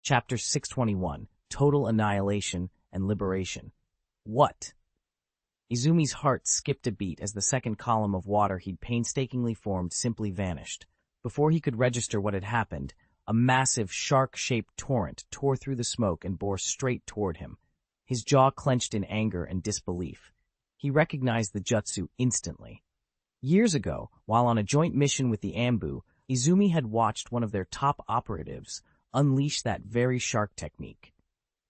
Chapter 621, Total Annihilation and Liberation. What? Izumi's heart skipped a beat as the second column of water he'd painstakingly formed simply vanished. Before he could register what had happened, a massive, shark-shaped torrent tore through the smoke and bore straight toward him. His jaw clenched in anger and disbelief. He recognized the jutsu instantly. Years ago, while on a joint mission with the Anbu, Izumi had watched one of their top operatives unleash that very shark technique.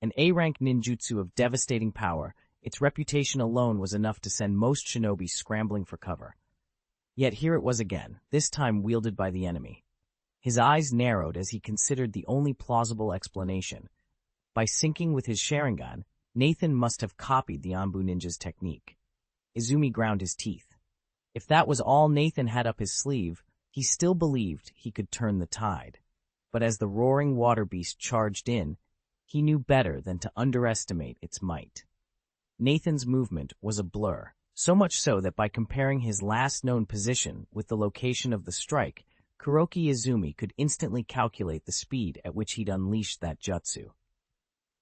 An A-rank ninjutsu of devastating power, its reputation alone was enough to send most shinobi scrambling for cover. Yet here it was again, this time wielded by the enemy. His eyes narrowed as he considered the only plausible explanation. By syncing with his Sharingan, Nathan must have copied the Anbu ninja's technique. Izumi ground his teeth. If that was all Nathan had up his sleeve, he still believed he could turn the tide. But as the roaring water beast charged in, he knew better than to underestimate its might. Nathan's movement was a blur, so much so that by comparing his last known position with the location of the strike, Kuroki Izumi could instantly calculate the speed at which he'd unleashed that jutsu.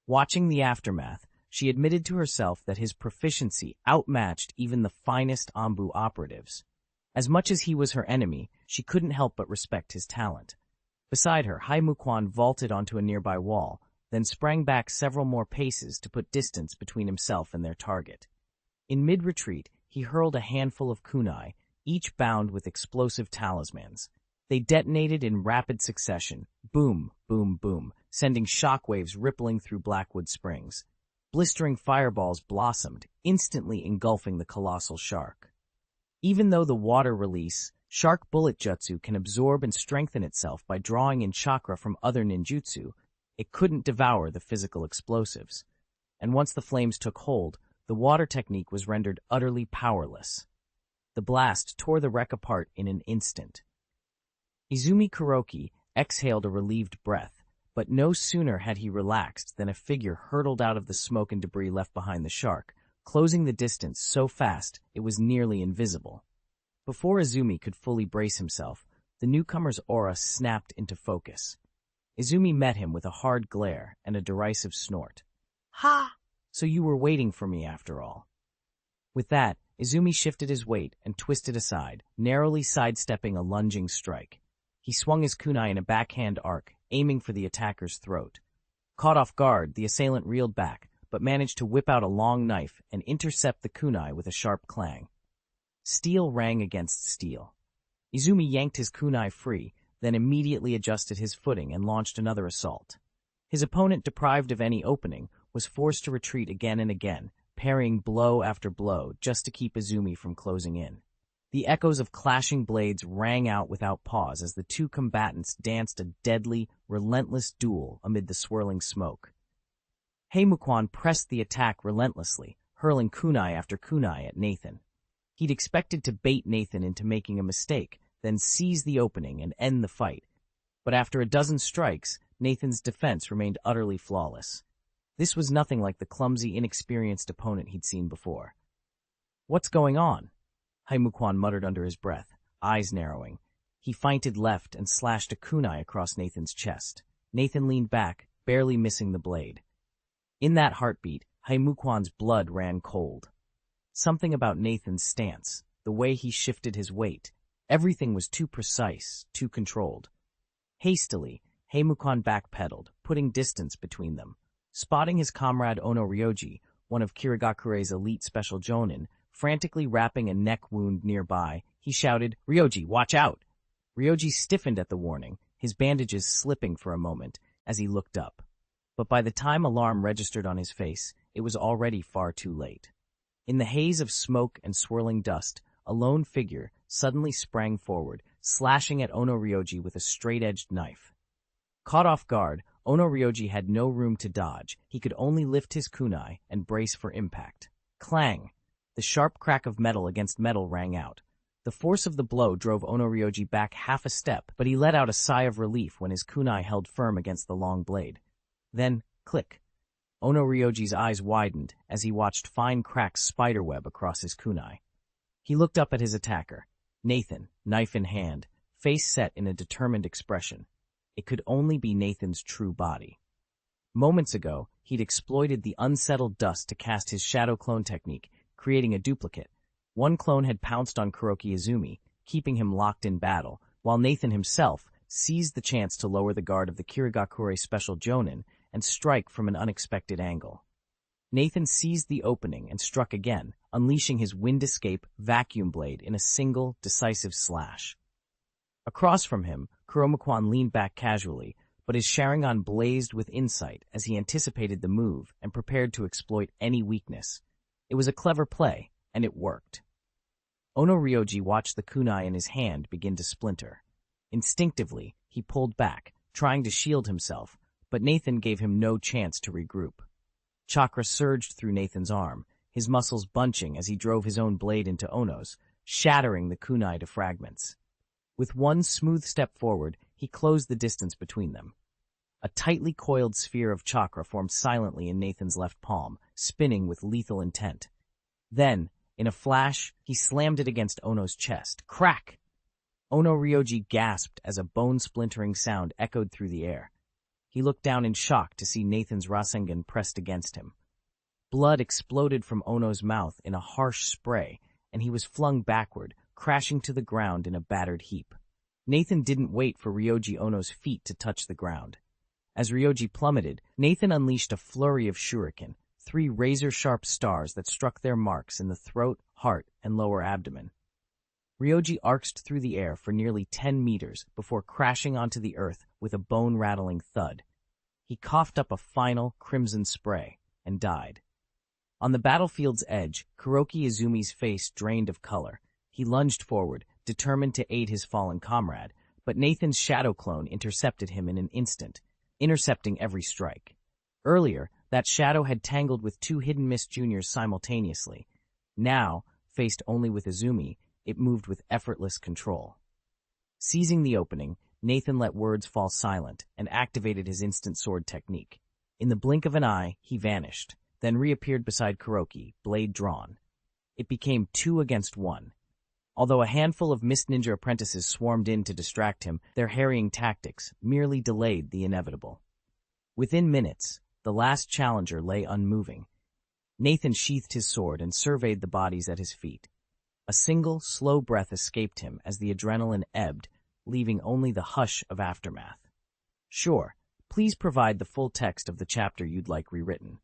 Watching the aftermath, she admitted to herself that his proficiency outmatched even the finest Anbu operatives. As much as he was her enemy, she couldn't help but respect his talent. Beside her, Haimukwan vaulted onto a nearby wall, then sprang back several more paces to put distance between himself and their target. In mid-retreat, he hurled a handful of kunai, each bound with explosive talismans. They detonated in rapid succession, boom, boom, boom, sending shockwaves rippling through Blackwood Springs. Blistering fireballs blossomed, instantly engulfing the colossal shark. Even though the water release, shark bullet jutsu can absorb and strengthen itself by drawing in chakra from other ninjutsu, it couldn't devour the physical explosives. And once the flames took hold, the water technique was rendered utterly powerless. The blast tore the wreck apart in an instant. Izumi Kuroki exhaled a relieved breath, but no sooner had he relaxed than a figure hurtled out of the smoke and debris left behind the shark, closing the distance so fast it was nearly invisible. Before Izumi could fully brace himself, the newcomer's aura snapped into focus. Izumi met him with a hard glare and a derisive snort. "Ha! So you were waiting for me after all." With that, Izumi shifted his weight and twisted aside, narrowly sidestepping a lunging strike. He swung his kunai in a backhand arc, aiming for the attacker's throat. Caught off guard, the assailant reeled back, but managed to whip out a long knife and intercept the kunai with a sharp clang. Steel rang against steel. Izumi yanked his kunai free, then immediately adjusted his footing and launched another assault. His opponent, deprived of any opening, was forced to retreat again and again, parrying blow after blow just to keep Izumi from closing in. The echoes of clashing blades rang out without pause as the two combatants danced a deadly, relentless duel amid the swirling smoke. Haimukwan pressed the attack relentlessly, hurling kunai after kunai at Nathan. He'd expected to bait Nathan into making a mistake, then seize the opening and end the fight. But after a dozen strikes, Nathan's defense remained utterly flawless. This was nothing like the clumsy, inexperienced opponent he'd seen before. "What's going on?" Haimukwan muttered under his breath, eyes narrowing. He feinted left and slashed a kunai across Nathan's chest. Nathan leaned back, barely missing the blade. In that heartbeat, Haimukwan's blood ran cold. Something about Nathan's stance, the way he shifted his weight, everything was too precise, too controlled. Hastily, Haimukwan backpedaled, putting distance between them. Spotting his comrade Ono Ryoji, one of Kirigakure's elite special jonin, frantically wrapping a neck wound nearby, he shouted, "Ryoji, watch out!" Ryoji stiffened at the warning, his bandages slipping for a moment as he looked up. But by the time alarm registered on his face, it was already far too late. In the haze of smoke and swirling dust, a lone figure suddenly sprang forward, slashing at Ono Ryoji with a straight-edged knife. Caught off guard, Ono Ryoji had no room to dodge. He could only lift his kunai and brace for impact. Clang! The sharp crack of metal against metal rang out. The force of the blow drove Ono Ryoji back half a step, but he let out a sigh of relief when his kunai held firm against the long blade. Then, click. Ono Ryoji's eyes widened as he watched fine cracks spiderweb across his kunai. He looked up at his attacker, Nathan, knife in hand, face set in a determined expression. It could only be Nathan's true body. Moments ago, he'd exploited the unsettled dust to cast his shadow clone technique, creating a duplicate. One clone had pounced on Kuroki Izumi, keeping him locked in battle, while Nathan himself seized the chance to lower the guard of the Kirigakure Special Jonin and strike from an unexpected angle. Nathan seized the opening and struck again, unleashing his wind escape vacuum blade in a single, decisive slash. Across from him, Kuromakwan leaned back casually, but his Sharingan blazed with insight as he anticipated the move and prepared to exploit any weakness. It was a clever play, and it worked. Ono Ryoji watched the kunai in his hand begin to splinter. Instinctively, he pulled back, trying to shield himself, but Nathan gave him no chance to regroup. Chakra surged through Nathan's arm, his muscles bunching as he drove his own blade into Ono's, shattering the kunai to fragments. With one smooth step forward, he closed the distance between them. A tightly coiled sphere of chakra formed silently in Nathan's left palm, spinning with lethal intent. Then, in a flash, he slammed it against Ono's chest. Crack! Ono Ryoji gasped as a bone-splintering sound echoed through the air. He looked down in shock to see Nathan's Rasengan pressed against him. Blood exploded from Ono's mouth in a harsh spray, and he was flung backward, crashing to the ground in a battered heap. Nathan didn't wait for Ryoji Ono's feet to touch the ground. As Ryoji plummeted, Nathan unleashed a flurry of shuriken, 3 razor-sharp stars that struck their marks in the throat, heart, and lower abdomen. Ryoji arced through the air for nearly 10 meters before crashing onto the earth with a bone-rattling thud. He coughed up a final, crimson spray and died. On the battlefield's edge, Kuroki Izumi's face drained of color. He lunged forward, determined to aid his fallen comrade, but Nathan's shadow clone intercepted him in an instant, intercepting every strike. Earlier, that shadow had tangled with 2 Hidden Mist juniors simultaneously. Now, faced only with Izumi, it moved with effortless control. Seizing the opening, Nathan let words fall silent and activated his instant sword technique. In the blink of an eye, he vanished, then reappeared beside Kuroki, blade drawn. It became 2 against 1. Although a handful of Mist Ninja apprentices swarmed in to distract him, their harrying tactics merely delayed the inevitable. Within minutes, the last challenger lay unmoving. Nathan sheathed his sword and surveyed the bodies at his feet. A single, slow breath escaped him as the adrenaline ebbed, leaving only the hush of aftermath. Sure, please provide the full text of the chapter you'd like rewritten.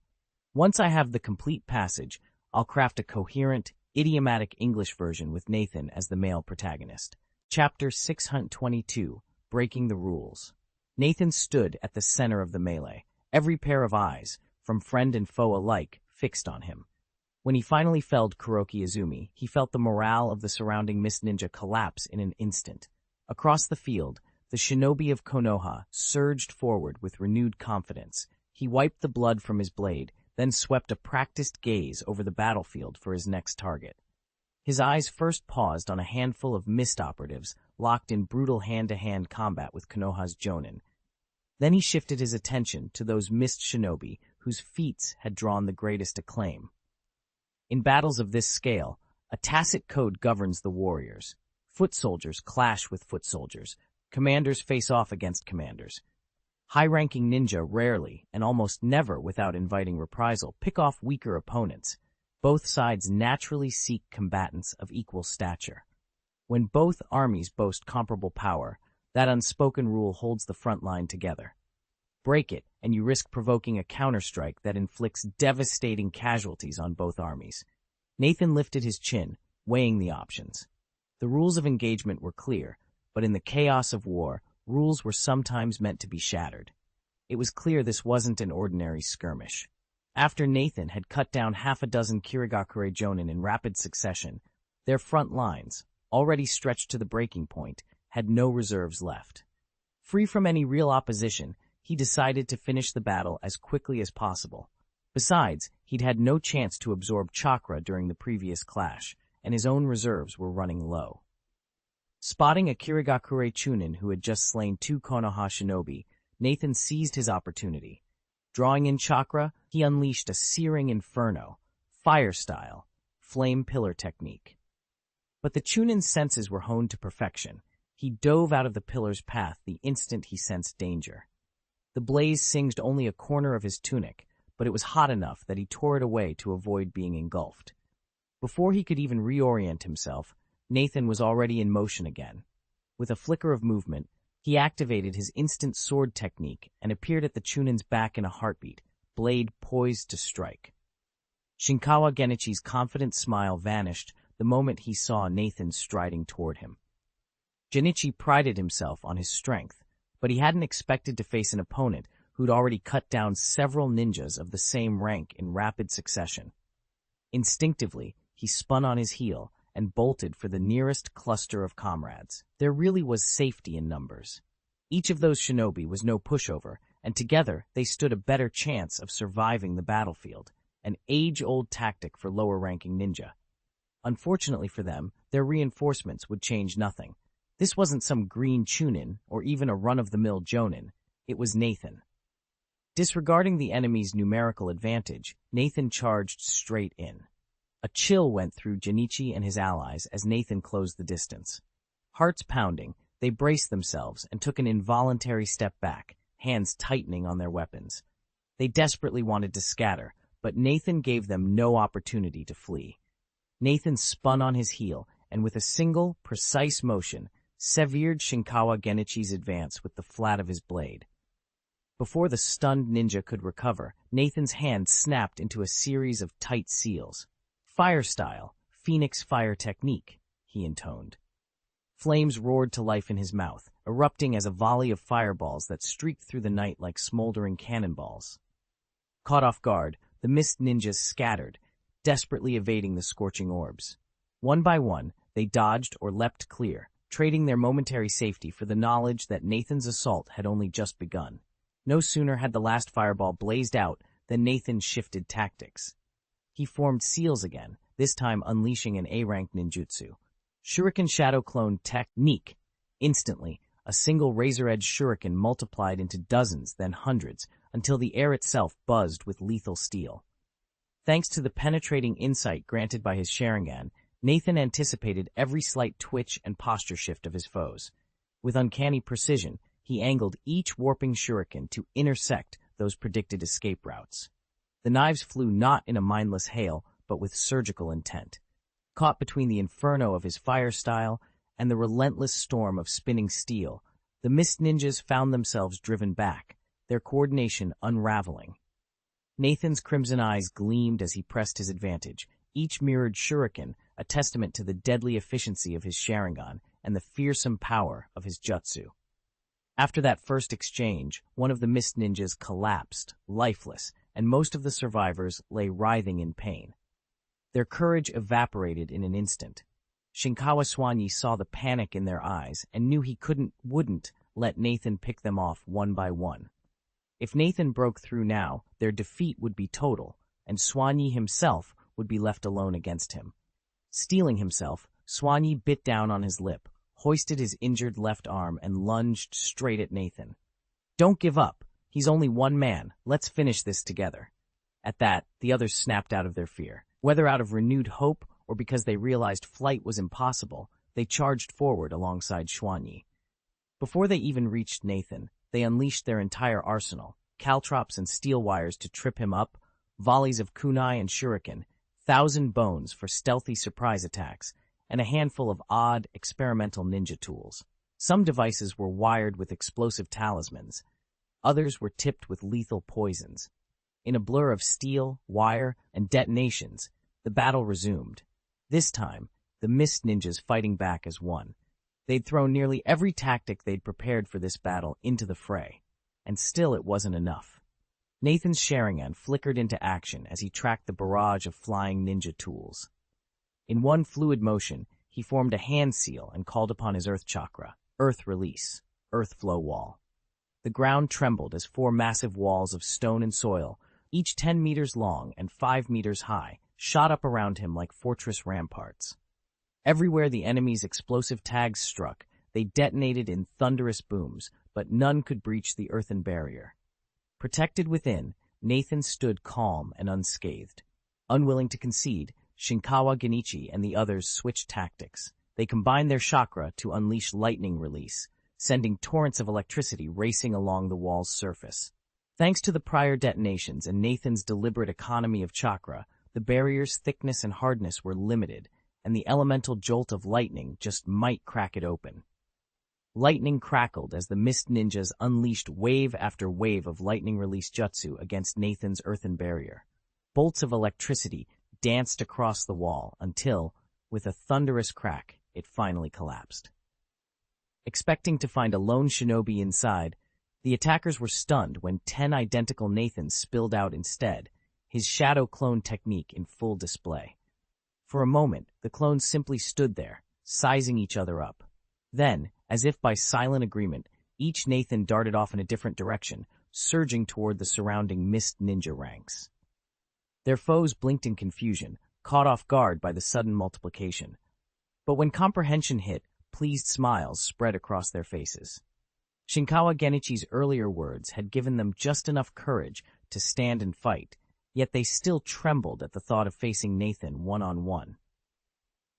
Once I have the complete passage, I'll craft a coherent, idiomatic English version with Nathan as the male protagonist. Chapter 622, Breaking the Rules. Nathan stood at the center of the melee, every pair of eyes, from friend and foe alike, fixed on him. When he finally felled Kuroki Izumi, he felt the morale of the surrounding Mist Ninja collapse in an instant. Across the field, the Shinobi of Konoha surged forward with renewed confidence. He wiped the blood from his blade, then swept a practiced gaze over the battlefield for his next target. His eyes first paused on a handful of Mist operatives locked in brutal hand-to-hand combat with Konoha's Jonin. Then he shifted his attention to those Mist Shinobi whose feats had drawn the greatest acclaim. In battles of this scale, a tacit code governs the warriors. Foot soldiers clash with foot soldiers. Commanders face off against commanders. High-ranking ninja rarely, and almost never without inviting reprisal, pick off weaker opponents. Both sides naturally seek combatants of equal stature. When both armies boast comparable power, that unspoken rule holds the front line together. Break it, and you risk provoking a counterstrike that inflicts devastating casualties on both armies. Nathan lifted his chin, weighing the options. The rules of engagement were clear, but in the chaos of war, rules were sometimes meant to be shattered. It was clear this wasn't an ordinary skirmish. After Nathan had cut down 6 Kirigakure Jonin in rapid succession, their front lines, already stretched to the breaking point, had no reserves left. Free from any real opposition, he decided to finish the battle as quickly as possible. Besides, he'd had no chance to absorb chakra during the previous clash, and his own reserves were running low. Spotting a Kirigakure Chunin who had just slain 2 Konoha shinobi, Nathan seized his opportunity. Drawing in chakra, he unleashed a searing inferno, fire-style, flame pillar technique. But the Chunin's senses were honed to perfection. He dove out of the pillar's path the instant he sensed danger. The blaze singed only a corner of his tunic, but it was hot enough that he tore it away to avoid being engulfed. Before he could even reorient himself, Nathan was already in motion again. With a flicker of movement, he activated his instant sword technique and appeared at the Chunin's back in a heartbeat, blade poised to strike. Shinkawa Genichi's confident smile vanished the moment he saw Nathan striding toward him. Genichi prided himself on his strength, but he hadn't expected to face an opponent who'd already cut down several ninjas of the same rank in rapid succession. Instinctively, he spun on his heel and bolted for the nearest cluster of comrades. There really was safety in numbers. Each of those shinobi was no pushover, and together they stood a better chance of surviving the battlefield, an age-old tactic for lower-ranking ninja. Unfortunately for them, their reinforcements would change nothing. This wasn't some green chunin or even a run-of-the-mill jonin. It was Nathan. Disregarding the enemy's numerical advantage, Nathan charged straight in. A chill went through Genichi and his allies as Nathan closed the distance. Hearts pounding, they braced themselves and took an involuntary step back, hands tightening on their weapons. They desperately wanted to scatter, but Nathan gave them no opportunity to flee. Nathan spun on his heel and with a single, precise motion, severed Shinkawa Genichi's advance with the flat of his blade. Before the stunned ninja could recover, Nathan's hand snapped into a series of tight seals. "Fire style, Phoenix fire technique," he intoned. Flames roared to life in his mouth, erupting as a volley of fireballs that streaked through the night like smoldering cannonballs. Caught off guard, the mist ninjas scattered, desperately evading the scorching orbs. One by one, they dodged or leapt clear, trading their momentary safety for the knowledge that Nathan's assault had only just begun. No sooner had the last fireball blazed out than Nathan shifted tactics. He formed seals again, this time unleashing an A-rank ninjutsu. Shuriken Shadow Clone Technique. Instantly, a single razor-edged shuriken multiplied into dozens, then hundreds, until the air itself buzzed with lethal steel. Thanks to the penetrating insight granted by his Sharingan, Nathan anticipated every slight twitch and posture shift of his foes. With uncanny precision, he angled each warping shuriken to intersect those predicted escape routes. The knives flew not in a mindless hail, but with surgical intent. Caught between the inferno of his fire style and the relentless storm of spinning steel, the mist ninjas found themselves driven back, their coordination unraveling. Nathan's crimson eyes gleamed as he pressed his advantage, each mirrored shuriken a testament to the deadly efficiency of his Sharingan and the fearsome power of his jutsu. After that first exchange, one of the mist ninjas collapsed, lifeless, and most of the survivors lay writhing in pain. Their courage evaporated in an instant. Shinkawa Swanyi saw the panic in their eyes and knew he wouldn't let Nathan pick them off one by one. If Nathan broke through now, their defeat would be total, and Swanyi himself would be left alone against him. Steeling himself, Swanyi bit down on his lip, hoisted his injured left arm, and lunged straight at Nathan. "Don't give up. He's only one man. Let's finish this together." At that, the others snapped out of their fear. Whether out of renewed hope or because they realized flight was impossible, they charged forward alongside Swanyi. Before they even reached Nathan, they unleashed their entire arsenal, caltrops and steel wires to trip him up, volleys of kunai and shuriken, 1,000 bones for stealthy surprise attacks, and a handful of odd, experimental ninja tools. Some devices were wired with explosive talismans. Others were tipped with lethal poisons. In a blur of steel, wire, and detonations, the battle resumed. This time, the mist ninjas fighting back as one. They'd thrown nearly every tactic they'd prepared for this battle into the fray, and still it wasn't enough. Nathan's Sharingan flickered into action as he tracked the barrage of flying ninja tools. In one fluid motion, he formed a hand seal and called upon his Earth Chakra, Earth Release, Earth Flow Wall. The ground trembled as 4 massive walls of stone and soil, each 10 meters long and 5 meters high, shot up around him like fortress ramparts. Everywhere the enemy's explosive tags struck, they detonated in thunderous booms, but none could breach the earthen barrier. Protected within, Nathan stood calm and unscathed. Unwilling to concede, Shinkawa Genichi and the others switched tactics. They combined their chakra to unleash lightning release, sending torrents of electricity racing along the wall's surface. Thanks to the prior detonations and Nathan's deliberate economy of chakra, the barrier's thickness and hardness were limited, and the elemental jolt of lightning just might crack it open. Lightning crackled as the mist ninjas unleashed wave after wave of lightning-release jutsu against Nathan's earthen barrier. Bolts of electricity danced across the wall until, with a thunderous crack, it finally collapsed. Expecting to find a lone shinobi inside, the attackers were stunned when 10 identical Nathans spilled out instead, his shadow clone technique in full display. For a moment, the clones simply stood there, sizing each other up. Then, as if by silent agreement, each Nathan darted off in a different direction, surging toward the surrounding mist ninja ranks. Their foes blinked in confusion, caught off guard by the sudden multiplication. But when comprehension hit, pleased smiles spread across their faces. Shinkawa Genichi's earlier words had given them just enough courage to stand and fight, yet they still trembled at the thought of facing Nathan one-on-one.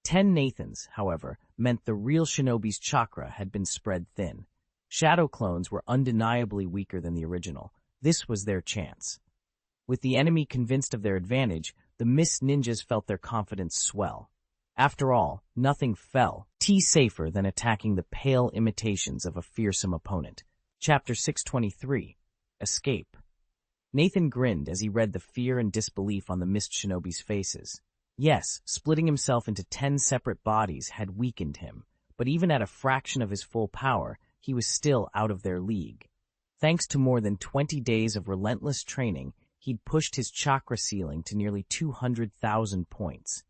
10 Nathans, however, meant the real shinobi's chakra had been spread thin. Shadow clones were undeniably weaker than the original. This was their chance. With the enemy convinced of their advantage, the mist ninjas felt their confidence swell. After all, nothing fell safer than attacking the pale imitations of a fearsome opponent. Chapter 623. Escape. Nathan grinned as he read the fear and disbelief on the mist shinobi's faces. Yes, splitting himself into 10 separate bodies had weakened him, but even at a fraction of his full power, he was still out of their league. Thanks to more than 20 days of relentless training, he'd pushed his chakra ceiling to nearly 200,000 points.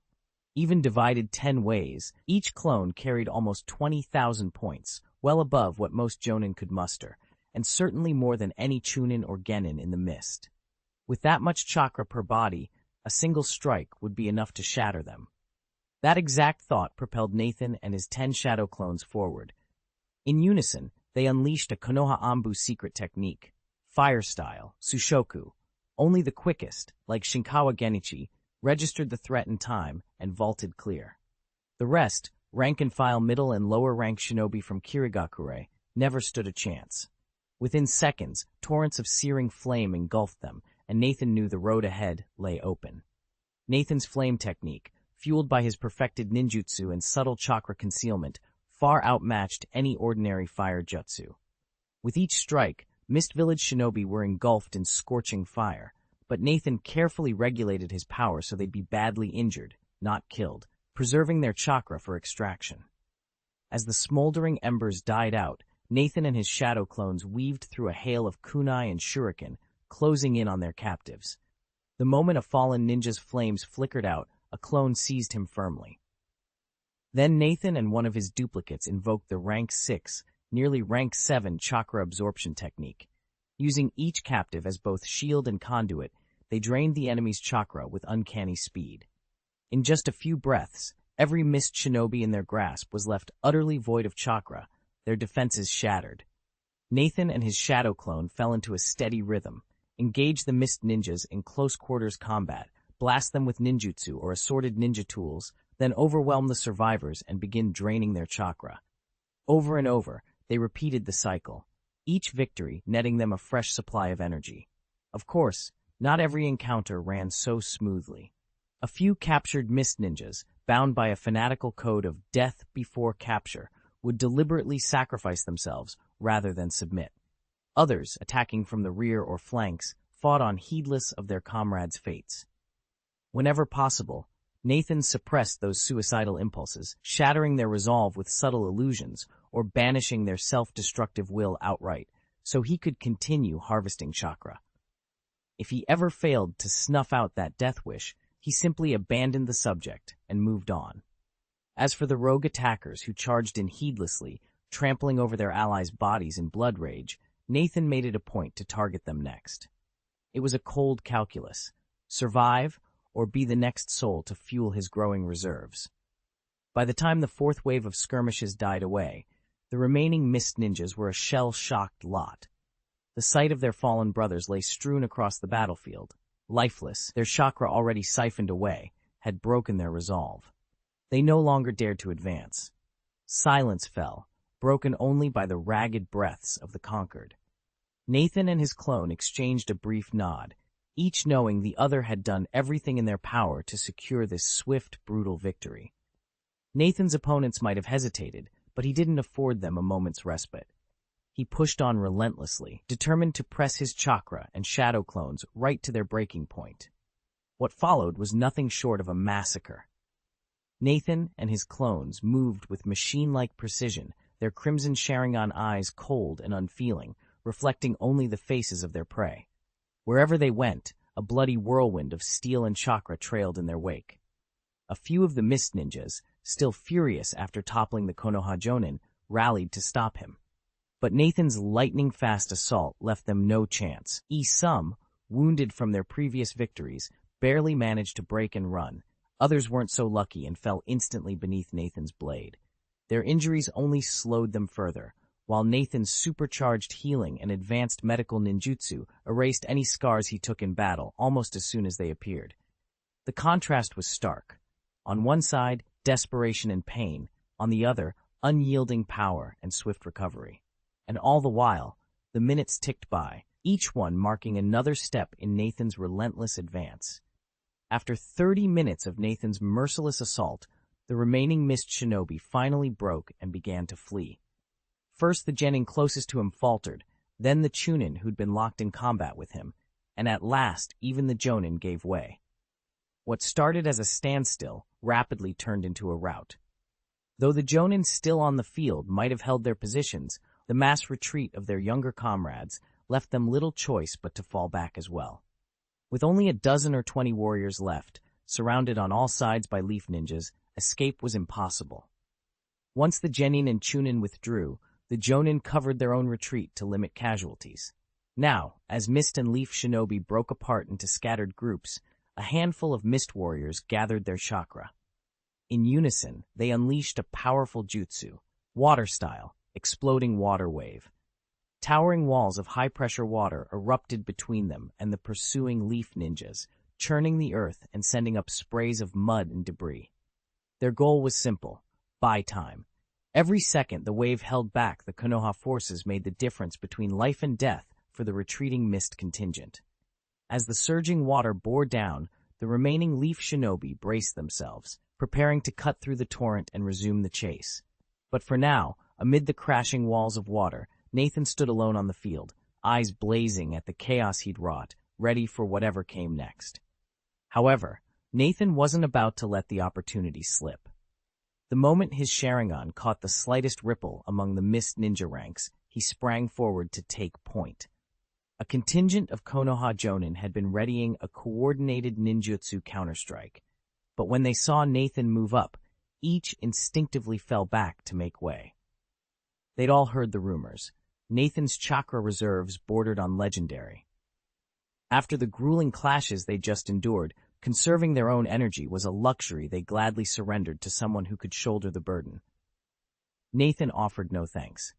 Even divided 10 ways, each clone carried almost 20,000 points, well above what most jonin could muster, and certainly more than any chunin or genin in the mist. With that much chakra per body, a single strike would be enough to shatter them. That exact thought propelled Nathan and his 10 shadow clones forward. In unison, they unleashed a Konoha Anbu secret technique, fire style, Sushoku. Only the quickest, like Shinkawa Genichi, registered the threat in time and vaulted clear. The rest, rank-and-file middle and lower-rank shinobi from Kirigakure, never stood a chance. Within seconds, torrents of searing flame engulfed them, and Nathan knew the road ahead lay open. Nathan's flame technique, fueled by his perfected ninjutsu and subtle chakra concealment, far outmatched any ordinary fire jutsu. With each strike, Mist Village shinobi were engulfed in scorching fire, but Nathan carefully regulated his power so they'd be badly injured, not killed, preserving their chakra for extraction. As the smoldering embers died out, Nathan and his shadow clones weaved through a hail of kunai and shuriken, closing in on their captives. The moment a fallen ninja's flames flickered out, a clone seized him firmly. Then Nathan and one of his duplicates invoked the rank 6, nearly rank 7 chakra absorption technique. Using each captive as both shield and conduit, they drained the enemy's chakra with uncanny speed. In just a few breaths, every mist shinobi in their grasp was left utterly void of chakra, their defenses shattered. Nathan and his shadow clone fell into a steady rhythm, engaged the mist ninjas in close-quarters combat, blast them with ninjutsu or assorted ninja tools, then overwhelm the survivors and begin draining their chakra. Over and over, they repeated the cycle, each victory netting them a fresh supply of energy. Of course, not every encounter ran so smoothly. A few captured mist ninjas, bound by a fanatical code of death before capture, would deliberately sacrifice themselves rather than submit. Others, attacking from the rear or flanks, fought on heedless of their comrades' fates. Whenever possible, Nathan suppressed those suicidal impulses, shattering their resolve with subtle illusions or banishing their self-destructive will outright, so he could continue harvesting chakra. If he ever failed to snuff out that death wish, he simply abandoned the subject and moved on. As for the rogue attackers who charged in heedlessly, trampling over their allies' bodies in blood rage, Nathan made it a point to target them next. It was a cold calculus: survive or be the next soul to fuel his growing reserves. By the time the fourth wave of skirmishes died away, the remaining mist ninjas were a shell-shocked lot. The sight of their fallen brothers lay strewn across the battlefield. Lifeless, their chakra already siphoned away, had broken their resolve. They no longer dared to advance. Silence fell, broken only by the ragged breaths of the conquered. Nathan and his clone exchanged a brief nod, each knowing the other had done everything in their power to secure this swift, brutal victory. Nathan's opponents might have hesitated, but he didn't afford them a moment's respite. He pushed on relentlessly, determined to press his chakra and shadow clones right to their breaking point. What followed was nothing short of a massacre. Nathan and his clones moved with machine-like precision, their crimson Sharingan eyes cold and unfeeling, reflecting only the faces of their prey. Wherever they went, a bloody whirlwind of steel and chakra trailed in their wake. A few of the Mist Ninjas, still furious after toppling the Konoha Jonin, rallied to stop him. But Nathan's lightning-fast assault left them no chance. Some, wounded from their previous victories, barely managed to break and run. Others weren't so lucky and fell instantly beneath Nathan's blade. Their injuries only slowed them further, while Nathan's supercharged healing and advanced medical ninjutsu erased any scars he took in battle almost as soon as they appeared. The contrast was stark. On one side, desperation and pain, on the other, unyielding power and swift recovery. And all the while, the minutes ticked by, each one marking another step in Nathan's relentless advance. After 30 minutes of Nathan's merciless assault, the remaining Mist Shinobi finally broke and began to flee. First the genin closest to him faltered, then the Chunin who'd been locked in combat with him, and at last even the Jonin gave way. What started as a standstill rapidly turned into a rout. Though the Jonin still on the field might have held their positions, the mass retreat of their younger comrades left them little choice but to fall back as well. With only a dozen or 20 warriors left, surrounded on all sides by leaf ninjas, escape was impossible. Once the genin and Chunin withdrew, the Jonin covered their own retreat to limit casualties. Now, as Mist and Leaf Shinobi broke apart into scattered groups, a handful of Mist warriors gathered their chakra. In unison, they unleashed a powerful jutsu, water-style, exploding water wave. Towering walls of high-pressure water erupted between them and the pursuing leaf ninjas, churning the earth and sending up sprays of mud and debris. Their goal was simple: buy time. Every second the wave held back the Konoha forces made the difference between life and death for the retreating Mist contingent. As the surging water bore down, the remaining Leaf Shinobi braced themselves, preparing to cut through the torrent and resume the chase. But for now, amid the crashing walls of water, Nathan stood alone on the field, eyes blazing at the chaos he'd wrought, ready for whatever came next. However, Nathan wasn't about to let the opportunity slip. The moment his Sharingan caught the slightest ripple among the Mist ninja ranks, he sprang forward to take point. A contingent of Konoha Jonin had been readying a coordinated ninjutsu counterstrike, but when they saw Nathan move up, each instinctively fell back to make way. They'd all heard the rumors. Nathan's chakra reserves bordered on legendary. After the grueling clashes they'd just endured, conserving their own energy was a luxury they gladly surrendered to someone who could shoulder the burden. Nathan offered no thanks.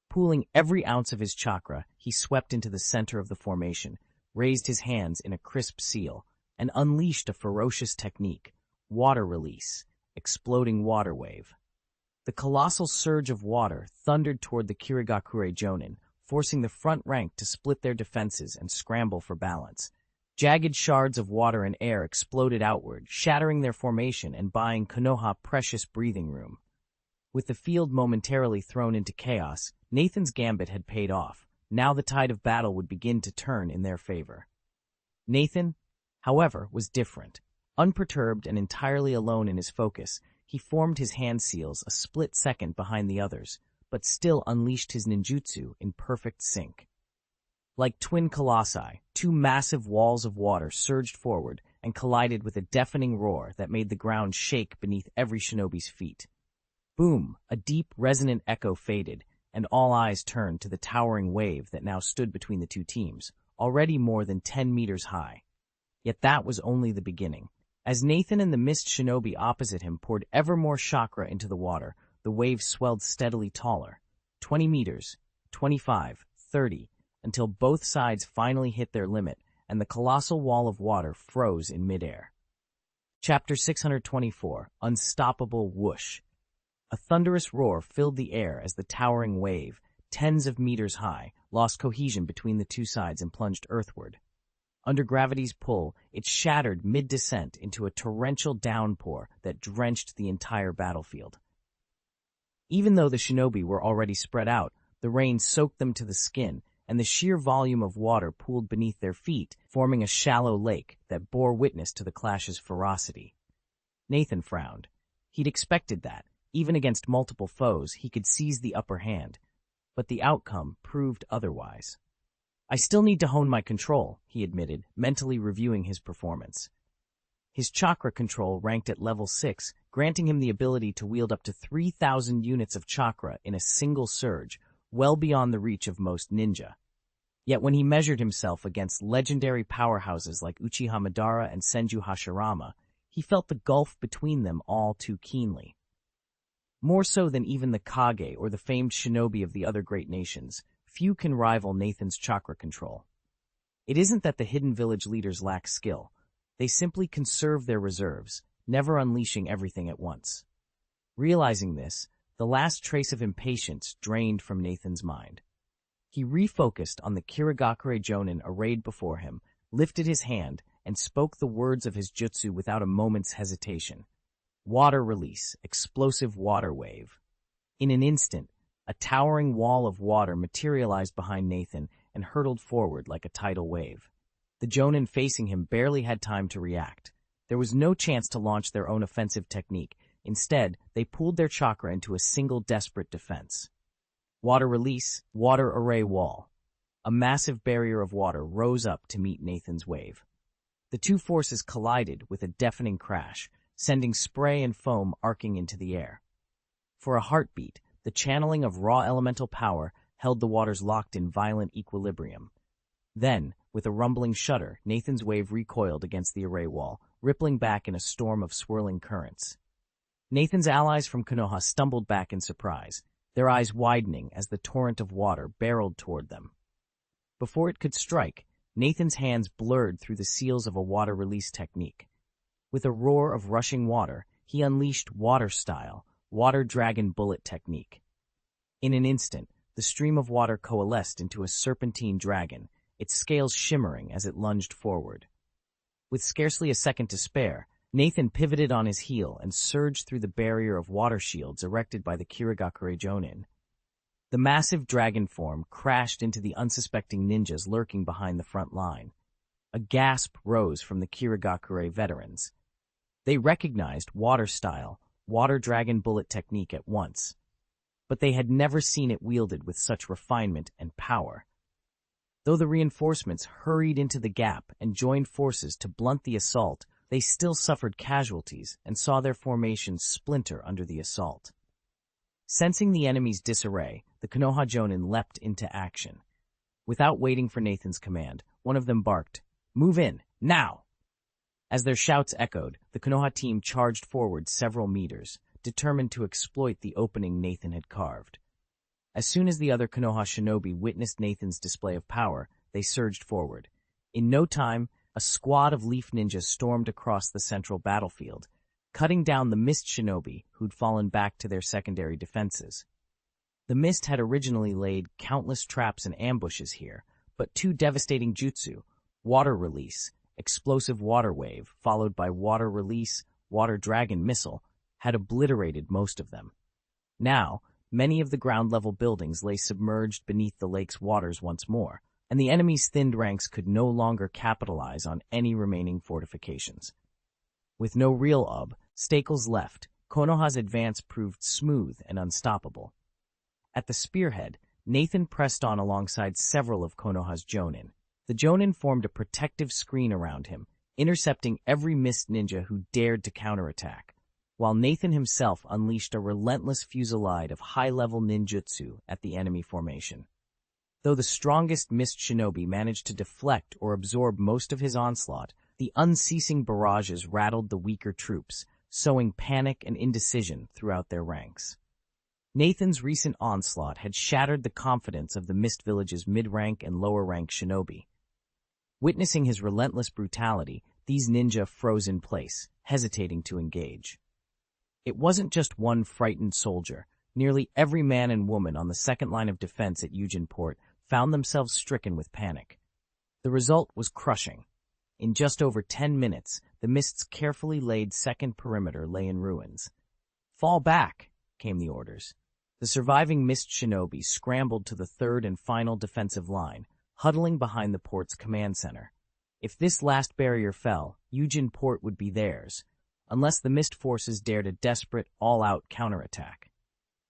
Pooling every ounce of his chakra, he swept into the center of the formation, raised his hands in a crisp seal, and unleashed a ferocious technique: water release, exploding water wave. The colossal surge of water thundered toward the Kirigakure Jonin, forcing the front rank to split their defenses and scramble for balance. Jagged shards of water and air exploded outward, shattering their formation and buying Konoha precious breathing room. With the field momentarily thrown into chaos, Nathan's gambit had paid off. Now the tide of battle would begin to turn in their favor. Nathan, however, was different. Unperturbed and entirely alone in his focus, he formed his hand seals a split second behind the others, but still unleashed his ninjutsu in perfect sync. Like twin colossi, two massive walls of water surged forward and collided with a deafening roar that made the ground shake beneath every shinobi's feet. Boom! A deep, resonant echo faded, and all eyes turned to the towering wave that now stood between the two teams, already more than 10 meters high. Yet that was only the beginning. As Nathan and the Mist Shinobi opposite him poured ever more chakra into the water, the wave swelled steadily taller. 20 meters, 25, 30, until both sides finally hit their limit, and the colossal wall of water froze in midair. Chapter 624, Unstoppable Whoosh. A thunderous roar filled the air as the towering wave, tens of meters high, lost cohesion between the two sides and plunged earthward. Under gravity's pull, it shattered mid-descent into a torrential downpour that drenched the entire battlefield. Even though the shinobi were already spread out, the rain soaked them to the skin, and the sheer volume of water pooled beneath their feet, forming a shallow lake that bore witness to the clash's ferocity. Nathan frowned. He'd expected that, even against multiple foes, he could seize the upper hand, but the outcome proved otherwise. I still need to hone my control, he admitted, mentally reviewing his performance. His chakra control ranked at level 6, granting him the ability to wield up to 3,000 units of chakra in a single surge, well beyond the reach of most ninja. Yet when he measured himself against legendary powerhouses like Uchiha Madara and Senju Hashirama, he felt the gulf between them all too keenly. More so than even the Kage or the famed shinobi of the other great nations, few can rival Nathan's chakra control. It isn't that the hidden village leaders lack skill. They simply conserve their reserves, never unleashing everything at once. Realizing this, the last trace of impatience drained from Nathan's mind. He refocused on the Kirigakure Jonin arrayed before him, lifted his hand, and spoke the words of his jutsu without a moment's hesitation. Water release, explosive water wave. In an instant, a towering wall of water materialized behind Nathan and hurtled forward like a tidal wave. The Jonin facing him barely had time to react. There was no chance to launch their own offensive technique. Instead, they pooled their chakra into a single desperate defense. Water release, water array wall. A massive barrier of water rose up to meet Nathan's wave. The two forces collided with a deafening crash, sending spray and foam arcing into the air. For a heartbeat, the channeling of raw elemental power held the waters locked in violent equilibrium. Then, with a rumbling shudder, Nathan's wave recoiled against the array wall, rippling back in a storm of swirling currents. Nathan's allies from Konoha stumbled back in surprise, their eyes widening as the torrent of water barreled toward them. Before it could strike, Nathan's hands blurred through the seals of a water release technique. With a roar of rushing water, he unleashed water-style, water dragon bullet technique. In an instant, the stream of water coalesced into a serpentine dragon, its scales shimmering as it lunged forward. With scarcely a second to spare, Nathan pivoted on his heel and surged through the barrier of water shields erected by the Kirigakure Jonin. The massive dragon form crashed into the unsuspecting ninjas lurking behind the front line. A gasp rose from the Kirigakure veterans. They recognized water-style, water dragon bullet technique at once, but they had never seen it wielded with such refinement and power. Though the reinforcements hurried into the gap and joined forces to blunt the assault, they still suffered casualties and saw their formations splinter under the assault. Sensing the enemy's disarray, the Konoha Jonin leapt into action. Without waiting for Nathan's command, one of them barked, "Move in, now!" As their shouts echoed, the Konoha team charged forward several meters, determined to exploit the opening Nathan had carved. As soon as the other Konoha shinobi witnessed Nathan's display of power, they surged forward. In no time, a squad of leaf ninjas stormed across the central battlefield, cutting down the mist shinobi who'd fallen back to their secondary defenses. The mist had originally laid countless traps and ambushes here, but two devastating jutsu, water release, explosive water wave, followed by water release, water dragon missile, had obliterated most of them. Now, many of the ground-level buildings lay submerged beneath the lake's waters once more, and the enemy's thinned ranks could no longer capitalize on any remaining fortifications. With no real obstacles left, Konoha's advance proved smooth and unstoppable. At the spearhead, Nathan pressed on alongside several of Konoha's Jonin. The Jonin formed a protective screen around him, intercepting every mist ninja who dared to counterattack, while Nathan himself unleashed a relentless fusillade of high-level ninjutsu at the enemy formation. Though the strongest mist shinobi managed to deflect or absorb most of his onslaught, the unceasing barrages rattled the weaker troops, sowing panic and indecision throughout their ranks. Nathan's recent onslaught had shattered the confidence of the Mist Village's mid-rank and lower-rank shinobi. Witnessing his relentless brutality, these ninja froze in place, hesitating to engage. It wasn't just one frightened soldier. Nearly every man and woman on the second line of defense at Eugenport found themselves stricken with panic. The result was crushing. In just over 10 minutes, the Mist's carefully laid second perimeter lay in ruins. "Fall back," came the orders. The surviving Mist Shinobi scrambled to the third and final defensive line, huddling behind the port's command center. If this last barrier fell, Eugenport would be theirs, unless the Mist forces dared a desperate, all-out counterattack.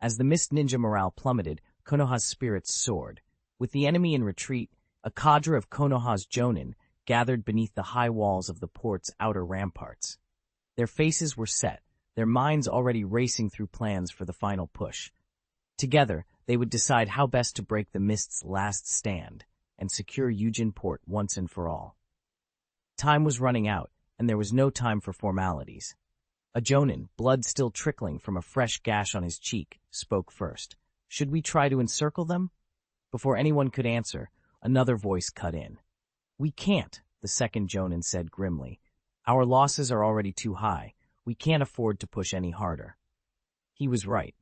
As the Mist ninja morale plummeted, Konoha's spirits soared. With the enemy in retreat, a cadre of Konoha's jonin gathered beneath the high walls of the port's outer ramparts. Their faces were set, their minds already racing through plans for the final push. Together, they would decide how best to break the Mist's last stand and secure Eugenport once and for all. Time was running out, and there was no time for formalities. A jonin, blood still trickling from a fresh gash on his cheek, spoke first. "Should we try to encircle them?" Before anyone could answer, another voice cut in. "We can't," the second jonin said grimly. "Our losses are already too high. We can't afford to push any harder." He was right.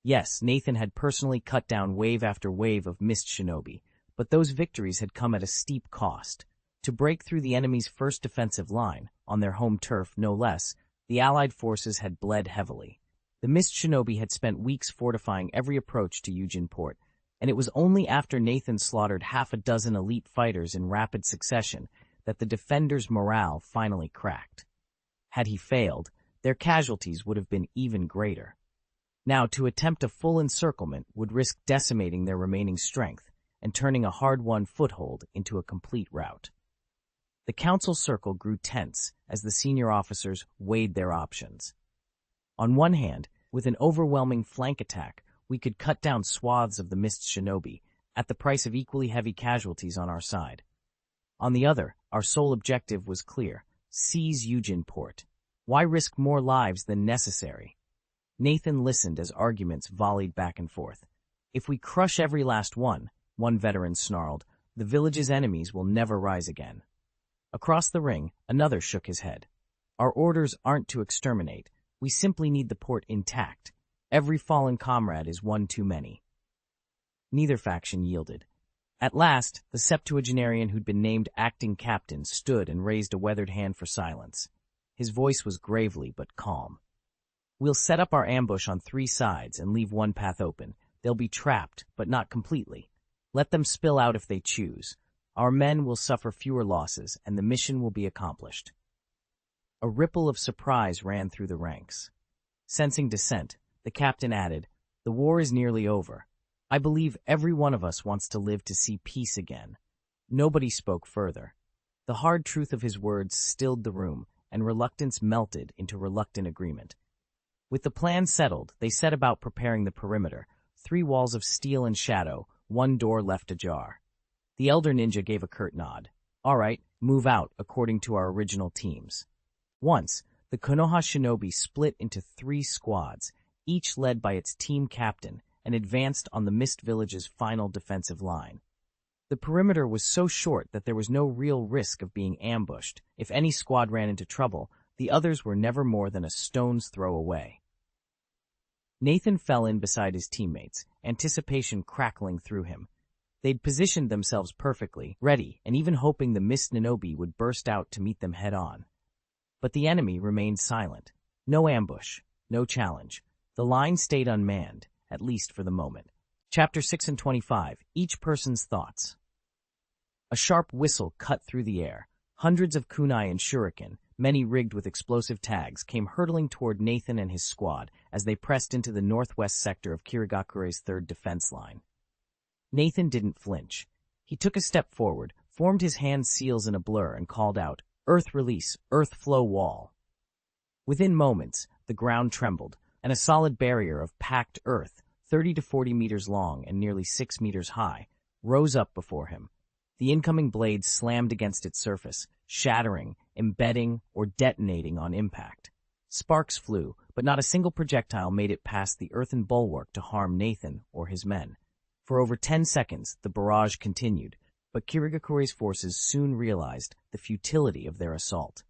Yes, Nathan had personally cut down wave after wave of Mist Shinobi, but those victories had come at a steep cost. To break through the enemy's first defensive line, on their home turf no less, the Allied forces had bled heavily. The Mist Shinobi had spent weeks fortifying every approach to Eugenport, and it was only after Nathan slaughtered half a dozen elite fighters in rapid succession that the defenders' morale finally cracked. Had he failed, their casualties would have been even greater. Now, to attempt a full encirclement would risk decimating their remaining strength and turning a hard-won foothold into a complete rout. The council circle grew tense as the senior officers weighed their options. On one hand, with an overwhelming flank attack, we could cut down swaths of the Mist Shinobi at the price of equally heavy casualties on our side. On the other, our sole objective was clear: seize Eugenport. Why risk more lives than necessary? Nathan listened as arguments volleyed back and forth. "If we crush every last one," one veteran snarled, "the village's enemies will never rise again." Across the ring, another shook his head. "Our orders aren't to exterminate. We simply need the port intact. Every fallen comrade is one too many." Neither faction yielded. At last, the septuagenarian who'd been named acting captain stood and raised a weathered hand for silence. His voice was gravely but calm. "We'll set up our ambush on 3 sides and leave one path open. They'll be trapped, but not completely. Let them spill out if they choose. Our men will suffer fewer losses, and the mission will be accomplished." A ripple of surprise ran through the ranks. Sensing dissent, the captain added, "The war is nearly over. I believe every one of us wants to live to see peace again." Nobody spoke further. The hard truth of his words stilled the room, and reluctance melted into reluctant agreement. With the plan settled, they set about preparing the perimeter, 3 walls of steel and shadow, 1 door left ajar. The elder ninja gave a curt nod. "All right, move out according to our original teams." Once, the Konoha Shinobi split into 3 squads, each led by its team captain, and advanced on the Mist Village's final defensive line. The perimeter was so short that there was no real risk of being ambushed. If any squad ran into trouble, the others were never more than a stone's throw away. Nathan fell in beside his teammates, anticipation crackling through him. They'd positioned themselves perfectly, ready, and even hoping the Mist Shinobi would burst out to meet them head-on. But the enemy remained silent. No ambush, no challenge. The line stayed unmanned, at least for the moment. Chapter 6 and 25, Each Person's Thoughts. A sharp whistle cut through the air. Hundreds of kunai and shuriken, many rigged with explosive tags, came hurtling toward Nathan and his squad as they pressed into the northwest sector of Kirigakure's third defense line. Nathan didn't flinch. He took a step forward, formed his hand seals in a blur, and called out, "Earth release, earth flow wall." Within moments, the ground trembled, and a solid barrier of packed earth, 30 to 40 meters long and nearly 6 meters high, rose up before him. The incoming blades slammed against its surface, shattering, embedding, or detonating on impact. Sparks flew, but not a single projectile made it past the earthen bulwark to harm Nathan or his men. For over 10 seconds, the barrage continued, but Kirigakure's forces soon realized the futility of their assault.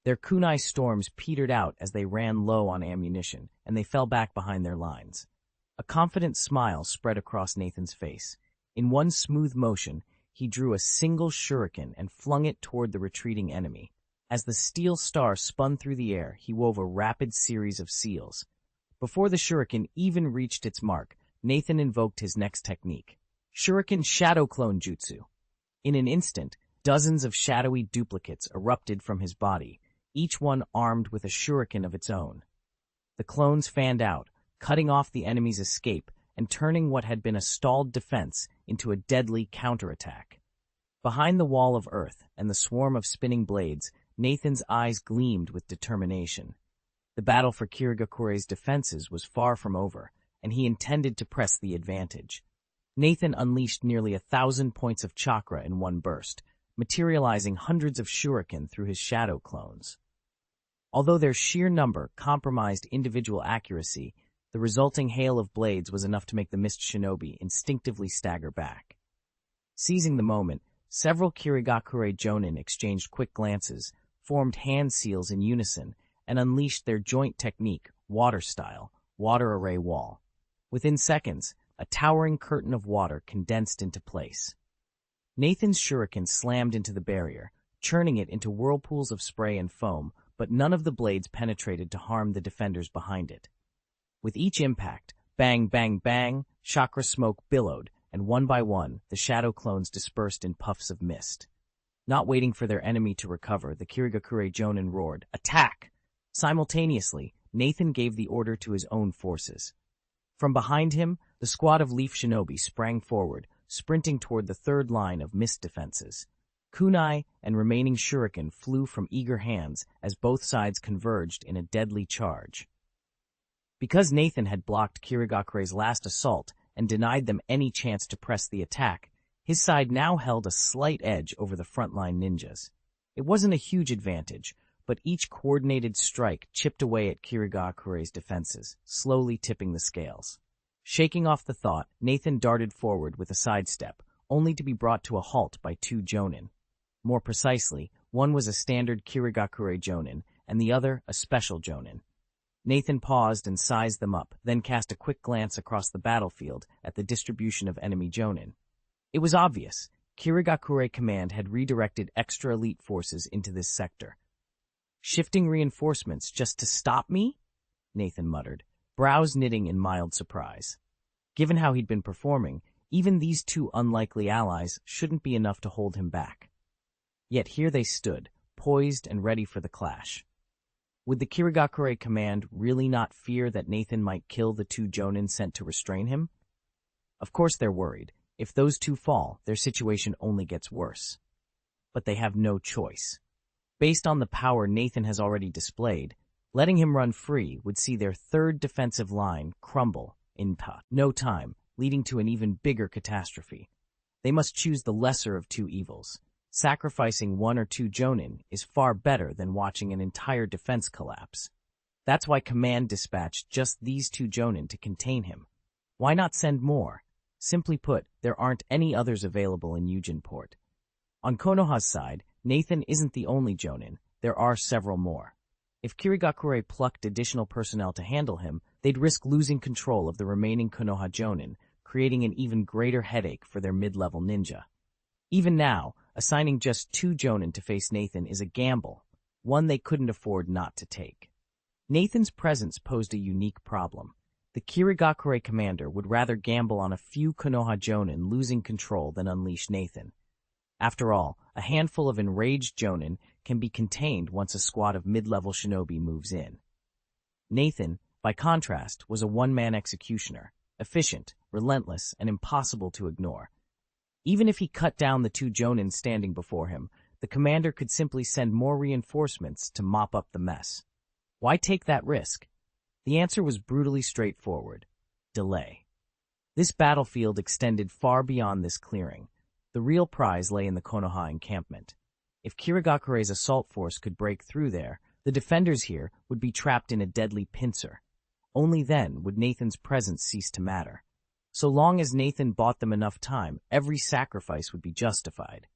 Their kunai storms petered out as they ran low on ammunition, and they fell back behind their lines. A confident smile spread across Nathan's face. In one smooth motion, he drew a single shuriken and flung it toward the retreating enemy. As the steel star spun through the air, he wove a rapid series of seals. Before the shuriken even reached its mark, Nathan invoked his next technique, Shuriken Shadow Clone Jutsu. In an instant, dozens of shadowy duplicates erupted from his body, each one armed with a shuriken of its own. The clones fanned out, cutting off the enemy's escape and turning what had been a stalled defense into a deadly counterattack. Behind the wall of earth and the swarm of spinning blades, Nathan's eyes gleamed with determination. The battle for Kirigakure's defenses was far from over, and he intended to press the advantage. Nathan unleashed nearly 1,000 points of chakra in one burst, materializing hundreds of shuriken through his shadow clones. Although their sheer number compromised individual accuracy, the resulting hail of blades was enough to make the mist shinobi instinctively stagger back. Seizing the moment, several Kirigakure Jonin exchanged quick glances, formed hand seals in unison, and unleashed their joint technique, water style, water array wall. Within seconds, a towering curtain of water condensed into place. Nathan's shuriken slammed into the barrier, churning it into whirlpools of spray and foam, but none of the blades penetrated to harm the defenders behind it. With each impact, bang, bang, bang, chakra smoke billowed, and one by one, the shadow clones dispersed in puffs of mist. Not waiting for their enemy to recover, the Kirigakure Jonin roared, "Attack!" Simultaneously, Nathan gave the order to his own forces. From behind him, the squad of Leaf Shinobi sprang forward, sprinting toward the third line of mist defenses. Kunai and remaining shuriken flew from eager hands as both sides converged in a deadly charge. Because Nathan had blocked Kirigakure's last assault and denied them any chance to press the attack, his side now held a slight edge over the frontline ninjas. It wasn't a huge advantage, but each coordinated strike chipped away at Kirigakure's defenses, slowly tipping the scales. Shaking off the thought, Nathan darted forward with a sidestep, only to be brought to a halt by two Jonin. More precisely, one was a standard Kirigakure Jonin, and the other a special Jonin. Nathan paused and sized them up, then cast a quick glance across the battlefield at the distribution of enemy Jonin. It was obvious. Kirigakure Command had redirected extra elite forces into this sector. "Shifting reinforcements just to stop me?" Nathan muttered, brows knitting in mild surprise. Given how he'd been performing, even these two unlikely allies shouldn't be enough to hold him back. Yet here they stood, poised and ready for the clash. Would the Kirigakure Command really not fear that Nathan might kill the two Jonin sent to restrain him? Of course they're worried. If those two fall, their situation only gets worse. But they have no choice. Based on the power Nathan has already displayed, letting him run free would see their third defensive line crumble in no time, leading to an even bigger catastrophe. They must choose the lesser of two evils. Sacrificing one or two Jonin is far better than watching an entire defense collapse. That's why Command dispatched just these two Jonin to contain him. Why not send more? Simply put, there aren't any others available in Yujinport. On Konoha's side, Nathan isn't the only Jonin. There are several more. If Kirigakure plucked additional personnel to handle him, they'd risk losing control of the remaining Konoha Jonin, creating an even greater headache for their mid-level ninja. Even now, assigning just two Jonin to face Nathan is a gamble, one they couldn't afford not to take. Nathan's presence posed a unique problem. The Kirigakure commander would rather gamble on a few Konoha Jonin losing control than unleash Nathan. After all, a handful of enraged Jonin can be contained once a squad of mid-level shinobi moves in. Nathan, by contrast, was a one-man executioner, efficient, relentless, and impossible to ignore. Even if he cut down the two Jonin standing before him, the commander could simply send more reinforcements to mop up the mess. Why take that risk? The answer was brutally straightforward: delay. This battlefield extended far beyond this clearing. The real prize lay in the Konoha encampment. If Kirigakure's assault force could break through there, the defenders here would be trapped in a deadly pincer. Only then would Nathan's presence cease to matter. So long as Nathan bought them enough time, every sacrifice would be justified.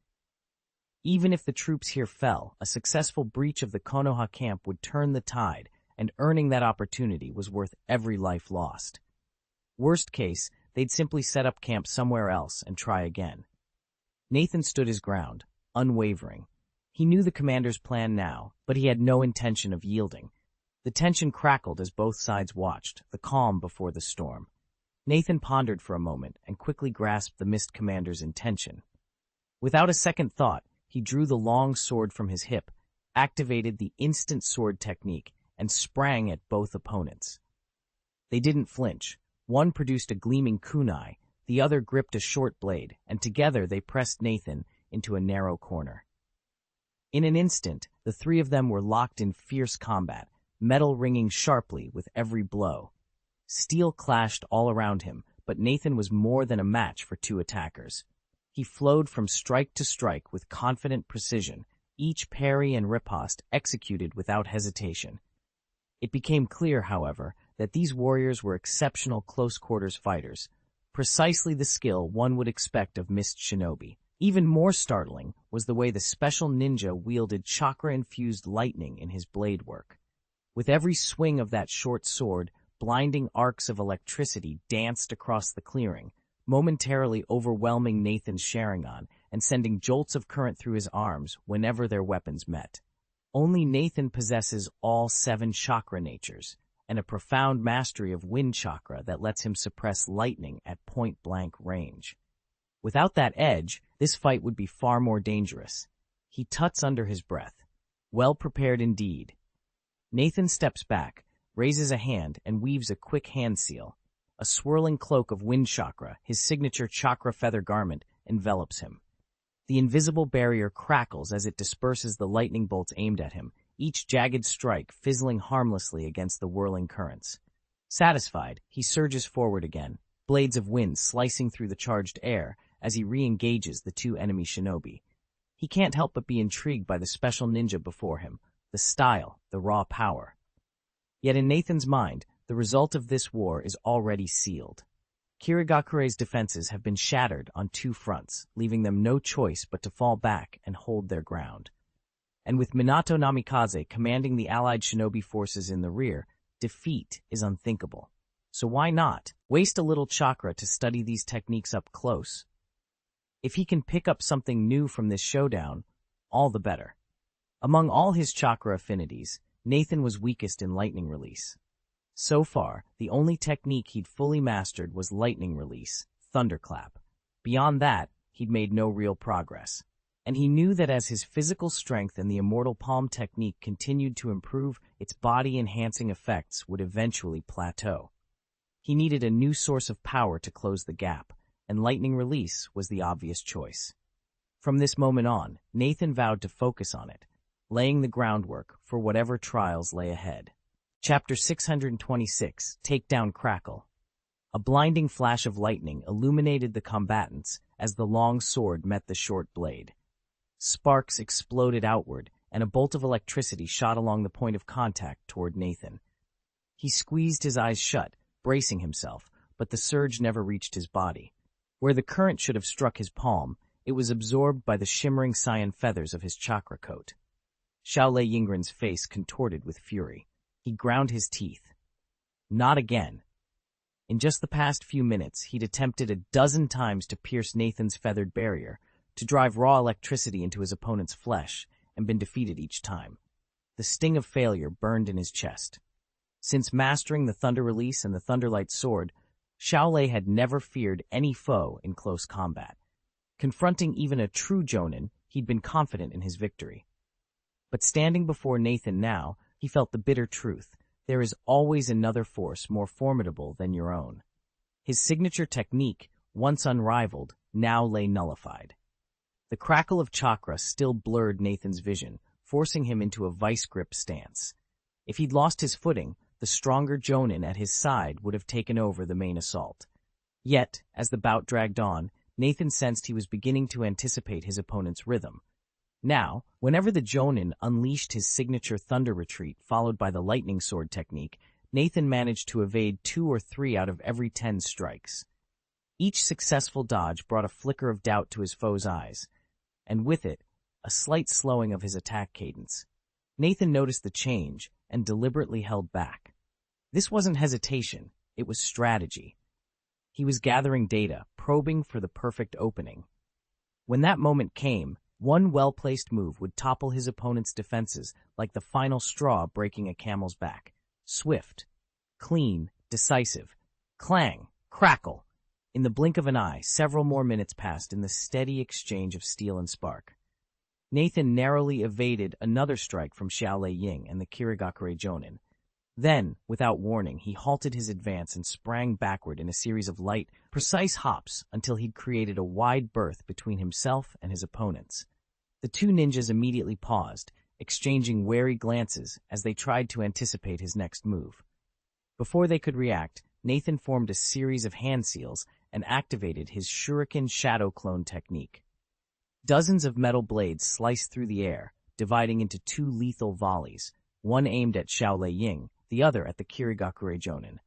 Even if the troops here fell, a successful breach of the Konoha camp would turn the tide, and earning that opportunity was worth every life lost. Worst case, they'd simply set up camp somewhere else and try again. Nathan stood his ground, unwavering. He knew the commander's plan now, but he had no intention of yielding. The tension crackled as both sides watched, the calm before the storm. Nathan pondered for a moment and quickly grasped the missed commander's intention. Without a second thought, he drew the long sword from his hip, activated the instant sword technique, and sprang at both opponents. They didn't flinch. One produced a gleaming kunai, the other gripped a short blade, and together they pressed Nathan into a narrow corner. In an instant, the three of them were locked in fierce combat, metal ringing sharply with every blow. Steel clashed all around him, but Nathan was more than a match for two attackers. He flowed from strike to strike with confident precision, each parry and riposte executed without hesitation. It became clear, however, that these warriors were exceptional close-quarters fighters, precisely the skill one would expect of missed shinobi. Even more startling was the way the special ninja wielded chakra-infused lightning in his blade work. With every swing of that short sword, blinding arcs of electricity danced across the clearing, momentarily overwhelming Nathan's Sharingan and sending jolts of current through his arms whenever their weapons met. Only Nathan possesses all 7 chakra natures, and a profound mastery of wind chakra that lets him suppress lightning at point-blank range. Without that edge, this fight would be far more dangerous. He tuts under his breath. Well prepared indeed. Nathan steps back, raises a hand, and weaves a quick hand seal. A swirling cloak of wind chakra, his signature chakra feather garment, envelops him. The invisible barrier crackles as it disperses the lightning bolts aimed at him, each jagged strike fizzling harmlessly against the whirling currents. Satisfied, he surges forward again, blades of wind slicing through the charged air as he re-engages the 2 enemy shinobi. He can't help but be intrigued by the special ninja before him, the style, the raw power. Yet in Nathan's mind, the result of this war is already sealed. Kirigakure's defenses have been shattered on 2 fronts, leaving them no choice but to fall back and hold their ground. And with Minato Namikaze commanding the allied shinobi forces in the rear, defeat is unthinkable. So why not waste a little chakra to study these techniques up close? If he can pick up something new from this showdown, all the better. Among all his chakra affinities, Nathan was weakest in lightning release. So far, the only technique he'd fully mastered was lightning release, thunderclap. Beyond that, he'd made no real progress. And he knew that as his physical strength and the immortal palm technique continued to improve, its body-enhancing effects would eventually plateau. He needed a new source of power to close the gap, and lightning release was the obvious choice. From this moment on, Nathan vowed to focus on it, laying the groundwork for whatever trials lay ahead. Chapter 626, Takedown Crackle. A blinding flash of lightning illuminated the combatants as the long sword met the short blade. Sparks exploded outward, and a bolt of electricity shot along the point of contact toward Nathan. He squeezed his eyes shut, bracing himself, but the surge never reached his body. Where the current should have struck his palm, it was absorbed by the shimmering cyan feathers of his chakra coat. Xiaolei Yingren's face contorted with fury. He ground his teeth. Not again. In just the past few minutes, he'd attempted a dozen times to pierce Nathan's feathered barrier, to drive raw electricity into his opponent's flesh, and been defeated each time. The sting of failure burned in his chest. Since mastering the Thunder Release and the Thunderlight Sword, Xiaolei had never feared any foe in close combat. Confronting even a true Jonin, he'd been confident in his victory. But standing before Nathan now, he felt the bitter truth. There is always another force more formidable than your own. His signature technique, once unrivaled, now lay nullified. The crackle of chakra still blurred Nathan's vision, forcing him into a vice-grip stance. If he'd lost his footing, the stronger Jonin at his side would have taken over the main assault. Yet, as the bout dragged on, Nathan sensed he was beginning to anticipate his opponent's rhythm. Now, whenever the Jonin unleashed his signature thunder retreat followed by the lightning sword technique, Nathan managed to evade 2 or 3 out of every 10 strikes. Each successful dodge brought a flicker of doubt to his foe's eyes, and with it, a slight slowing of his attack cadence. Nathan noticed the change and deliberately held back. This wasn't hesitation, it was strategy. He was gathering data, probing for the perfect opening. When that moment came, one well-placed move would topple his opponent's defenses like the final straw breaking a camel's back. Swift, clean, decisive. Clang, crackle. In the blink of an eye, several more minutes passed in the steady exchange of steel and spark. Nathan narrowly evaded another strike from Xiao Lei Ying and the Kirigakure Jonin. Then, without warning, he halted his advance and sprang backward in a series of light, precise hops until he'd created a wide berth between himself and his opponents. The two ninjas immediately paused, exchanging wary glances as they tried to anticipate his next move. Before they could react, Nathan formed a series of hand seals and activated his shuriken shadow clone technique. Dozens of metal blades sliced through the air, dividing into two lethal volleys, one aimed at Xiao Lei Ying, the other at the Kirigakure Jonin.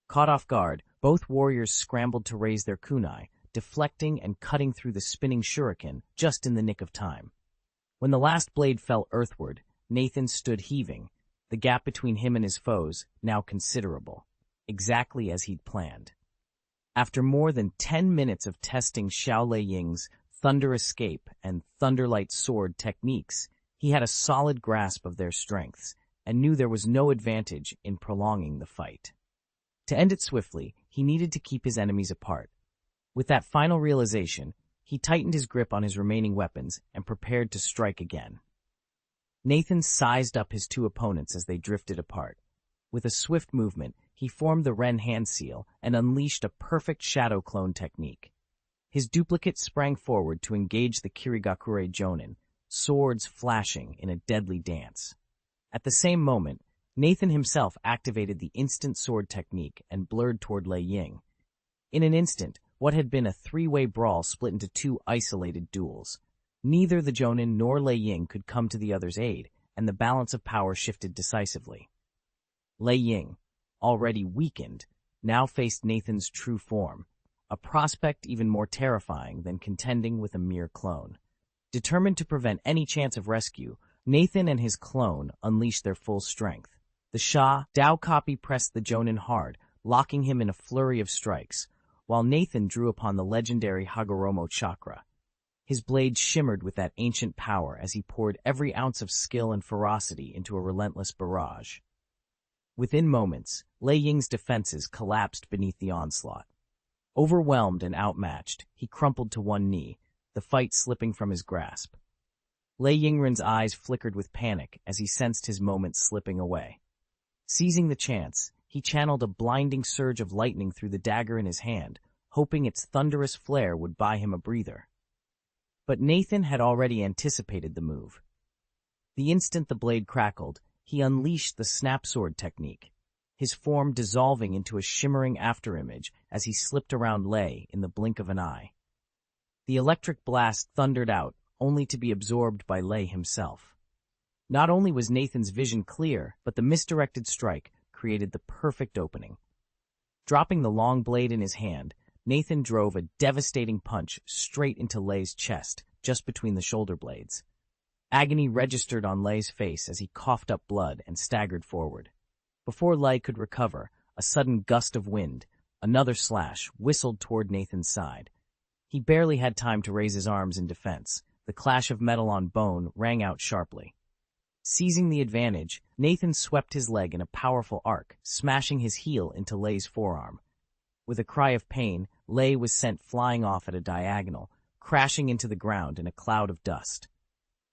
Caught off guard, both warriors scrambled to raise their kunai, deflecting and cutting through the spinning shuriken just in the nick of time. When the last blade fell earthward, Nathan stood heaving, the gap between him and his foes now considerable, exactly as he'd planned. After more than 10 minutes of testing Xiao Lei Ying's Thunder Escape and Thunderlight Sword techniques, he had a solid grasp of their strengths and knew there was no advantage in prolonging the fight. To end it swiftly, he needed to keep his enemies apart. With that final realization, he tightened his grip on his remaining weapons and prepared to strike again. Nathan sized up his two opponents as they drifted apart. With a swift movement, he formed the Ren hand seal and unleashed a perfect shadow clone technique. His duplicate sprang forward to engage the Kirigakure Jonin, swords flashing in a deadly dance. At the same moment, Nathan himself activated the instant sword technique and blurred toward Lei Ying. In an instant, what had been a three-way brawl split into two isolated duels. Neither the Jonin nor Lei Ying could come to the other's aid, and the balance of power shifted decisively. Lei Ying, already weakened, now faced Nathan's true form, a prospect even more terrifying than contending with a mere clone. Determined to prevent any chance of rescue, Nathan and his clone unleashed their full strength. The Dao copy pressed the Jonin hard, locking him in a flurry of strikes, while Nathan drew upon the legendary Hagoromo chakra. His blade shimmered with that ancient power as he poured every ounce of skill and ferocity into a relentless barrage. Within moments, Lei Ying's defenses collapsed beneath the onslaught. Overwhelmed and outmatched, he crumpled to one knee, the fight slipping from his grasp. Lei Yingren's eyes flickered with panic as he sensed his moment slipping away. Seizing the chance, he channeled a blinding surge of lightning through the dagger in his hand, hoping its thunderous flare would buy him a breather. But Nathan had already anticipated the move. The instant the blade crackled, he unleashed the snap sword technique, his form dissolving into a shimmering afterimage as he slipped around Lei in the blink of an eye. The electric blast thundered out, only to be absorbed by Lei himself. Not only was Nathan's vision clear, but the misdirected strike created the perfect opening. Dropping the long blade in his hand, Nathan drove a devastating punch straight into Lei's chest, just between the shoulder blades. Agony registered on Lei's face as he coughed up blood and staggered forward. Before Lei could recover, a sudden gust of wind, another slash, whistled toward Nathan's side. He barely had time to raise his arms in defense. The clash of metal on bone rang out sharply. Seizing the advantage, Nathan swept his leg in a powerful arc, smashing his heel into Lei's forearm. With a cry of pain, Lei was sent flying off at a diagonal, crashing into the ground in a cloud of dust.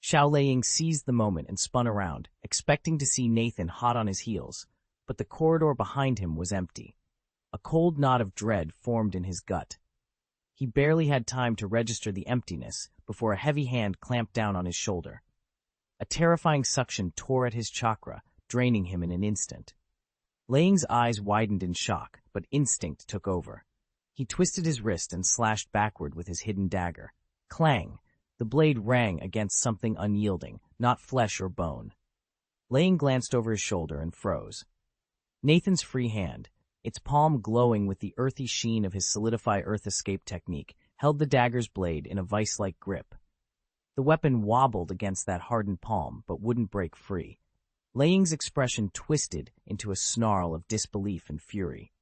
Xiao Lei Ying seized the moment and spun around, expecting to see Nathan hot on his heels, but the corridor behind him was empty. A cold knot of dread formed in his gut. He barely had time to register the emptiness before a heavy hand clamped down on his shoulder. A terrifying suction tore at his chakra, draining him in an instant. Lei Ying's eyes widened in shock, but instinct took over. He twisted his wrist and slashed backward with his hidden dagger. Clang! The blade rang against something unyielding, not flesh or bone. Lei Ying glanced over his shoulder and froze. Nathan's free hand, its palm glowing with the earthy sheen of his Solidify Earth Escape technique, held the dagger's blade in a vice-like grip. The weapon wobbled against that hardened palm, but wouldn't break free. Liang's expression twisted into a snarl of disbelief and fury.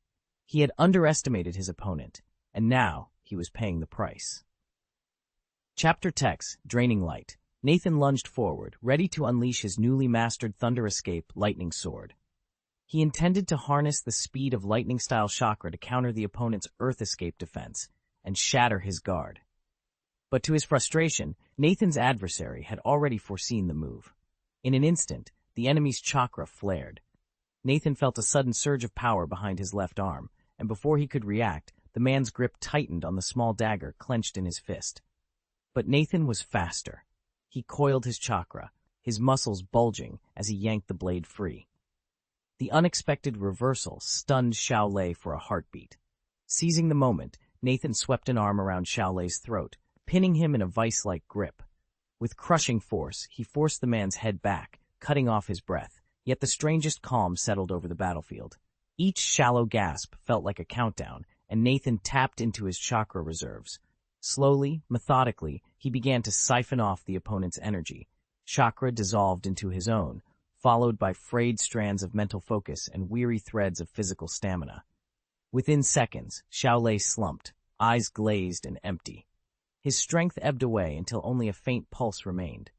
He had underestimated his opponent, and now he was paying the price. Chapter text, Draining Light. Nathan lunged forward, ready to unleash his newly mastered Thunder Escape lightning sword. He intended to harness the speed of lightning-style chakra to counter the opponent's Earth Escape defense and shatter his guard. But to his frustration, Nathan's adversary had already foreseen the move. In an instant, the enemy's chakra flared. Nathan felt a sudden surge of power behind his left arm, and before he could react, the man's grip tightened on the small dagger clenched in his fist. But Nathan was faster. He coiled his chakra, his muscles bulging as he yanked the blade free. The unexpected reversal stunned Xiaolei for a heartbeat. Seizing the moment, Nathan swept an arm around Xiaolei's throat, pinning him in a vice-like grip. With crushing force, he forced the man's head back, cutting off his breath, yet the strangest calm settled over the battlefield. Each shallow gasp felt like a countdown, and Nathan tapped into his chakra reserves. Slowly, methodically, he began to siphon off the opponent's energy. Chakra dissolved into his own, followed by frayed strands of mental focus and weary threads of physical stamina. Within seconds, Xiaolei slumped, eyes glazed and empty. His strength ebbed away until only a faint pulse remained.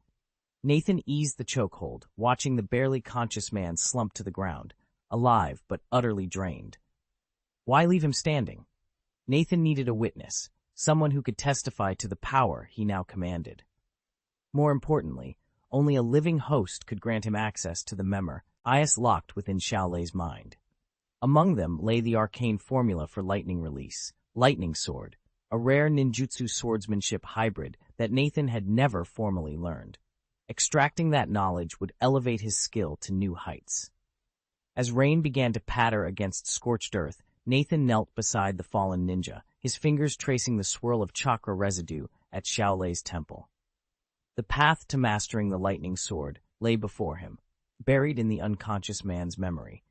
Nathan eased the chokehold, watching the barely conscious man slump to the ground, alive but utterly drained. Why leave him standing? Nathan needed a witness, someone who could testify to the power he now commanded. More importantly, only a living host could grant him access to the eyes locked within Xiaolei's mind. Among them lay the arcane formula for lightning release, Lightning Sword, a rare ninjutsu swordsmanship hybrid that Nathan had never formally learned. Extracting that knowledge would elevate his skill to new heights. As rain began to patter against scorched earth, Nathan knelt beside the fallen ninja, his fingers tracing the swirl of chakra residue at Xiaolei's temple. The path to mastering the lightning sword lay before him, buried in the unconscious man's memory.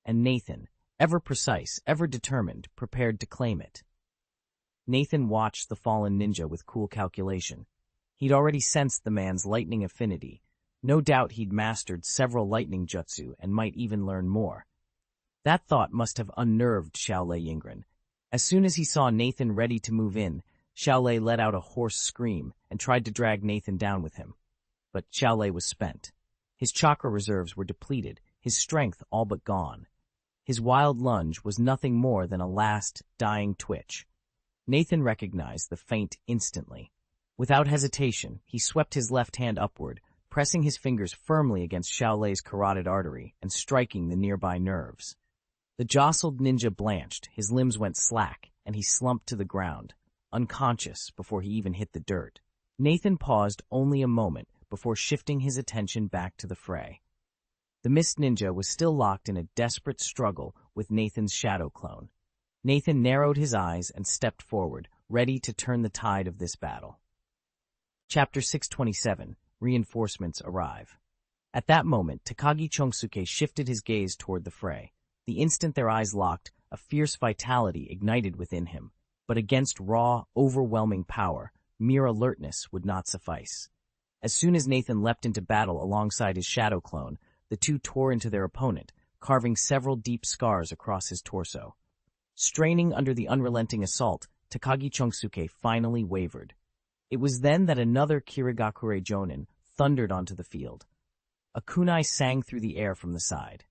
And Nathan, ever precise, ever determined, prepared to claim it. Nathan watched the fallen ninja with cool calculation. He'd already sensed the man's lightning affinity. No doubt he'd mastered several lightning jutsu and might even learn more. That thought must have unnerved Xiaolei Yingren. As soon as he saw Nathan ready to move in, Xiaolei let out a hoarse scream and tried to drag Nathan down with him. But Xiaolei was spent. His chakra reserves were depleted, his strength all but gone. His wild lunge was nothing more than a last, dying twitch. Nathan recognized the feint instantly. Without hesitation, he swept his left hand upward, pressing his fingers firmly against Xiaolei's carotid artery and striking the nearby nerves. The jostled ninja blanched, his limbs went slack, and he slumped to the ground, unconscious before he even hit the dirt. Nathan paused only a moment before shifting his attention back to the fray. The mist ninja was still locked in a desperate struggle with Nathan's shadow clone. Nathan narrowed his eyes and stepped forward, ready to turn the tide of this battle. Chapter 627. Reinforcements Arrive. At that moment, Takagi Chongsuke shifted his gaze toward the fray. The instant their eyes locked, a fierce vitality ignited within him. But against raw, overwhelming power, mere alertness would not suffice. As soon as Nathan leapt into battle alongside his shadow clone, the two tore into their opponent, carving several deep scars across his torso. Straining under the unrelenting assault, Takagi Chongsuke finally wavered. It was then that another Kirigakure Jonin thundered onto the field. A kunai sang through the air from the side.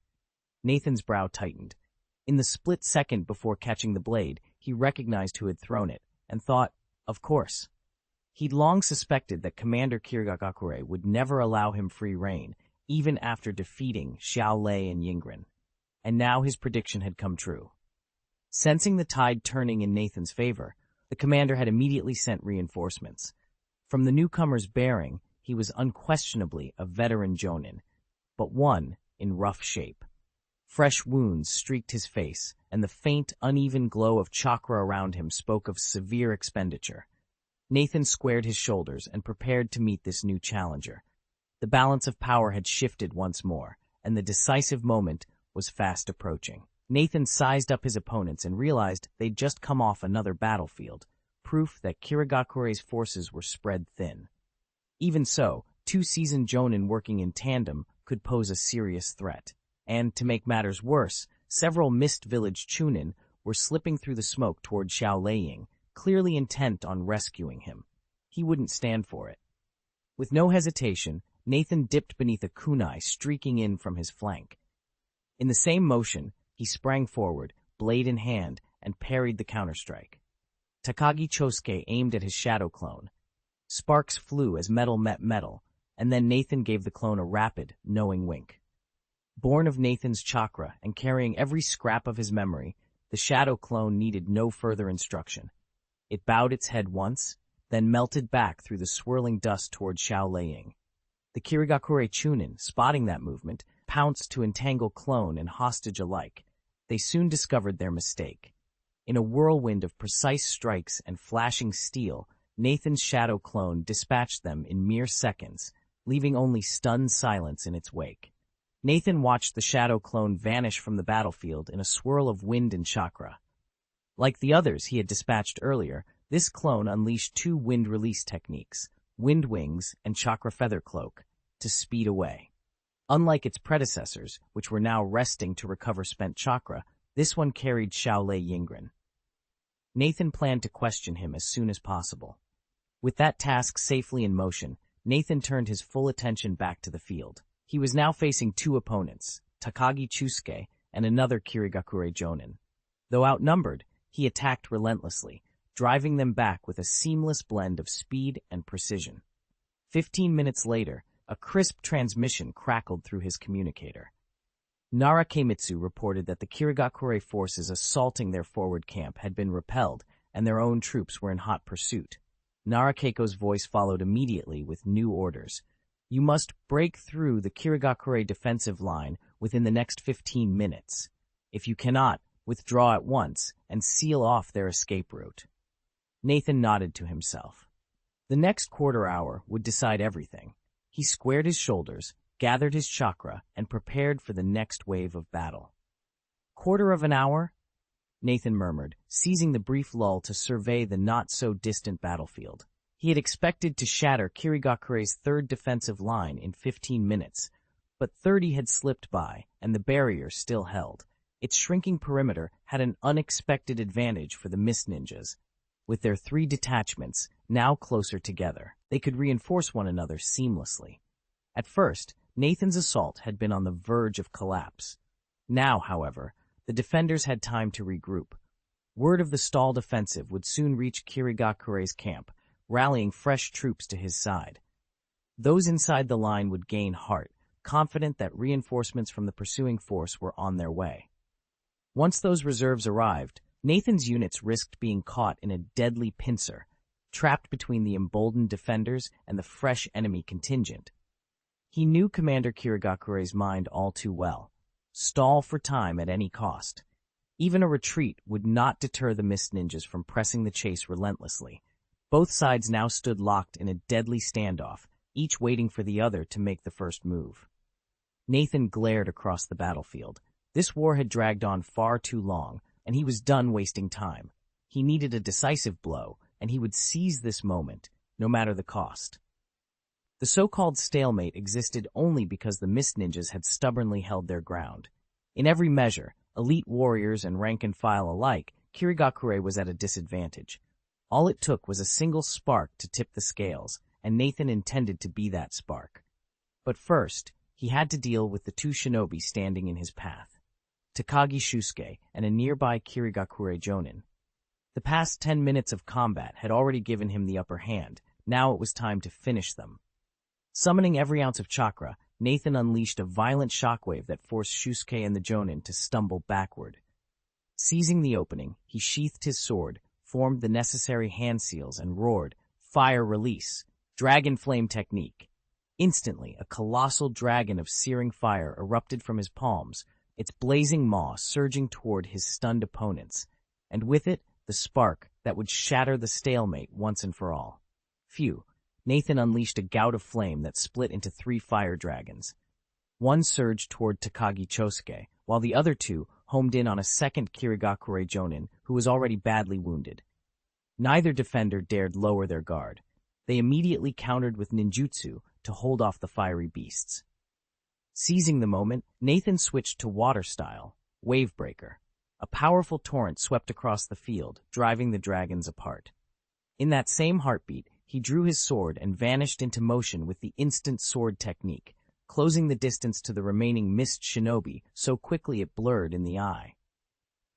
Nathan's brow tightened. In the split second before catching the blade, he recognized who had thrown it, and thought, of course. He'd long suspected that Commander Kirigakure would never allow him free rein, even after defeating Xiaolei and Yingren. And now his prediction had come true. Sensing the tide turning in Nathan's favor, the commander had immediately sent reinforcements. From the newcomer's bearing, he was unquestionably a veteran Jonin, but one in rough shape. Fresh wounds streaked his face, and the faint, uneven glow of chakra around him spoke of severe expenditure. Nathan squared his shoulders and prepared to meet this new challenger. The balance of power had shifted once more, and the decisive moment was fast approaching. Nathan sized up his opponents and realized they'd just come off another battlefield, proof that Kirigakure's forces were spread thin. Even so, two seasoned jonin working in tandem could pose a serious threat. And, to make matters worse, several Mist Village chunin were slipping through the smoke toward Xiao Leiying, clearly intent on rescuing him. He wouldn't stand for it. With no hesitation, Nathan dipped beneath a kunai streaking in from his flank. In the same motion, he sprang forward, blade in hand, and parried the counterstrike. Takagi Chosuke aimed at his shadow clone. Sparks flew as metal met metal, and then Nathan gave the clone a rapid, knowing wink. Born of Nathan's chakra and carrying every scrap of his memory, the shadow clone needed no further instruction. It bowed its head once, then melted back through the swirling dust toward Xiao Leiying. The Kirigakure Chunin, spotting that movement, pounced to entangle clone and hostage alike. They soon discovered their mistake. In a whirlwind of precise strikes and flashing steel, Nathan's shadow clone dispatched them in mere seconds, leaving only stunned silence in its wake. Nathan watched the shadow clone vanish from the battlefield in a swirl of wind and chakra. Like the others he had dispatched earlier, this clone unleashed two wind release techniques, Wind Wings and Chakra Feather Cloak, to speed away. Unlike its predecessors, which were now resting to recover spent chakra, this one carried Xiao Leiying. Nathan planned to question him as soon as possible. With that task safely in motion, Nathan turned his full attention back to the field. He was now facing two opponents, Takagi Chosuke and another Kirigakure jonin. Though outnumbered, he attacked relentlessly, driving them back with a seamless blend of speed and precision. 15 minutes later, a crisp transmission crackled through his communicator. Nara Keimitsu reported that the Kirigakure forces assaulting their forward camp had been repelled and their own troops were in hot pursuit. Nara Keiko's voice followed immediately with new orders. You must break through the Kirigakure defensive line within the next 15 minutes. If you cannot, withdraw at once and seal off their escape route. Nathan nodded to himself. The next quarter hour would decide everything. He squared his shoulders, gathered his chakra, and prepared for the next wave of battle. Quarter of an hour? Nathan murmured, seizing the brief lull to survey the not-so-distant battlefield. He had expected to shatter Kirigakure's third defensive line in 15 minutes, but 30 had slipped by, and the barrier still held. Its shrinking perimeter had an unexpected advantage for the Mist Ninjas. With their 3 detachments, now closer together, they could reinforce one another seamlessly. At first, Nathan's assault had been on the verge of collapse. Now, however, the defenders had time to regroup. Word of the stalled offensive would soon reach Kirigakure's camp, rallying fresh troops to his side. Those inside the line would gain heart, confident that reinforcements from the pursuing force were on their way. Once those reserves arrived, Nathan's units risked being caught in a deadly pincer, trapped between the emboldened defenders and the fresh enemy contingent. He knew Commander Kirigakure's mind all too well. Stall for time at any cost. Even a retreat would not deter the Mist Ninjas from pressing the chase relentlessly. Both sides now stood locked in a deadly standoff, each waiting for the other to make the first move. Nathan glared across the battlefield. This war had dragged on far too long, and he was done wasting time. He needed a decisive blow, and he would seize this moment, no matter the cost. The so-called stalemate existed only because the Mist Ninjas had stubbornly held their ground. In every measure, elite warriors and rank-and-file alike, Kirigakure was at a disadvantage. All it took was a single spark to tip the scales, and Nathan intended to be that spark. But first, he had to deal with the 2 shinobi standing in his path, Takagi Shusuke and a nearby Kirigakure jonin. The past 10 minutes of combat had already given him the upper hand. Now it was time to finish them. Summoning every ounce of chakra, Nathan unleashed a violent shockwave that forced Shusuke and the jonin to stumble backward. Seizing the opening, he sheathed his sword, formed the necessary hand seals, and roared, "Fire release! Dragon flame technique!" Instantly, a colossal dragon of searing fire erupted from his palms, its blazing maw surging toward his stunned opponents, and with it, the spark that would shatter the stalemate once and for all. Phew! Nathan unleashed a gout of flame that split into 3 fire dragons. One surged toward Takagi Chosuke, while the other 2 homed in on a second Kirigakure jonin who was already badly wounded. Neither defender dared lower their guard. They immediately countered with ninjutsu to hold off the fiery beasts. Seizing the moment, Nathan switched to water style, Wavebreaker. A powerful torrent swept across the field, driving the dragons apart. In that same heartbeat, he drew his sword and vanished into motion with the instant sword technique, closing the distance to the remaining mist shinobi so quickly it blurred in the eye.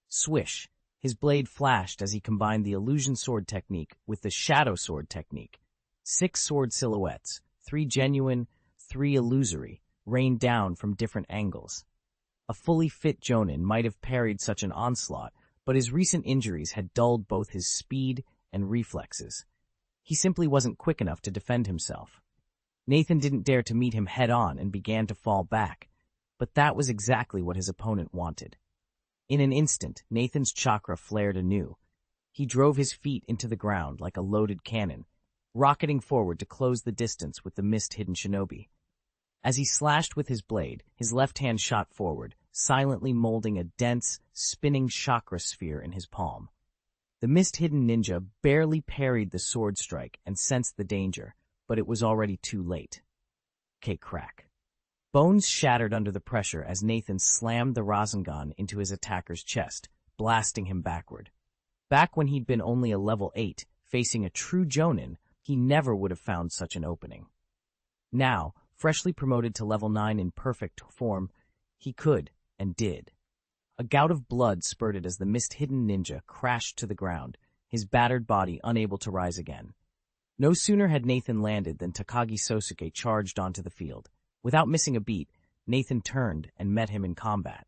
Swish! His blade flashed as he combined the illusion sword technique with the shadow sword technique. 6 sword silhouettes, 3 genuine, 3 illusory, rained down from different angles. A fully fit Jonin might have parried such an onslaught, but his recent injuries had dulled both his speed and reflexes. He simply wasn't quick enough to defend himself. Nathan didn't dare to meet him head-on and began to fall back, but that was exactly what his opponent wanted. In an instant, Nathan's chakra flared anew. He drove his feet into the ground like a loaded cannon, rocketing forward to close the distance with the mist-hidden shinobi. As he slashed with his blade, his left hand shot forward, silently molding a dense, spinning chakra sphere in his palm. The mist-hidden ninja barely parried the sword strike and sensed the danger, but it was already too late. Crack. Bones shattered under the pressure as Nathan slammed the Rasengan into his attacker's chest, blasting him backward. Back when he'd been only a level 8, facing a true Jonin, he never would have found such an opening. Now, freshly promoted to level 9 in perfect form, he could, and did. A gout of blood spurted as the mist-hidden ninja crashed to the ground, his battered body unable to rise again. No sooner had Nathan landed than Takagi Sosuke charged onto the field. Without missing a beat, Nathan turned and met him in combat.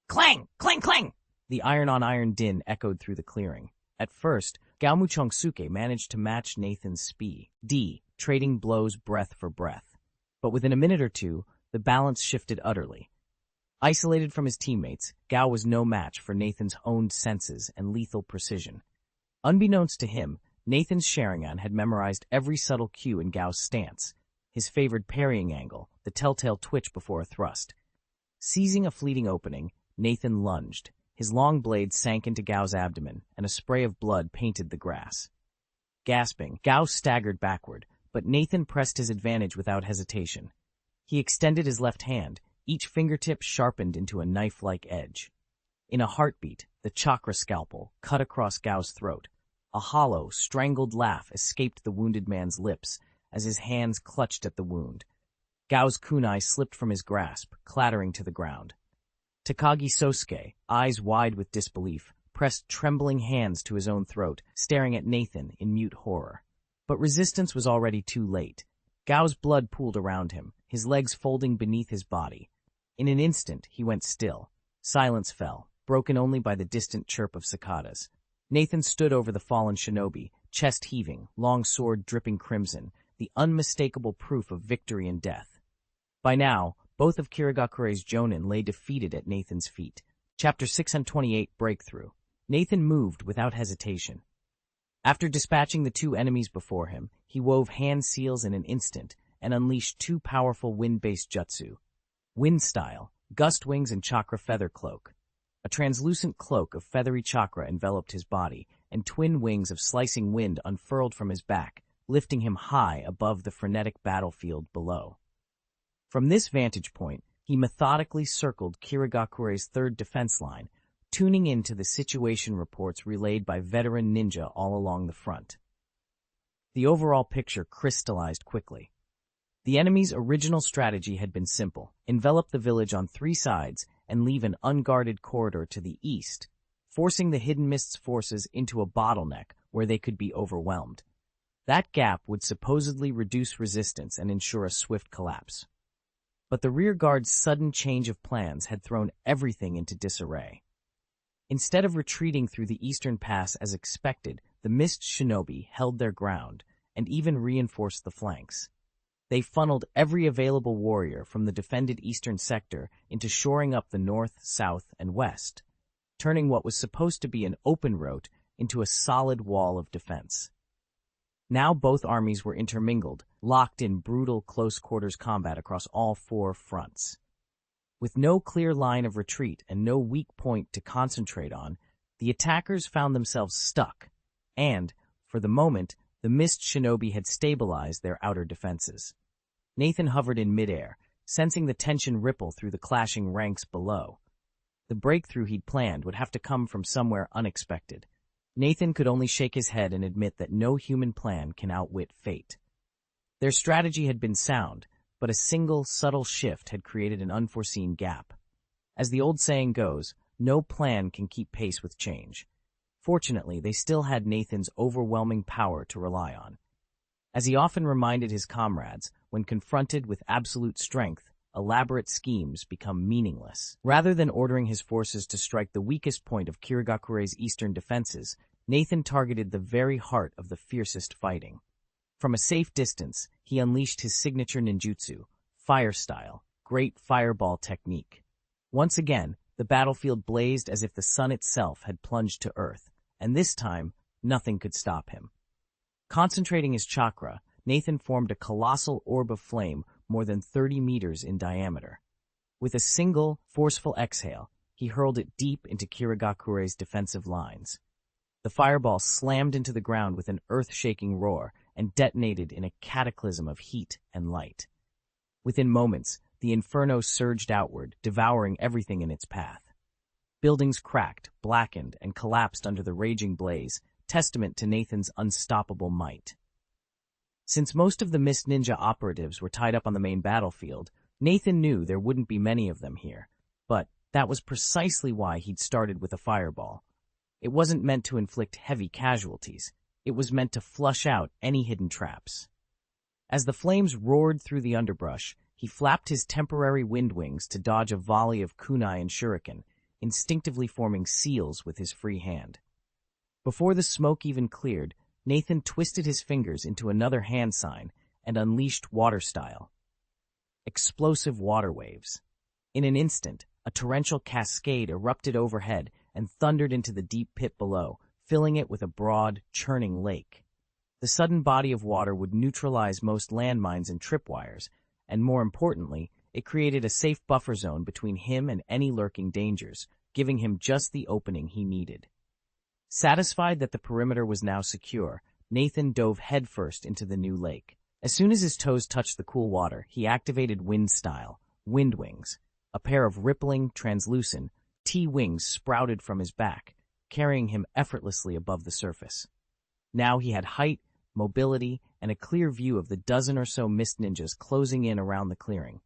Clang! Clang! Clang! The iron-on-iron din echoed through the clearing. At first, Gaomu Chongsuke managed to match Nathan's speed, trading blows breath for breath. But within a minute or two, the balance shifted utterly. Isolated from his teammates, Gao was no match for Nathan's owned senses and lethal precision. Unbeknownst to him, Nathan's Sharingan had memorized every subtle cue in Gao's stance, his favored parrying angle, the telltale twitch before a thrust. Seizing a fleeting opening, Nathan lunged. His long blade sank into Gao's abdomen, and a spray of blood painted the grass. Gasping, Gao staggered backward, but Nathan pressed his advantage without hesitation. He extended his left hand, each fingertip sharpened into a knife-like edge. In a heartbeat, the chakra scalpel cut across Gao's throat. A hollow, strangled laugh escaped the wounded man's lips as his hands clutched at the wound. Gao's kunai slipped from his grasp, clattering to the ground. Takagi Sosuke, eyes wide with disbelief, pressed trembling hands to his own throat, staring at Nathan in mute horror. But resistance was already too late. Gao's blood pooled around him, his legs folding beneath his body. In an instant, he went still. Silence fell, broken only by the distant chirp of cicadas. Nathan stood over the fallen shinobi, chest heaving, long sword dripping crimson, the unmistakable proof of victory and death. By now, both of Kirigakure's Jonin lay defeated at Nathan's feet. Chapter 628 Breakthrough. Nathan moved without hesitation. After dispatching the 2 enemies before him, he wove hand seals in an instant and unleashed 2 powerful wind-based jutsu. Wind style, gust wings and chakra feather cloak. A translucent cloak of feathery chakra enveloped his body, and twin wings of slicing wind unfurled from his back, lifting him high above the frenetic battlefield below. From this vantage point, he methodically circled Kirigakure's 3rd defense line, tuning in to the situation reports relayed by veteran ninja all along the front. The overall picture crystallized quickly. The enemy's original strategy had been simple: envelop the village on 3 sides and leave an unguarded corridor to the east, forcing the Hidden Mist's forces into a bottleneck where they could be overwhelmed. That gap would supposedly reduce resistance and ensure a swift collapse. But the rearguard's sudden change of plans had thrown everything into disarray. Instead of retreating through the eastern pass as expected, the Mist Shinobi held their ground and even reinforced the flanks. They funneled every available warrior from the defended eastern sector into shoring up the north, south, and west, turning what was supposed to be an open road into a solid wall of defense. Now both armies were intermingled, locked in brutal close-quarters combat across all 4 fronts. With no clear line of retreat and no weak point to concentrate on, the attackers found themselves stuck, and, for the moment, The mist shinobi had stabilized their outer defenses. Nathan hovered in midair, sensing the tension ripple through the clashing ranks below. The breakthrough he'd planned would have to come from somewhere unexpected. Nathan could only shake his head and admit that no human plan can outwit fate. Their strategy had been sound, but a single, subtle shift had created an unforeseen gap. As the old saying goes, no plan can keep pace with change. Fortunately, they still had Nathan's overwhelming power to rely on. As he often reminded his comrades, when confronted with absolute strength, elaborate schemes become meaningless. Rather than ordering his forces to strike the weakest point of Kirigakure's eastern defenses, Nathan targeted the very heart of the fiercest fighting. From a safe distance, he unleashed his signature ninjutsu, fire style, great fireball technique. Once again, the battlefield blazed as if the sun itself had plunged to earth, and this time, nothing could stop him. Concentrating his chakra, Nathan formed a colossal orb of flame more than 30 meters in diameter. With a single, forceful exhale, he hurled it deep into Kirigakure's defensive lines. The fireball slammed into the ground with an earth-shaking roar and detonated in a cataclysm of heat and light. Within moments, the inferno surged outward, devouring everything in its path. Buildings cracked, blackened, and collapsed under the raging blaze, testament to Nathan's unstoppable might. Since most of the Mist Ninja operatives were tied up on the main battlefield, Nathan knew there wouldn't be many of them here, but that was precisely why he'd started with a fireball. It wasn't meant to inflict heavy casualties. It was meant to flush out any hidden traps. As the flames roared through the underbrush, he flapped his temporary wind wings to dodge a volley of kunai and shuriken, instinctively forming seals with his free hand. Before the smoke even cleared, Nathan twisted his fingers into another hand sign and unleashed water style. Explosive water waves. In an instant, a torrential cascade erupted overhead and thundered into the deep pit below, filling it with a broad, churning lake. The sudden body of water would neutralize most landmines and tripwires, and more importantly, it created a safe buffer zone between him and any lurking dangers, giving him just the opening he needed. Satisfied that the perimeter was now secure, Nathan dove headfirst into the new lake. As soon as his toes touched the cool water, he activated wind style, wind wings. A pair of rippling, translucent, T-wings sprouted from his back, carrying him effortlessly above the surface. Now he had height, mobility, and a clear view of the dozen or so mist ninjas closing in around the clearing.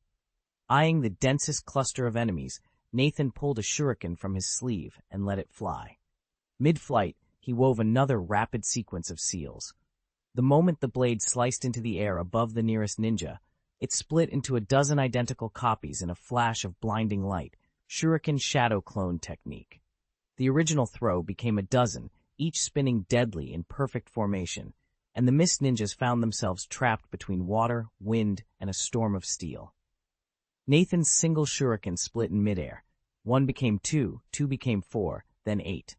Eyeing the densest cluster of enemies, Nathan pulled a shuriken from his sleeve and let it fly. Mid-flight, he wove another rapid sequence of seals. The moment the blade sliced into the air above the nearest ninja, it split into a dozen identical copies in a flash of blinding light, shuriken shadow clone technique. The original throw became a dozen, each spinning deadly in perfect formation, and the mist ninjas found themselves trapped between water, wind, and a storm of steel. Nathan's single shuriken split in midair. One became two, two became four, then 8.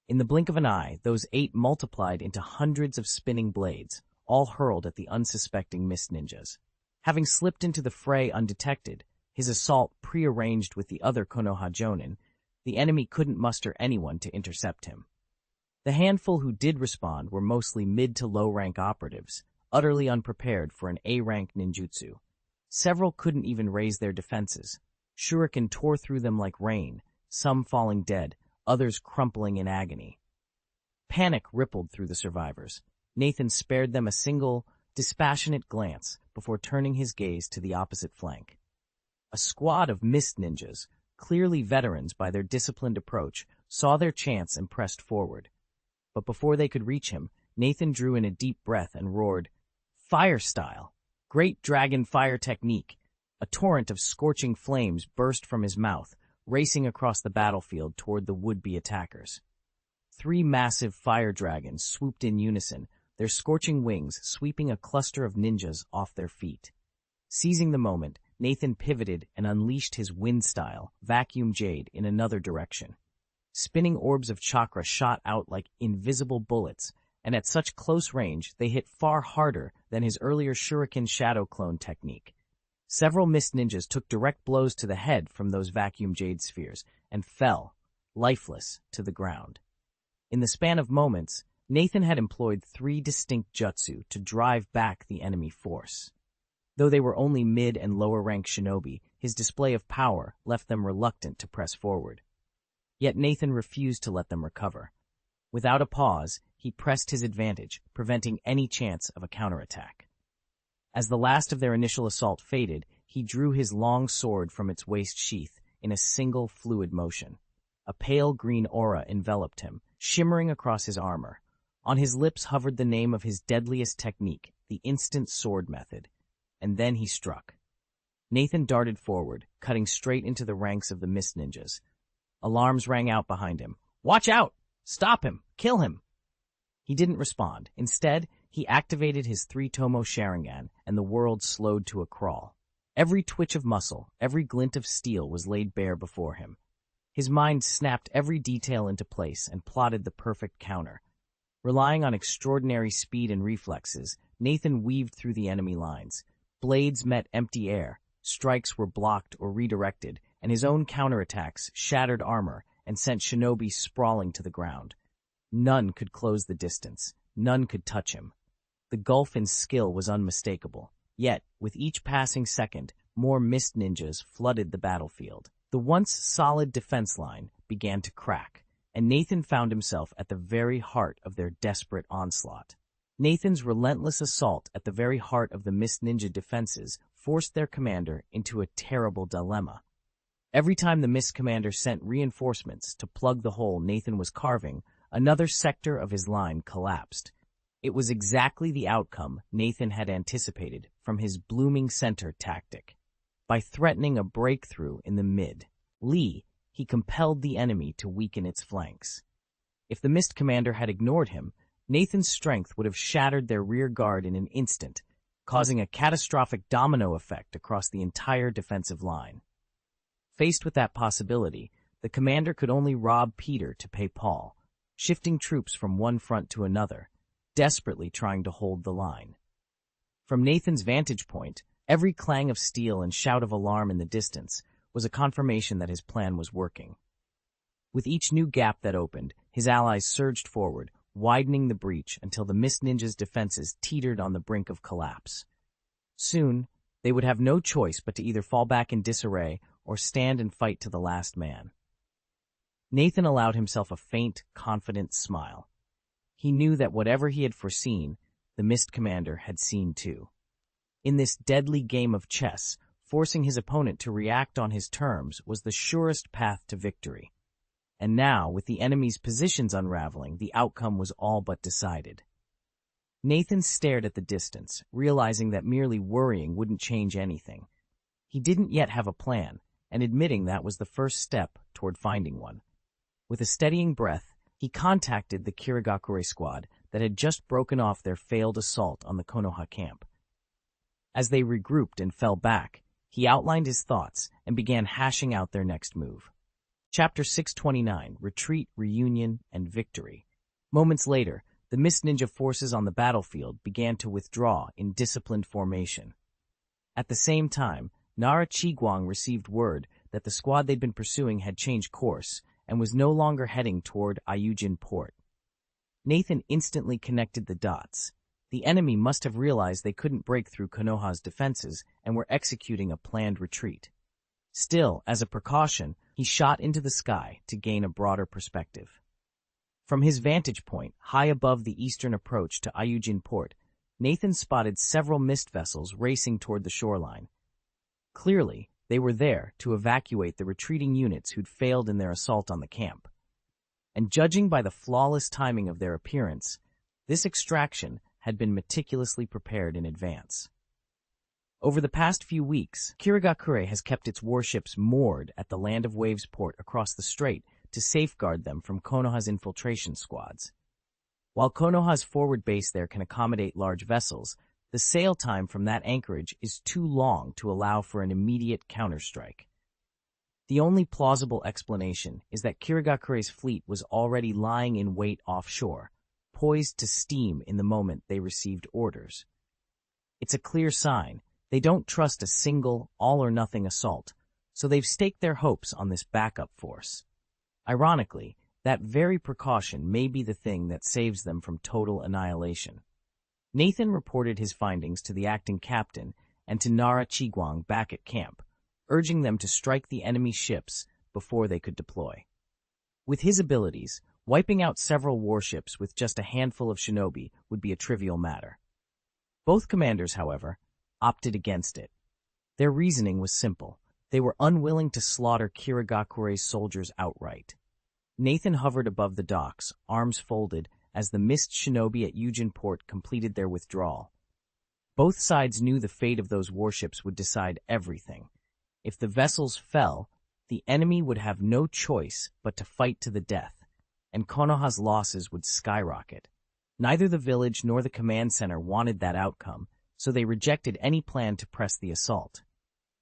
In the blink of an eye, those 8 multiplied into hundreds of spinning blades, all hurled at the unsuspecting mist ninjas. Having slipped into the fray undetected, his assault prearranged with the other Konoha Jonin, the enemy couldn't muster anyone to intercept him. The handful who did respond were mostly mid to low-rank operatives, utterly unprepared for an A-rank ninjutsu. Several couldn't even raise their defenses. Shuriken tore through them like rain, some falling dead, others crumpling in agony. Panic rippled through the survivors. Nathan spared them a single, dispassionate glance before turning his gaze to the opposite flank. A squad of mist ninjas, clearly veterans by their disciplined approach, saw their chance and pressed forward. But before they could reach him, Nathan drew in a deep breath and roared, "Fire style! Great dragon fire technique!" A torrent of scorching flames burst from his mouth, racing across the battlefield toward the would-be attackers. 3 massive fire dragons swooped in unison, their scorching wings sweeping a cluster of ninjas off their feet. Seizing the moment, Nathan pivoted and unleashed his wind-style, vacuum jade, in another direction. Spinning orbs of chakra shot out like invisible bullets, and at such close range they hit far harder than his earlier shuriken shadow clone technique. Several mist ninjas took direct blows to the head from those vacuum jade spheres and fell, lifeless, to the ground. In the span of moments, Nathan had employed 3 distinct jutsu to drive back the enemy force. Though they were only mid- and lower-rank shinobi, his display of power left them reluctant to press forward. Yet Nathan refused to let them recover. Without a pause, he pressed his advantage, preventing any chance of a counterattack. As the last of their initial assault faded, he drew his long sword from its waist sheath in a single fluid motion. A pale green aura enveloped him, shimmering across his armor. On his lips hovered the name of his deadliest technique, the instant sword method. And then he struck. Nathan darted forward, cutting straight into the ranks of the mist ninjas. Alarms rang out behind him. "Watch out! Stop him! Kill him!" He didn't respond. Instead, he activated his 3-tomo Sharingan, and the world slowed to a crawl. Every twitch of muscle, every glint of steel was laid bare before him. His mind snapped every detail into place and plotted the perfect counter. Relying on extraordinary speed and reflexes, Nathan weaved through the enemy lines. Blades met empty air, strikes were blocked or redirected, and his own counterattacks shattered armor and sent shinobi sprawling to the ground. None could close the distance. None could touch him. The gulf in skill was unmistakable. Yet, with each passing second, more mist ninjas flooded the battlefield. The once solid defense line began to crack, and Nathan found himself at the very heart of their desperate onslaught. Nathan's relentless assault at the very heart of the mist ninja defenses forced their commander into a terrible dilemma. Every time the mist commander sent reinforcements to plug the hole Nathan was carving, another sector of his line collapsed. It was exactly the outcome Nathan had anticipated from his blooming center tactic. By threatening a breakthrough in the mid-Lee, he compelled the enemy to weaken its flanks. If the mist commander had ignored him, Nathan's strength would have shattered their rear guard in an instant, causing a catastrophic domino effect across the entire defensive line. Faced with that possibility, the commander could only rob Peter to pay Paul, shifting troops from one front to another, desperately trying to hold the line. From Nathan's vantage point, every clang of steel and shout of alarm in the distance was a confirmation that his plan was working. With each new gap that opened, his allies surged forward, widening the breach until the Mist Ninja's defenses teetered on the brink of collapse. Soon, they would have no choice but to either fall back in disarray or stand and fight to the last man. Nathan allowed himself a faint, confident smile. He knew that whatever he had foreseen, the Mist Commander had seen too. In this deadly game of chess, forcing his opponent to react on his terms was the surest path to victory. And now, with the enemy's positions unraveling, the outcome was all but decided. Nathan stared at the distance, realizing that merely worrying wouldn't change anything. He didn't yet have a plan, and admitting that was the first step toward finding one. With a steadying breath, he contacted the Kirigakure squad that had just broken off their failed assault on the Konoha camp. As they regrouped and fell back, he outlined his thoughts and began hashing out their next move. Chapter 629, Retreat, Reunion, and Victory. Moments later, the Mist Ninja forces on the battlefield began to withdraw in disciplined formation. At the same time, Nara Chiguang received word that the squad they'd been pursuing had changed course and was no longer heading toward Ayujin port. Nathan instantly connected the dots. The enemy must have realized they couldn't break through Konoha's defenses and were executing a planned retreat. Still, as a precaution, he shot into the sky to gain a broader perspective. From his vantage point, high above the eastern approach to Ayujin port, Nathan spotted several mist vessels racing toward the shoreline. Clearly, they were there to evacuate the retreating units who'd failed in their assault on the camp. And judging by the flawless timing of their appearance, this extraction had been meticulously prepared in advance. Over the past few weeks, Kirigakure has kept its warships moored at the Land of Waves port across the strait to safeguard them from Konoha's infiltration squads. While Konoha's forward base there can accommodate large vessels, the sail time from that anchorage is too long to allow for an immediate counterstrike. The only plausible explanation is that Kirigakure's fleet was already lying in wait offshore, poised to steam in the moment they received orders. It's a clear sign they don't trust a single, all-or-nothing assault, so they've staked their hopes on this backup force. Ironically, That very precaution may be the thing that saves them from total annihilation. Nathan reported his findings to the acting captain and to Nara Chiguang back at camp, urging them to strike the enemy ships before they could deploy. With his abilities, wiping out several warships with just a handful of shinobi would be a trivial matter. Both commanders, however, opted against it. Their reasoning was simple. They were unwilling to slaughter Kirigakure's soldiers outright. Nathan hovered above the docks, arms folded, as the mist shinobi at Yujin Port completed their withdrawal. Both sides knew the fate of those warships would decide everything. If the vessels fell, the enemy would have no choice but to fight to the death, and Konoha's losses would skyrocket. Neither the village nor the command center wanted that outcome, so they rejected any plan to press the assault.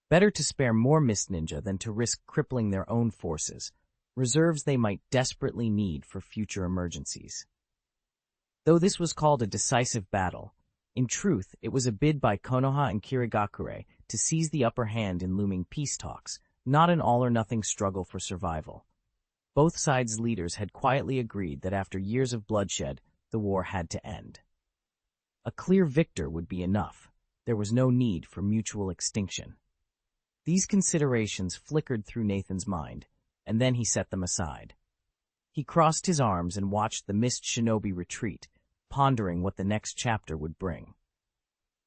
Better to spare more Mist Ninja than to risk crippling their own forces, reserves they might desperately need for future emergencies. Though this was called a decisive battle, in truth it was a bid by Konoha and Kirigakure to seize the upper hand in looming peace talks, not an all-or-nothing struggle for survival. Both sides' leaders had quietly agreed that after years of bloodshed, the war had to end. A clear victor would be enough. There was no need for mutual extinction. These considerations flickered through Nathan's mind, and then he set them aside. He crossed his arms and watched the mist shinobi retreat, pondering what the next chapter would bring.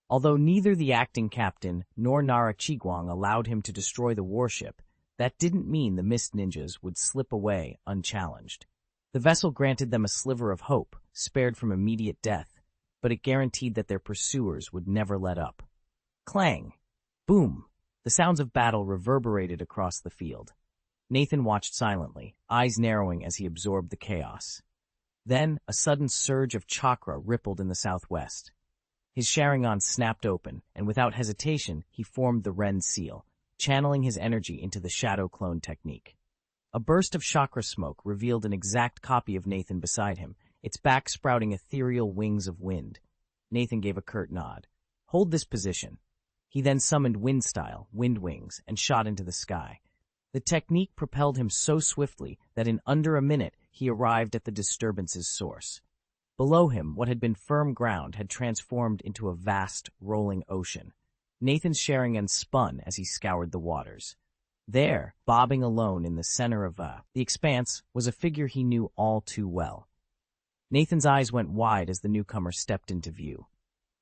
Although neither the acting captain nor Nara Chiguang allowed him to destroy the warship, that didn't mean the mist ninjas would slip away unchallenged. The vessel granted them a sliver of hope, spared from immediate death, but it guaranteed that their pursuers would never let up. Clang! Boom! The sounds of battle reverberated across the field. Nathan watched silently, eyes narrowing as he absorbed the chaos. Then, a sudden surge of chakra rippled in the southwest. His Sharingan snapped open, and without hesitation, he formed the Ren seal, channeling his energy into the shadow clone technique. A burst of chakra smoke revealed an exact copy of Nathan beside him, its back sprouting ethereal wings of wind. Nathan gave a curt nod. Hold this position. He then summoned Wind Style, Wind Wings, and shot into the sky. The technique propelled him so swiftly that in under a minute he arrived at the disturbance's source. Below him, what had been firm ground had transformed into a vast, rolling ocean. Nathan's Sharingan spun as he scoured the waters. There, bobbing alone in the center of the expanse, was a figure he knew all too well. Nathan's eyes went wide as the newcomer stepped into view.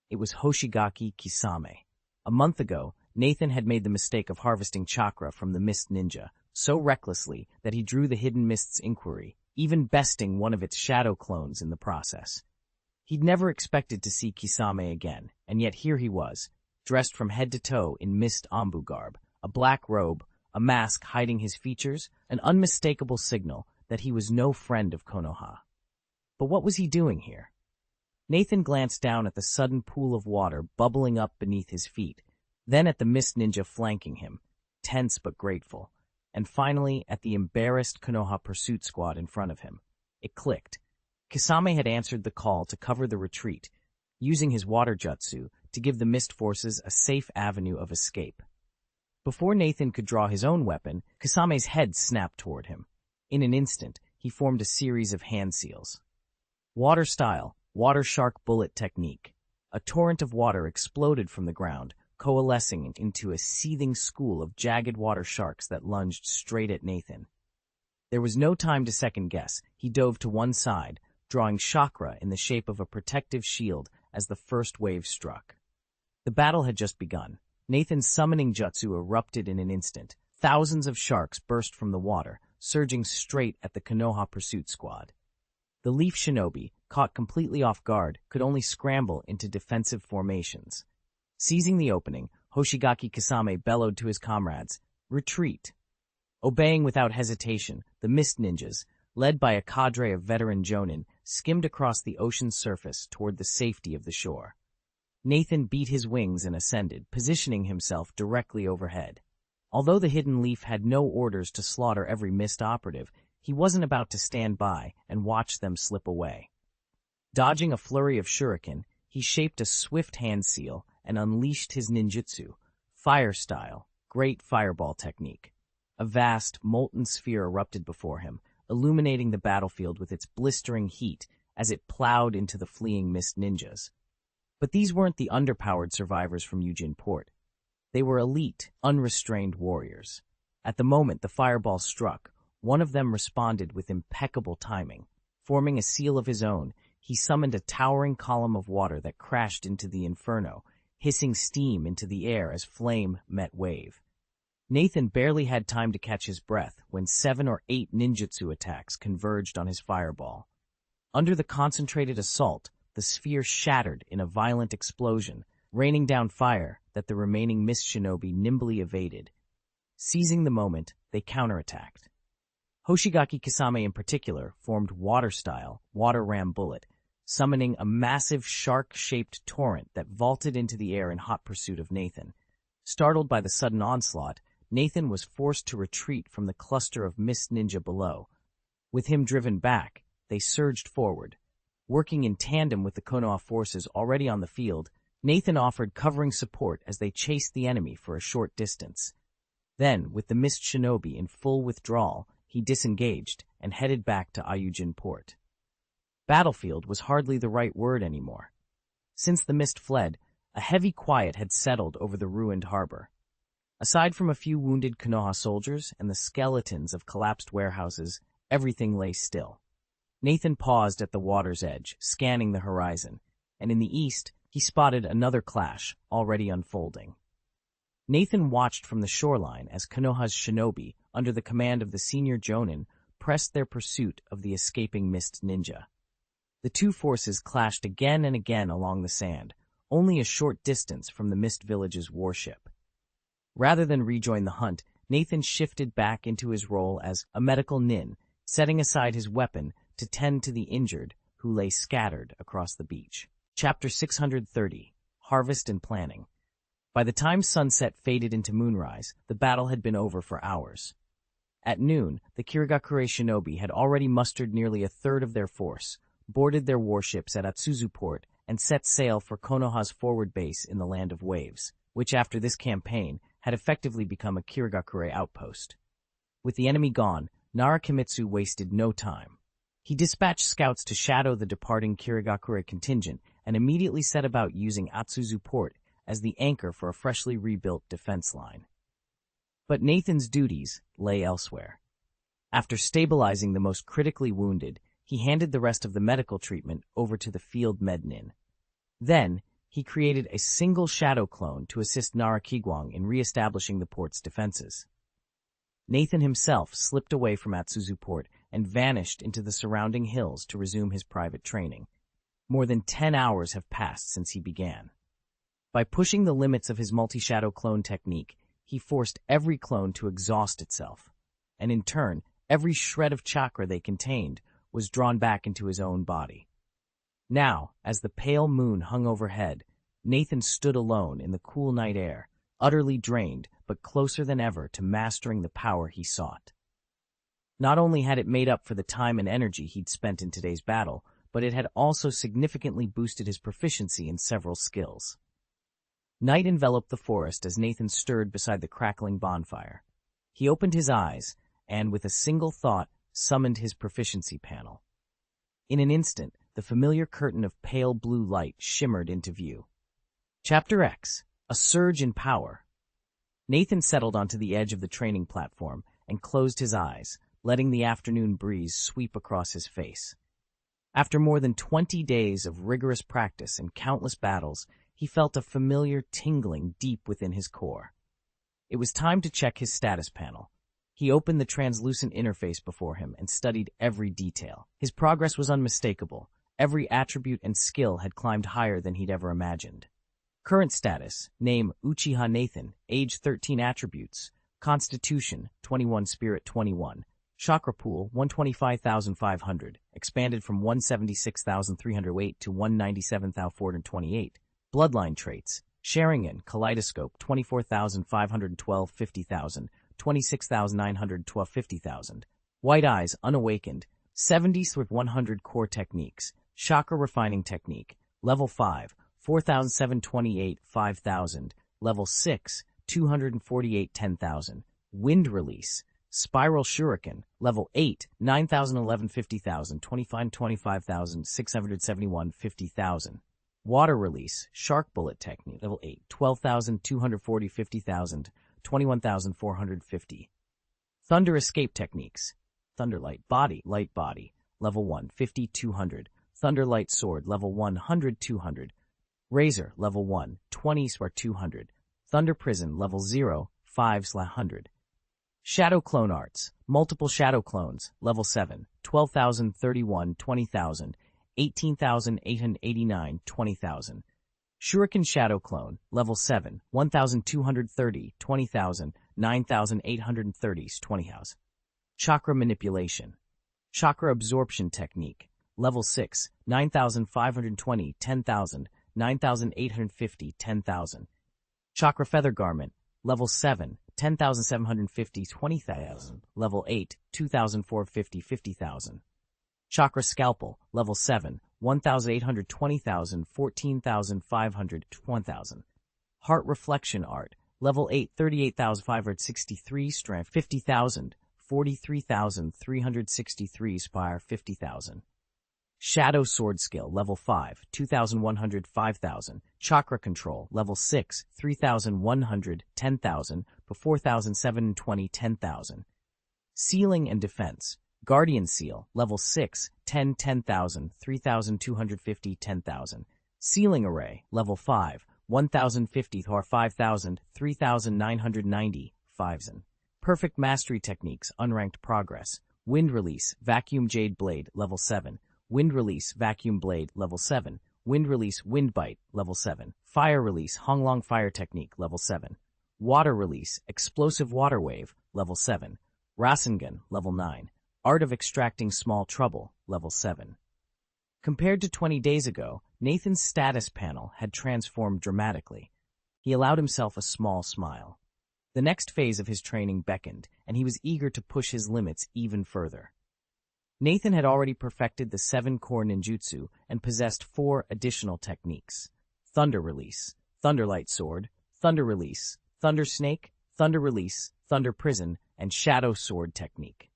It was Hoshigaki Kisame. A month ago, Nathan had made the mistake of harvesting chakra from the Mist Ninja, so recklessly that he drew the Hidden Mist's inquiry, even besting one of its shadow clones in the process. He'd never expected to see Kisame again, and yet here he was, dressed from head to toe in Mist Ambu garb, a black robe, a mask hiding his features, an unmistakable signal that he was no friend of Konoha. But what was he doing here? Nathan glanced down at the sudden pool of water bubbling up beneath his feet, then at the Mist Ninja flanking him, tense but grateful, and finally at the embarrassed Konoha pursuit squad in front of him. It clicked. Kisame had answered the call to cover the retreat, using his water jutsu to give the Mist forces a safe avenue of escape. Before Nathan could draw his own weapon, Kisame's head snapped toward him. In an instant, he formed a series of hand seals. Water style, water shark bullet technique. A torrent of water exploded from the ground, coalescing into a seething school of jagged water sharks that lunged straight at Nathan. There was no time to second-guess. He dove to one side, drawing chakra in the shape of a protective shield as the first wave struck. The battle had just begun. Nathan's summoning jutsu erupted in an instant. Thousands of sharks burst from the water, surging straight at the Konoha pursuit squad. The Leaf Shinobi, caught completely off guard, could only scramble into defensive formations. Seizing the opening, Hoshigaki Kisame bellowed to his comrades, "Retreat!" Obeying without hesitation, the Mist Ninjas, led by a cadre of veteran jonin, skimmed across the ocean's surface toward the safety of the shore. Nathan beat his wings and ascended, positioning himself directly overhead. Although the Hidden Leaf had no orders to slaughter every Mist operative, he wasn't about to stand by and watch them slip away. Dodging a flurry of shuriken, he shaped a swift hand seal and unleashed his ninjutsu, fire style, great fireball technique. A vast, molten sphere erupted before him, illuminating the battlefield with its blistering heat as it plowed into the fleeing mist ninjas. But these weren't the underpowered survivors from Yujin Port. They were elite, unrestrained warriors. At the moment the fireball struck, one of them responded with impeccable timing. Forming a seal of his own, he summoned a towering column of water that crashed into the inferno, hissing steam into the air as flame met wave. Nathan barely had time to catch his breath when 7 or 8 ninjutsu attacks converged on his fireball. Under the concentrated assault, the sphere shattered in a violent explosion, raining down fire that the remaining mist shinobi nimbly evaded. Seizing the moment, they counterattacked. Hoshigaki Kisame in particular formed water-style, water-ram bullet, summoning a massive shark-shaped torrent that vaulted into the air in hot pursuit of Nathan. Startled by the sudden onslaught, Nathan was forced to retreat from the cluster of mist ninja below. With him driven back, they surged forward. Working in tandem with the Konoha forces already on the field, Nathan offered covering support as they chased the enemy for a short distance. Then, with the mist shinobi in full withdrawal, he disengaged and headed back to Ayujin Port. Battlefield was hardly the right word anymore. Since the mist fled, a heavy quiet had settled over the ruined harbor. Aside from a few wounded Konoha soldiers and the skeletons of collapsed warehouses, everything lay still. Nathan paused at the water's edge, scanning the horizon, and in the east, he spotted another clash already unfolding. Nathan watched from the shoreline as Konoha's shinobi, under the command of the senior jonin, pressed their pursuit of the escaping mist ninja. The two forces clashed again and again along the sand, only a short distance from the mist village's warship. Rather than rejoin the hunt, Nathan shifted back into his role as a medical nin, setting aside his weapon to tend to the injured who lay scattered across the beach. Chapter 630, Harvest and Planning. By the time sunset faded into moonrise, the battle had been over for hours. At noon, the Kirigakure shinobi had already mustered nearly a third of their force, boarded their warships at Atsuzu Port, and set sail for Konoha's forward base in the Land of Waves, which after this campaign had effectively become a Kirigakure outpost. With the enemy gone, Narakimitsu wasted no time. He dispatched scouts to shadow the departing Kirigakure contingent and immediately set about using Atsuzu Port as the anchor for a freshly rebuilt defense line. But Nathan's duties lay elsewhere. After stabilizing the most critically wounded, he handed the rest of the medical treatment over to the field mednin. Then, he created a single shadow clone to assist Narakigwang in re-establishing the port's defenses. Nathan himself slipped away from Atsuzu Port and vanished into the surrounding hills to resume his private training. More than 10 hours have passed since he began. By pushing the limits of his multi-shadow clone technique, he forced every clone to exhaust itself, and in turn, every shred of chakra they contained was drawn back into his own body. Now, as the pale moon hung overhead, Nathan stood alone in the cool night air, utterly drained but closer than ever to mastering the power he sought. Not only had it made up for the time and energy he'd spent in today's battle, but it had also significantly boosted his proficiency in several skills. Night enveloped the forest as Nathan stirred beside the crackling bonfire. He opened his eyes and, with a single thought, summoned his proficiency panel. In an instant, the familiar curtain of pale blue light shimmered into view. Chapter X, A Surge in Power. Nathan settled onto the edge of the training platform and closed his eyes, letting the afternoon breeze sweep across his face. After more than 20 days of rigorous practice and countless battles, he felt a familiar tingling deep within his core. It was time to check his status panel. He opened the translucent interface before him and studied every detail. His progress was unmistakable. Every attribute and skill had climbed higher than he'd ever imagined. Current status, name Uchiha Nathan, age 13 attributes, Constitution 21 Spirit 21, Chakra Pool 125,500, expanded from 176,308 to 197,428, Bloodline traits, Sharingan, Kaleidoscope 24,512 50,000, 26,912 50,000, White Eyes, Unawakened, 70 with 100 Core Techniques, Chakra Refining Technique, Level 5, 4,728 5,000, Level 6, 248 10,000, Wind Release, Spiral Shuriken, Level 8, 9,000, 11, 50,000, 25, 25,000, 671, 50,000. Water Release, Shark Bullet Technique, Level 8, 12,000, 240, 50,000, 21,450. Thunder Escape Techniques, Thunderlight Body, Light Body, Level 1, 50, 200. Thunderlight Sword, Level 100, 200. Razor, Level 1, 20, 200. Thunder Prison, Level 0, 5/100. Shadow Clone Arts, Multiple Shadow Clones, Level 7, 12,000, 31, 20,000, 18,889, 20,000. Shuriken Shadow Clone, Level 7, 1,230, 20,000, 9,830, 20,000. Chakra Manipulation, Chakra Absorption Technique, Level 6, 9,520, 10,000, 9,850, 10,000. Chakra Feather Garment, Level 7, 10,750, 20,000. Level 8, 2,450, 50,000. Chakra Scalpel, Level 7, 1,800, 20,000, 14,500, 1,000. Heart Reflection Art, Level 8, 38,563, Strength, 50,000, 43,363, Spire, 50,000. Shadow Sword Skill, Level 5, 2,100, 5,000. Chakra Control, Level 6, 3,100, 10,000, 4,720, 10,000. Sealing and Defense, Guardian Seal, Level 6, 10, 10,000, 3,250, 10,000. Sealing Array, Level 5, 1,050, 5,000, 3,990, 5,000. Perfect Mastery Techniques, Unranked Progress, Wind Release, Vacuum Jade Blade, Level 7. Wind Release, Vacuum Blade, Level 7. Wind Release, Wind Bite, Level 7. Fire Release, Honglong Fire Technique, Level 7. Water Release, Explosive Water Wave, Level 7. Rasengan, Level 9. Art of Extracting Small Trouble, Level 7. Compared to 20 days ago, Nathan's status panel had transformed dramatically. He allowed himself a small smile. The next phase of his training beckoned, and he was eager to push his limits even further. Nathan had already perfected the 7 core ninjutsu and possessed 4 additional techniques: Thunder Release, Thunderlight Sword, Thunder Release, Thunder Snake, Thunder Release, Thunder Prison, and Shadow Sword Technique.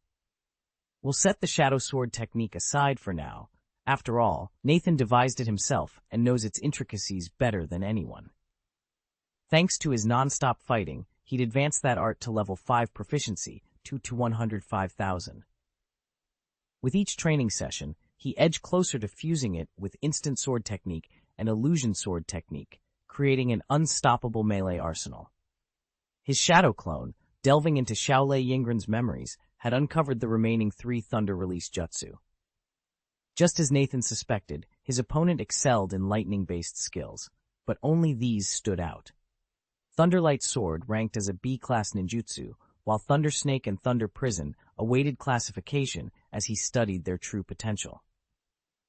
We'll set the Shadow Sword Technique aside for now. After all, Nathan devised it himself and knows its intricacies better than anyone. Thanks to his non-stop fighting, he'd advanced that art to level 5 proficiency, to 105,000. With each training session, he edged closer to fusing it with Instant Sword Technique and Illusion Sword Technique, creating an unstoppable melee arsenal. His Shadow Clone, delving into Shaolei Yingren's memories, had uncovered the remaining 3 Thunder Release Jutsu. Just as Nathan suspected, his opponent excelled in lightning-based skills, but only these stood out. Thunderlight Sword ranked as a B-class ninjutsu, while Thunder Snake and Thunder Prison awaited classification as he studied their true potential.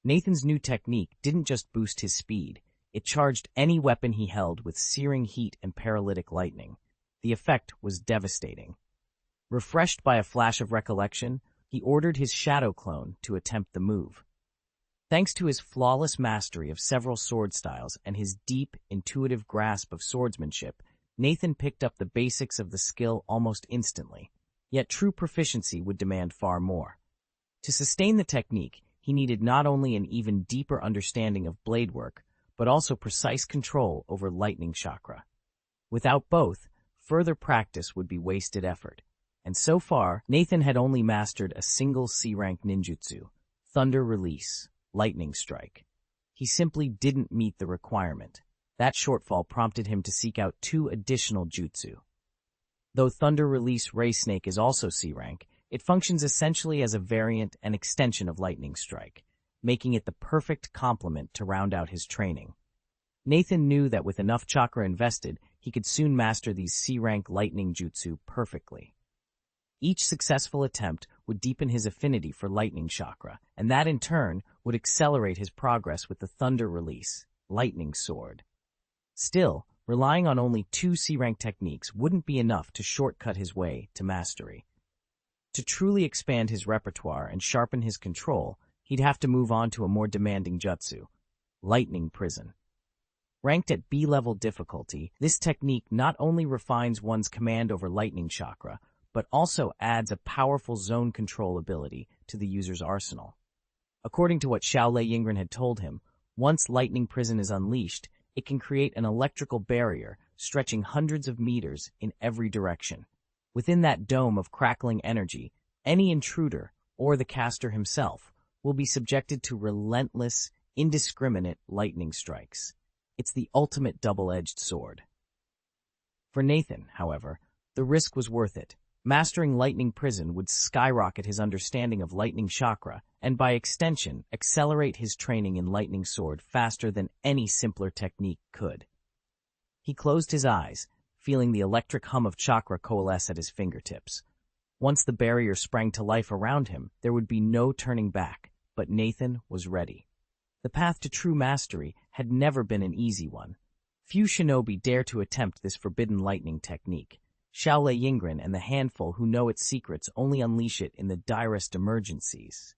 Nathan's new technique didn't just boost his speed, it charged any weapon he held with searing heat and paralytic lightning. The effect was devastating. Refreshed by a flash of recollection, he ordered his Shadow Clone to attempt the move. Thanks to his flawless mastery of several sword styles and his deep, intuitive grasp of swordsmanship, Nathan picked up the basics of the skill almost instantly. Yet true proficiency would demand far more. To sustain the technique, he needed not only an even deeper understanding of blade work, but also precise control over lightning chakra. Without both, further practice would be wasted effort. And so far, Nathan had only mastered a single C-rank ninjutsu, Thunder Release, Lightning Strike. He simply didn't meet the requirement. That shortfall prompted him to seek out 2 additional jutsu. Though Thunder Release Ray Snake is also C-rank, it functions essentially as a variant and extension of Lightning Strike, making it the perfect complement to round out his training. Nathan knew that with enough chakra invested, he could soon master these C-rank lightning jutsu perfectly. Each successful attempt would deepen his affinity for lightning chakra, and that in turn would accelerate his progress with the Thunder Release, Lightning Sword. Still, relying on only 2 C-rank techniques wouldn't be enough to shortcut his way to mastery. To truly expand his repertoire and sharpen his control, he'd have to move on to a more demanding jutsu, Lightning Prison. Ranked at B-level difficulty, this technique not only refines one's command over lightning chakra, but also adds a powerful zone control ability to the user's arsenal. According to what Shaolei Yingren had told him, once Lightning Prison is unleashed, it can create an electrical barrier stretching hundreds of meters in every direction. Within that dome of crackling energy, any intruder, or the caster himself, will be subjected to relentless, indiscriminate lightning strikes. It's the ultimate double-edged sword. For Nathan, however, the risk was worth it. Mastering Lightning Prison would skyrocket his understanding of Lightning Chakra and, by extension, accelerate his training in Lightning Sword faster than any simpler technique could. He closed his eyes, feeling the electric hum of chakra coalesce at his fingertips. Once the barrier sprang to life around him, there would be no turning back, but Nathan was ready. The path to true mastery had never been an easy one. Few shinobi dare to attempt this forbidden lightning technique. Shaolei Yingren and the handful who know its secrets only unleash it in the direst emergencies.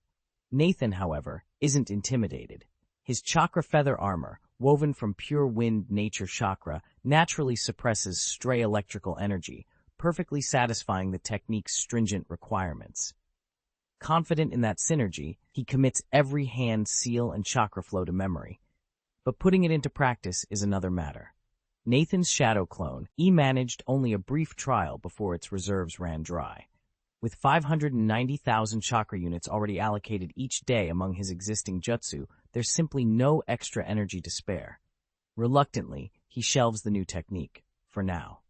Nathan, however, isn't intimidated. His chakra feather armor, woven from pure wind nature chakra, naturally suppresses stray electrical energy, perfectly satisfying the technique's stringent requirements. Confident in that synergy, he commits every hand seal and chakra flow to memory. But putting it into practice is another matter. Nathan's shadow clone managed only a brief trial before its reserves ran dry. With 590,000 chakra units already allocated each day among his existing jutsu, there's simply no extra energy to spare. Reluctantly, he shelves the new technique, for now.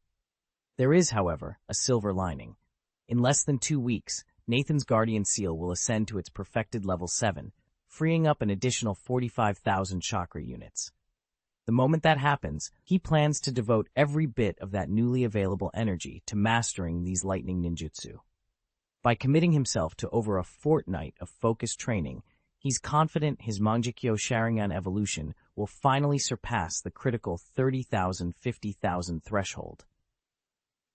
There is, however, a silver lining. In less than 2 weeks, Nathan's Guardian Seal will ascend to its perfected level 7, freeing up an additional 45,000 chakra units. The moment that happens, he plans to devote every bit of that newly available energy to mastering these lightning ninjutsu. By committing himself to over a fortnight of focused training, he's confident his Manjikyo Sharingan evolution will finally surpass the critical 30,000-50,000 threshold.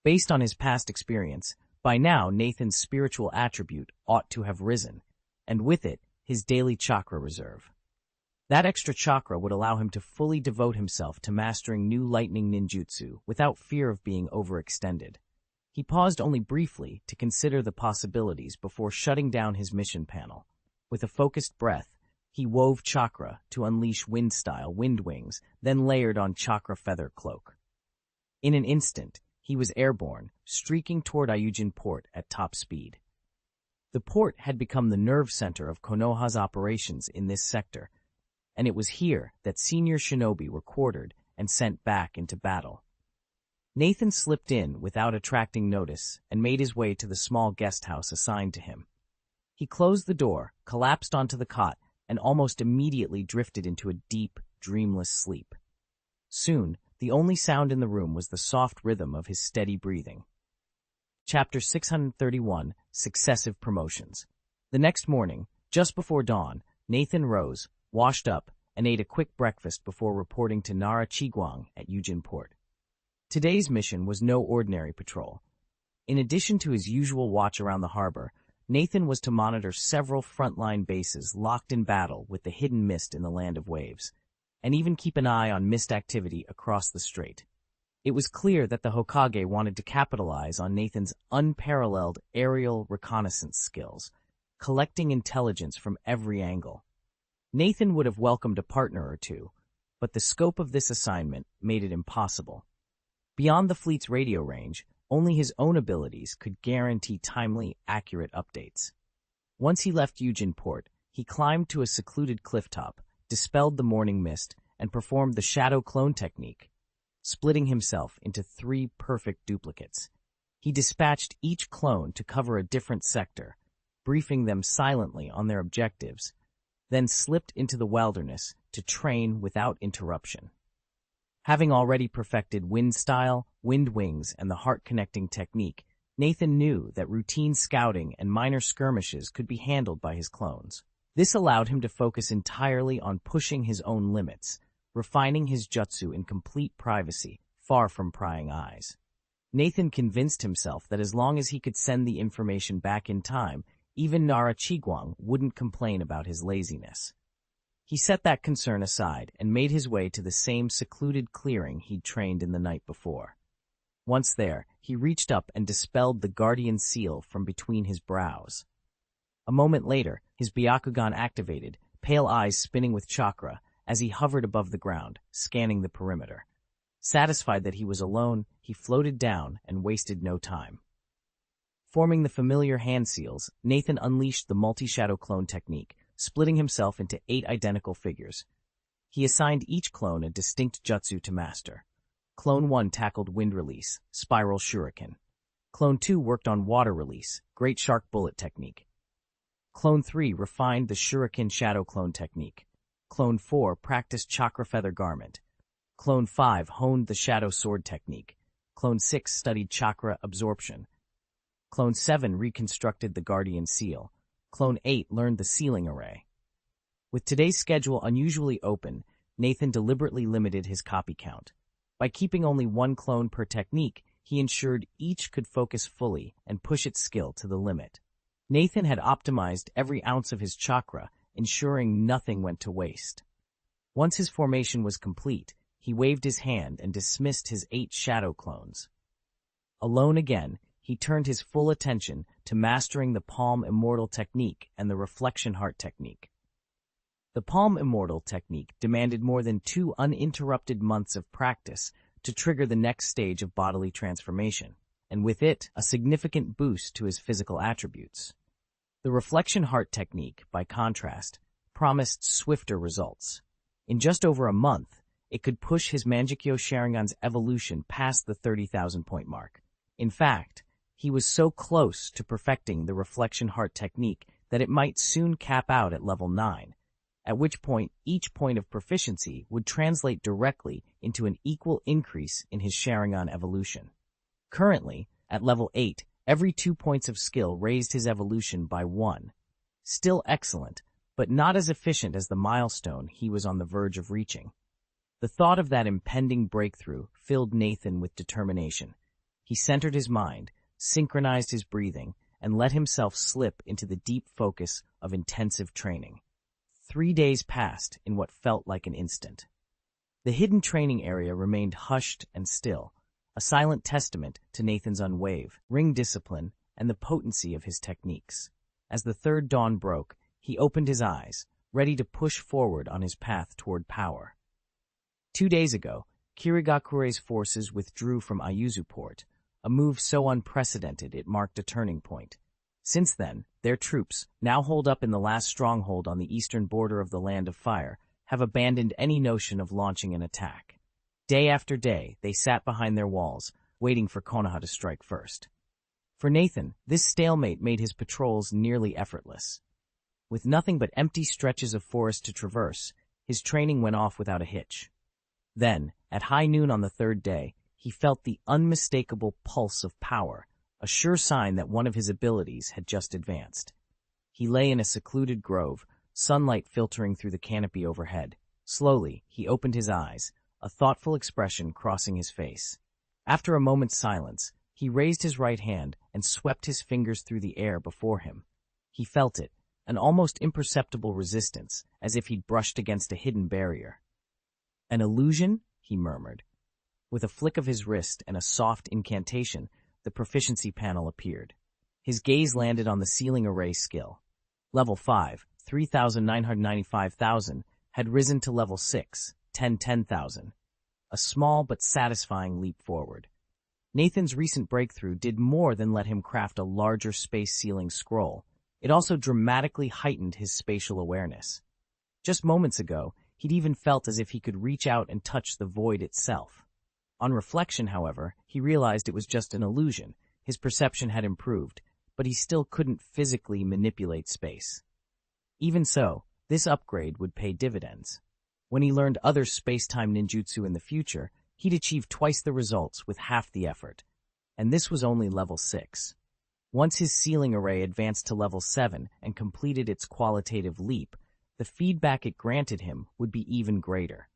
Based on his past experience, by now Nathan's spiritual attribute ought to have risen, and with it, his daily chakra reserve. That extra chakra would allow him to fully devote himself to mastering new lightning ninjutsu without fear of being overextended. He paused only briefly to consider the possibilities before shutting down his mission panel. With a focused breath, he wove chakra to unleash wind-style wind wings, then layered on chakra feather cloak. In an instant, he was airborne, streaking toward Ayujin Port at top speed. The port had become the nerve center of Konoha's operations in this sector, and it was here that senior shinobi were quartered and sent back into battle. Nathan slipped in without attracting notice and made his way to the small guest house assigned to him. He closed the door, collapsed onto the cot, and almost immediately drifted into a deep, dreamless sleep. Soon, the only sound in the room was the soft rhythm of his steady breathing. Chapter 631, Successive Promotions. The next morning, just before dawn, Nathan rose, washed up, and ate a quick breakfast before reporting to Nara Chiguang at Yujin Port. Today's mission was no ordinary patrol. In addition to his usual watch around the harbor, Nathan was to monitor several frontline bases locked in battle with the hidden mist in the Land of Waves, and even keep an eye on mist activity across the strait. It was clear that the Hokage wanted to capitalize on Nathan's unparalleled aerial reconnaissance skills, collecting intelligence from every angle. Nathan would have welcomed a partner or two, but the scope of this assignment made it impossible. Beyond the fleet's radio range, only his own abilities could guarantee timely, accurate updates. Once he left Yujin Port, he climbed to a secluded clifftop, dispelled the morning mist, and performed the shadow clone technique, splitting himself into 3 perfect duplicates. He dispatched each clone to cover a different sector, briefing them silently on their objectives, then slipped into the wilderness to train without interruption. Having already perfected wind style, wind wings, and the heart-connecting technique, Nathan knew that routine scouting and minor skirmishes could be handled by his clones. This allowed him to focus entirely on pushing his own limits, refining his jutsu in complete privacy, far from prying eyes. Nathan convinced himself that as long as he could send the information back in time, even Nara Chiguang wouldn't complain about his laziness. He set that concern aside and made his way to the same secluded clearing he'd trained in the night before. Once there, he reached up and dispelled the guardian seal from between his brows. A moment later, his Byakugan activated, pale eyes spinning with chakra, as he hovered above the ground, scanning the perimeter. Satisfied that he was alone, he floated down and wasted no time. Forming the familiar hand seals, Nathan unleashed the multi-shadow clone technique, splitting himself into 8 identical figures. He assigned each clone a distinct jutsu to master. Clone 1 tackled wind release, spiral shuriken. Clone 2 worked on water release, great shark bullet technique. Clone 3 refined the shuriken shadow clone technique. Clone 4 practiced chakra feather garment. Clone 5 honed the shadow sword technique. Clone 6 studied chakra absorption. Clone 7 reconstructed the guardian seal. Clone 8 learned the sealing array. With today's schedule unusually open, Nathan deliberately limited his copy count. By keeping only 1 clone per technique, he ensured each could focus fully and push its skill to the limit. Nathan had optimized every ounce of his chakra, ensuring nothing went to waste. Once his formation was complete, he waved his hand and dismissed his 8 shadow clones. Alone again, he turned his full attention to mastering the Palm Immortal technique and the Reflection Heart technique. The Palm Immortal technique demanded more than 2 uninterrupted months of practice to trigger the next stage of bodily transformation, and with it, a significant boost to his physical attributes. The Reflection Heart technique, by contrast, promised swifter results. In just over a month, it could push his Mangekyo Sharingan's evolution past the 30,000-point mark. In fact, he was so close to perfecting the Reflection Heart technique that it might soon cap out at level 9, at which point each point of proficiency would translate directly into an equal increase in his Sharingan evolution. Currently, at level 8, every 2 points of skill raised his evolution by 1. Still excellent, but not as efficient as the milestone he was on the verge of reaching. The thought of that impending breakthrough filled Nathan with determination. He centered his mind, synchronized his breathing, and let himself slip into the deep focus of intensive training. 3 days passed in what felt like an instant. The hidden training area remained hushed and still, a silent testament to Nathan's unwavering discipline and the potency of his techniques. As the third dawn broke, he opened his eyes, ready to push forward on his path toward power. 2 days ago, Kirigakure's forces withdrew from Ayuzu Port, a move so unprecedented it marked a turning point. Since then, their troops, now holed up in the last stronghold on the eastern border of the Land of Fire, have abandoned any notion of launching an attack. Day after day, they sat behind their walls, waiting for Konoha to strike first. For Nathan, this stalemate made his patrols nearly effortless. With nothing but empty stretches of forest to traverse, his training went off without a hitch. Then, at high noon on the 3rd day, he felt the unmistakable pulse of power, a sure sign that one of his abilities had just advanced. He lay in a secluded grove, sunlight filtering through the canopy overhead. Slowly, he opened his eyes, a thoughtful expression crossing his face. After a moment's silence, he raised his right hand and swept his fingers through the air before him. He felt it, an almost imperceptible resistance, as if he'd brushed against a hidden barrier. "An illusion?" he murmured. With a flick of his wrist and a soft incantation, the proficiency panel appeared. His gaze landed on the sealing array skill. Level 5, 3,995,000, had risen to level 6, 10,000. A small but satisfying leap forward. Nathan's recent breakthrough did more than let him craft a larger space-sealing scroll. It also dramatically heightened his spatial awareness. Just moments ago, he'd even felt as if he could reach out and touch the void itself. On reflection, however, he realized it was just an illusion. His perception had improved, but he still couldn't physically manipulate space. Even so, this upgrade would pay dividends. When he learned other space-time ninjutsu in the future, he'd achieve twice the results with half the effort. And this was only level 6. Once his sealing array advanced to level 7 and completed its qualitative leap, the feedback it granted him would be even greater.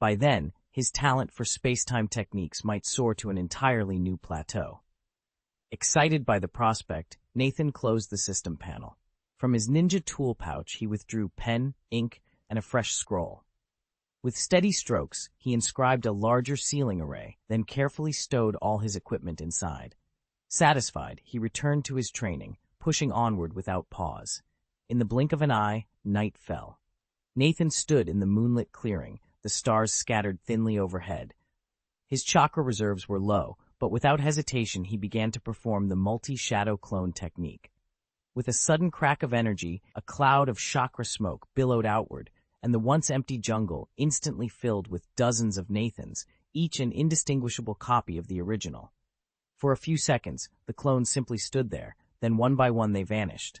By then, his talent for space-time techniques might soar to an entirely new plateau. Excited by the prospect, Nathan closed the system panel. From his ninja tool pouch, he withdrew pen, ink, and a fresh scroll. With steady strokes, he inscribed a larger ceiling array, then carefully stowed all his equipment inside. Satisfied, he returned to his training, pushing onward without pause. In the blink of an eye, night fell. Nathan stood in the moonlit clearing, the stars scattered thinly overhead. His chakra reserves were low, but without hesitation he began to perform the multi-shadow clone technique. With a sudden crack of energy, a cloud of chakra smoke billowed outward, and the once empty jungle instantly filled with dozens of Nathans, each an indistinguishable copy of the original. For a few seconds, the clones simply stood there, then one by one they vanished.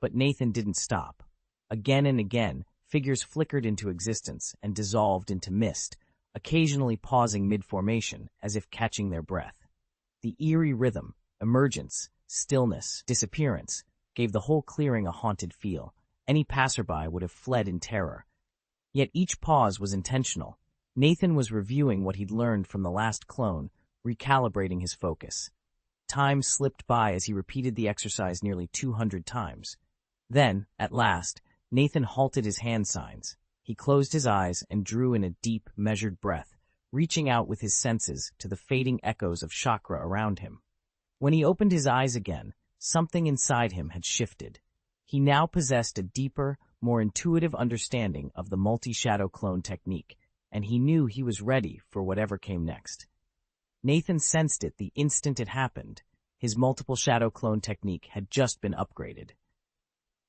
But Nathan didn't stop. Again and again, figures flickered into existence and dissolved into mist, occasionally pausing mid-formation as if catching their breath. The eerie rhythm, emergence, stillness, disappearance, gave the whole clearing a haunted feel. Any passerby would have fled in terror. Yet each pause was intentional. Nathan was reviewing what he'd learned from the last clone, recalibrating his focus. Time slipped by as he repeated the exercise nearly 200 times. Then, at last, Nathan halted his hand signs. He closed his eyes and drew in a deep, measured breath, reaching out with his senses to the fading echoes of chakra around him. When he opened his eyes again, something inside him had shifted. He now possessed a deeper, more intuitive understanding of the multi-shadow clone technique, and he knew he was ready for whatever came next. Nathan sensed it the instant it happened. His multiple shadow clone technique had just been upgraded.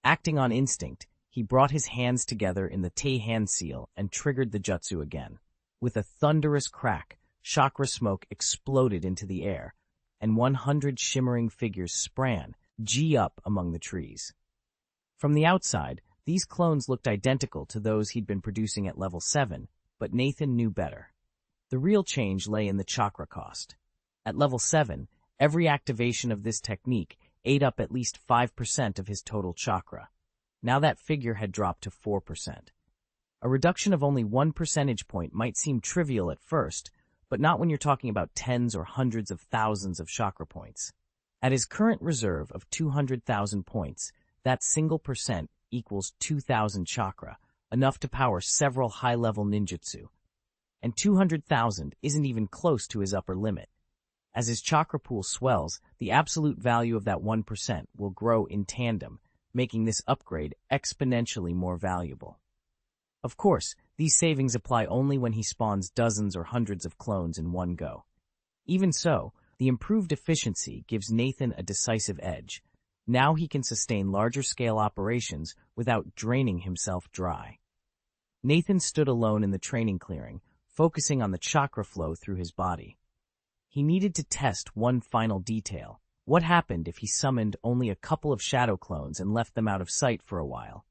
Acting on instinct, he brought his hands together in the Te-hand seal and triggered the jutsu again. With a thunderous crack, chakra smoke exploded into the air, and 100 shimmering figures sprang, G-up among the trees. From the outside, these clones looked identical to those he'd been producing at level 7, but Nathan knew better. The real change lay in the chakra cost. At level 7, every activation of this technique ate up at least 5% of his total chakra. Now that figure had dropped to 4%. A reduction of only 1 percentage point might seem trivial at first, but not when you're talking about tens or hundreds of thousands of chakra points. At his current reserve of 200,000 points, that single percent equals 2,000 chakra, enough to power several high-level ninjutsu. And 200,000 isn't even close to his upper limit. As his chakra pool swells, the absolute value of that 1% will grow in tandem, making this upgrade exponentially more valuable. Of course, these savings apply only when he spawns dozens or hundreds of clones in one go. Even so, the improved efficiency gives Nathan a decisive edge. Now he can sustain larger-scale operations without draining himself dry. Nathan stood alone in the training clearing, focusing on the chakra flow through his body. He needed to test one final detail. What happened if he summoned only a couple of shadow clones and left them out of sight for a while?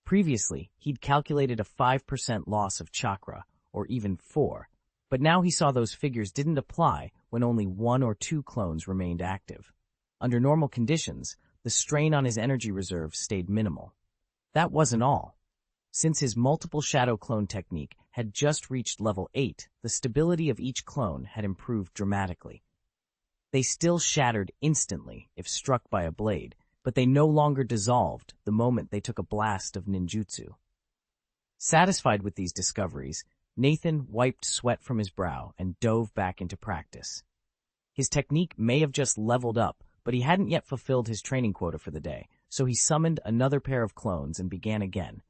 Previously, he'd calculated a 5% loss of chakra, or even 4, but now he saw those figures didn't apply when only 1 or 2 clones remained active. Under normal conditions, the strain on his energy reserve stayed minimal. That wasn't all. Since his multiple shadow clone technique had just reached level 8, the stability of each clone had improved dramatically. They still shattered instantly if struck by a blade, but they no longer dissolved the moment they took a blast of ninjutsu. Satisfied with these discoveries, Nathan wiped sweat from his brow and dove back into practice. His technique may have just leveled up, but he hadn't yet fulfilled his training quota for the day, so he summoned another pair of clones and began again,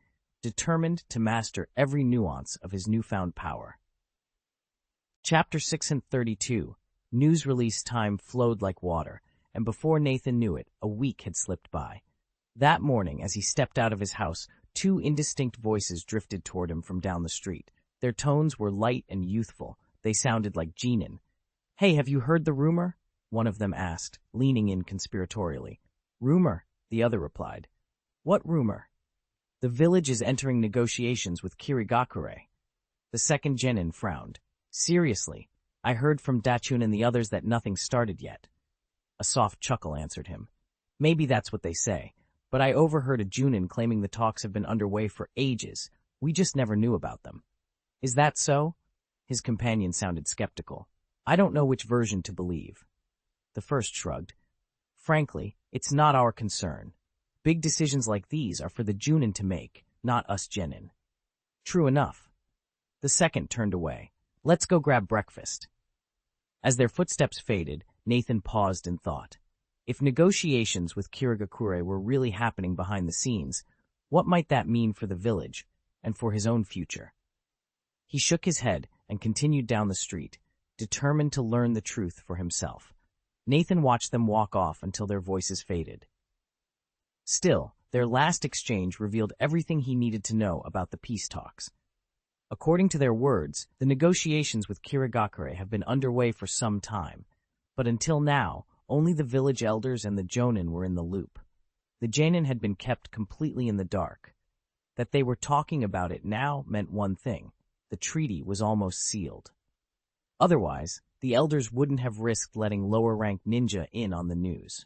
determined to master every nuance of his newfound power. Chapter 632. News release time flowed like water, and before Nathan knew it, a week had slipped by. That morning, as he stepped out of his house, 2 indistinct voices drifted toward him from down the street. Their tones were light and youthful. They sounded like Genin. "Hey, have you heard the rumor?" one of them asked, leaning in conspiratorially. "Rumor," the other replied. "What rumor?" "The village is entering negotiations with Kirigakure." The second genin frowned. "Seriously, I heard from Dachun and the others that nothing started yet." A soft chuckle answered him. "Maybe that's what they say, but I overheard a Junin claiming the talks have been underway for ages. We just never knew about them." "Is that so?" His companion sounded skeptical. "I don't know which version to believe." The first shrugged. "Frankly, it's not our concern. Big decisions like these are for the Junin to make, not us genin." "True enough." The second turned away. Let's go grab breakfast. As their footsteps faded, Nathan paused in thought. If negotiations with Kirigakure were really happening behind the scenes, what might that mean for the village and for his own future? He shook his head and continued down the street, determined to learn the truth for himself. Nathan watched them walk off until their voices faded. Still, their last exchange revealed everything he needed to know about the peace talks. According to their words, the negotiations with Kirigakure have been underway for some time, but until now, only the village elders and the jonin were in the loop. The jonin had been kept completely in the dark. That they were talking about it now meant one thing: the treaty was almost sealed. Otherwise, the elders wouldn't have risked letting lower-ranked ninja in on the news.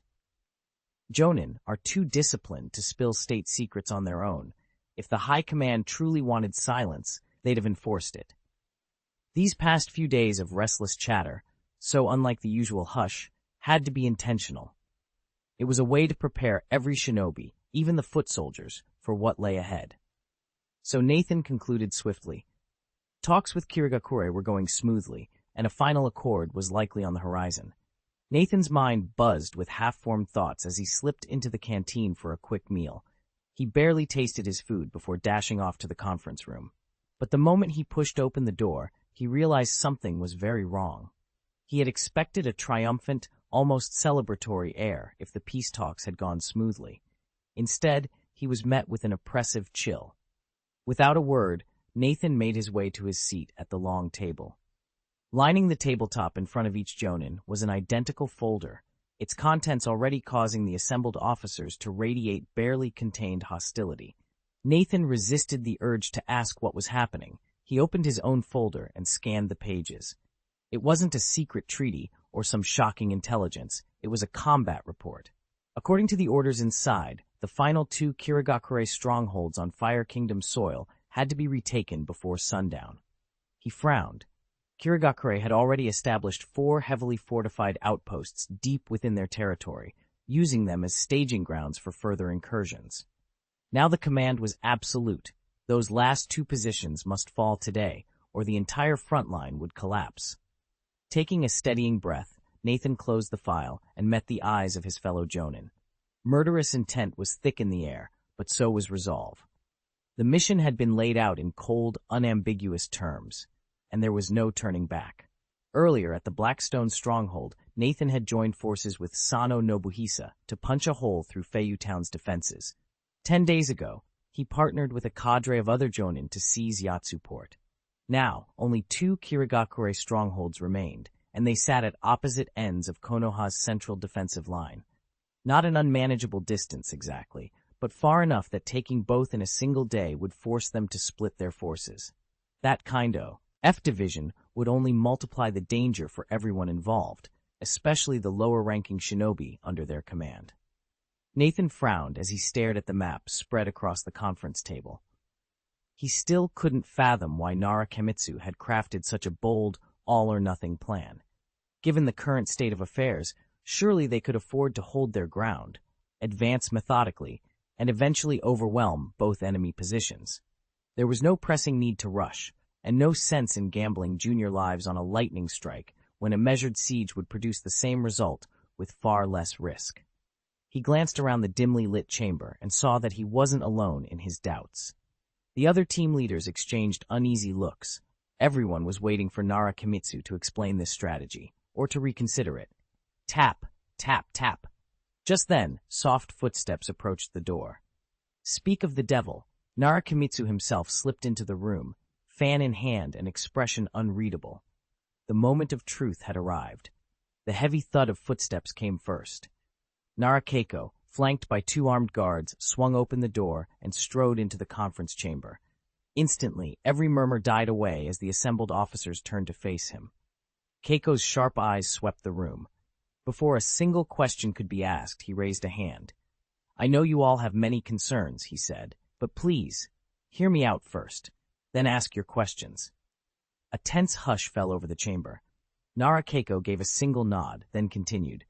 Jonin are too disciplined to spill state secrets on their own. If the high command truly wanted silence, they'd have enforced it. These past few days of restless chatter, so unlike the usual hush, had to be intentional. It was a way to prepare every shinobi, even the foot soldiers, for what lay ahead. So Nathan concluded swiftly. Talks with Kirigakure were going smoothly, and a final accord was likely on the horizon. Nathan's mind buzzed with half-formed thoughts as he slipped into the canteen for a quick meal. He barely tasted his food before dashing off to the conference room. But the moment he pushed open the door, he realized something was very wrong. He had expected a triumphant, almost celebratory air if the peace talks had gone smoothly. Instead, he was met with an oppressive chill. Without a word, Nathan made his way to his seat at the long table. Lining the tabletop in front of each jonin was an identical folder, its contents already causing the assembled officers to radiate barely contained hostility. Nathan resisted the urge to ask what was happening. He opened his own folder and scanned the pages. It wasn't a secret treaty or some shocking intelligence. It was a combat report. According to the orders inside, the final 2 Kirigakure strongholds on Fire Kingdom soil had to be retaken before sundown. He frowned. Kirigakure had already established 4 heavily fortified outposts deep within their territory, using them as staging grounds for further incursions. Now the command was absolute. Those last 2 positions must fall today, or the entire front line would collapse. Taking a steadying breath, Nathan closed the file and met the eyes of his fellow jonin. Murderous intent was thick in the air, but so was resolve. The mission had been laid out in cold, unambiguous terms, and there was no turning back. Earlier at the Blackstone stronghold, Nathan had joined forces with Sano Nobuhisa to punch a hole through Feiyu Town's defenses. 10 days ago, he partnered with a cadre of other jonin to seize Yatsu Port. Now, only 2 Kirigakure strongholds remained, and they sat at opposite ends of Konoha's central defensive line. Not an unmanageable distance exactly, but far enough that taking both in a single day would force them to split their forces. That kind of F Division would only multiply the danger for everyone involved, especially the lower-ranking shinobi under their command. Nathan frowned as he stared at the map spread across the conference table. He still couldn't fathom why Nara Kemitsu had crafted such a bold, all-or-nothing plan. Given the current state of affairs, surely they could afford to hold their ground, advance methodically, and eventually overwhelm both enemy positions. There was no pressing need to rush, and no sense in gambling junior lives on a lightning strike when a measured siege would produce the same result with far less risk. He glanced around the dimly lit chamber and saw that he wasn't alone in his doubts. The other team leaders exchanged uneasy looks. Everyone was waiting for Nara Kemitsu to explain this strategy, or to reconsider it. Tap, tap, tap. Just then, soft footsteps approached the door. Speak of the devil, Nara Kemitsu himself slipped into the room, fan in hand and expression unreadable. The moment of truth had arrived. The heavy thud of footsteps came first. Nara Keiko, flanked by 2 armed guards, swung open the door and strode into the conference chamber. Instantly, every murmur died away as the assembled officers turned to face him. Keiko's sharp eyes swept the room. Before a single question could be asked, he raised a hand. "I know you all have many concerns," he said, "but please, hear me out first, then ask your questions." A tense hush fell over the chamber. Nara Keiko gave a single nod, then continued.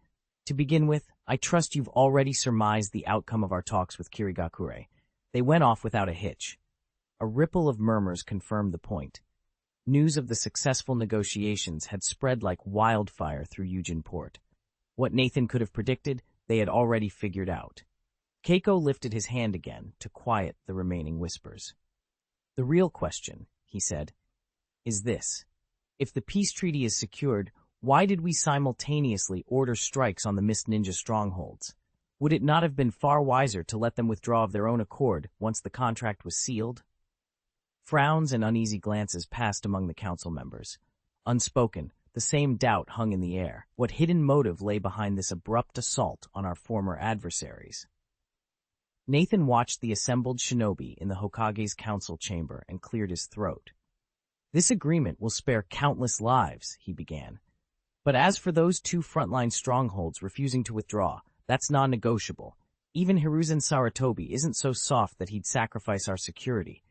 "To begin with, I trust you've already surmised the outcome of our talks with Kirigakure. They went off without a hitch." A ripple of murmurs confirmed the point. News of the successful negotiations had spread like wildfire through Eugene Port. What Nathan could have predicted, they had already figured out. Keiko lifted his hand again to quiet the remaining whispers. "The real question," he said, "is this. If the peace treaty is secured, why did we simultaneously order strikes on the Mist Ninja strongholds? Would it not have been far wiser to let them withdraw of their own accord once the contract was sealed?" Frowns and uneasy glances passed among the council members. Unspoken, the same doubt hung in the air. What hidden motive lay behind this abrupt assault on our former adversaries? Nathan watched the assembled shinobi in the Hokage's council chamber and cleared his throat. "This agreement will spare countless lives," he began. "But as for those two frontline strongholds refusing to withdraw, that's non-negotiable. Even Hiruzen Sarutobi isn't so soft that he'd sacrifice our security.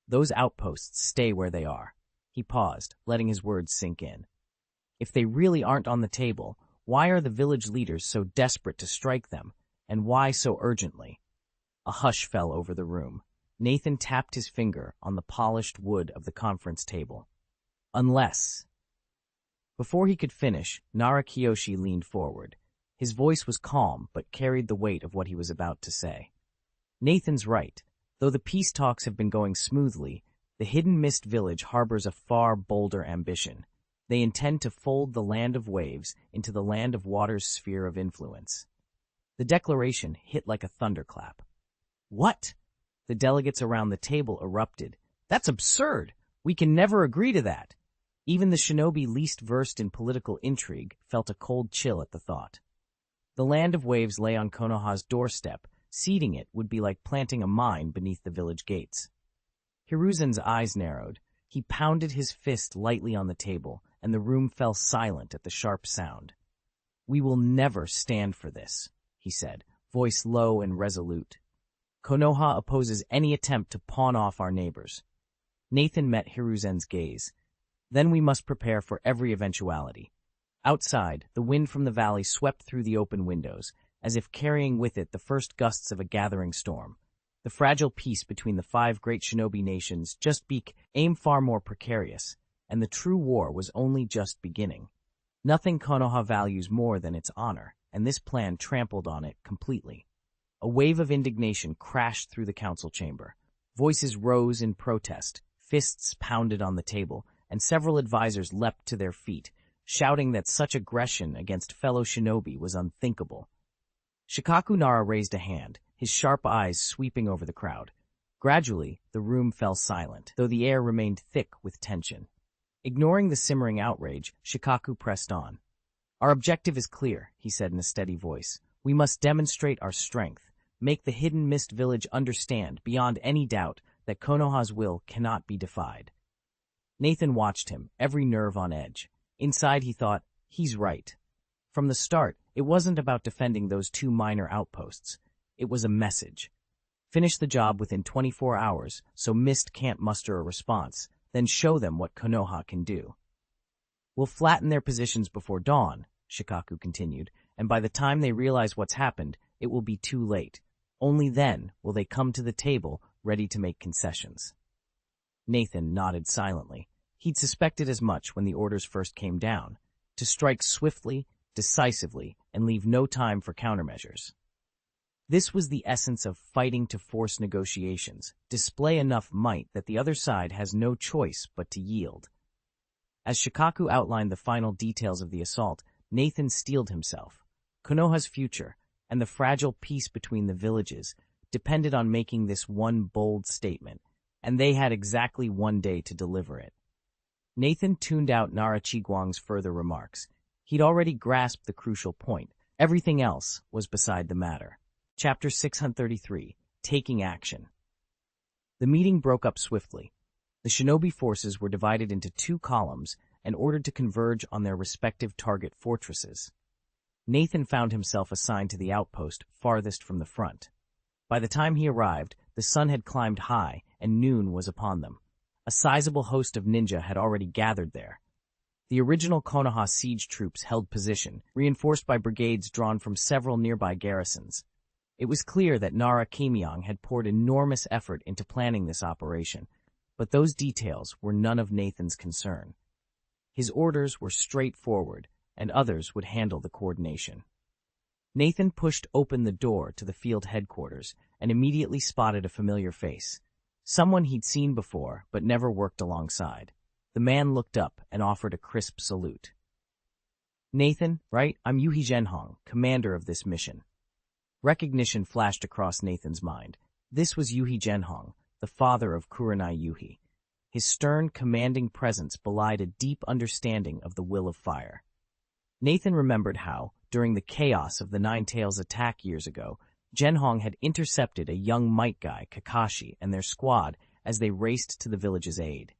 Those outposts stay where they are." He paused, letting his words sink in. "If they really aren't on the table, why are the village leaders so desperate to strike them, and why so urgently?" A hush fell over the room. Nathan tapped his finger on the polished wood of the conference table. "Unless—" Before he could finish, Nara Kiyoshi leaned forward. His voice was calm, but carried the weight of what he was about to say. "Nathan's right. Though the peace talks have been going smoothly, the Hidden Mist Village harbors a far bolder ambition. They intend to fold the Land of Waves into the Land of Water's sphere of influence." The declaration hit like a thunderclap. "What?" The delegates around the table erupted. "That's absurd! We can never agree to that!" Even the shinobi least versed in political intrigue felt a cold chill at the thought. The Land of Waves lay on Konoha's doorstep. Ceding it would be like planting a mine beneath the village gates. Hiruzen's eyes narrowed. He pounded his fist lightly on the table, and the room fell silent at the sharp sound. "We will never stand for this," he said, voice low and resolute. "Konoha opposes any attempt to pawn off our neighbors." Nathan met Hiruzen's gaze. "Then we must prepare for every eventuality." Outside, the wind from the valley swept through the open windows, as if carrying with it the first gusts of a gathering storm. The fragile peace between the 5 great shinobi nations just became far more precarious, and the true war was only just beginning. Nothing Konoha values more than its honor, and this plan trampled on it completely. A wave of indignation crashed through the council chamber. Voices rose in protest, fists pounded on the table, and several advisors leapt to their feet, shouting that such aggression against fellow shinobi was unthinkable. Shikaku Nara raised a hand, his sharp eyes sweeping over the crowd. Gradually, the room fell silent, though the air remained thick with tension. Ignoring the simmering outrage, Shikaku pressed on. "Our objective is clear," he said in a steady voice. "We must demonstrate our strength, make the Hidden Mist Village understand, beyond any doubt, that Konoha's will cannot be defied." Nathan watched him, every nerve on edge. Inside he thought, he's right. From the start, it wasn't about defending those 2 minor outposts. It was a message. Finish the job within 24 hours so Mist can't muster a response, then show them what Konoha can do. "We'll flatten their positions before dawn," Shikaku continued, "and by the time they realize what's happened, it will be too late. Only then will they come to the table ready to make concessions." Nathan nodded silently. He'd suspected as much when the orders first came down, to strike swiftly, decisively, and leave no time for countermeasures. This was the essence of fighting to force negotiations, display enough might that the other side has no choice but to yield. As Shikaku outlined the final details of the assault, Nathan steeled himself. Konoha's future, and the fragile peace between the villages, depended on making this one bold statement, and they had exactly 1 day to deliver it. Nathan tuned out Nara Chiguang's further remarks. He'd already grasped the crucial point. Everything else was beside the matter. Chapter 633, Taking Action. The meeting broke up swiftly. The shinobi forces were divided into 2 columns and ordered to converge on their respective target fortresses. Nathan found himself assigned to the outpost farthest from the front. By the time he arrived, the sun had climbed high and noon was upon them. A sizable host of ninja had already gathered there. The original Konoha siege troops held position, reinforced by brigades drawn from several nearby garrisons. It was clear that Nara Kimiyang had poured enormous effort into planning this operation. But those details were none of Nathan's concern. His orders were straightforward, and others would handle the coordination. Nathan pushed open the door to the field headquarters and immediately spotted a familiar face. Someone he'd seen before, but never worked alongside. The man looked up and offered a crisp salute. "Nathan, right? I'm Yuhi Zhenhong, commander of this mission." Recognition flashed across Nathan's mind. This was Yuhi Zhenhong, the father of Kurenai Yuhi. His stern, commanding presence belied a deep understanding of the will of fire. Nathan remembered how, during the chaos of the Nine Tails attack years ago, Zhenhong had intercepted a young Might Guy, Kakashi, and their squad as they raced to the village's aid.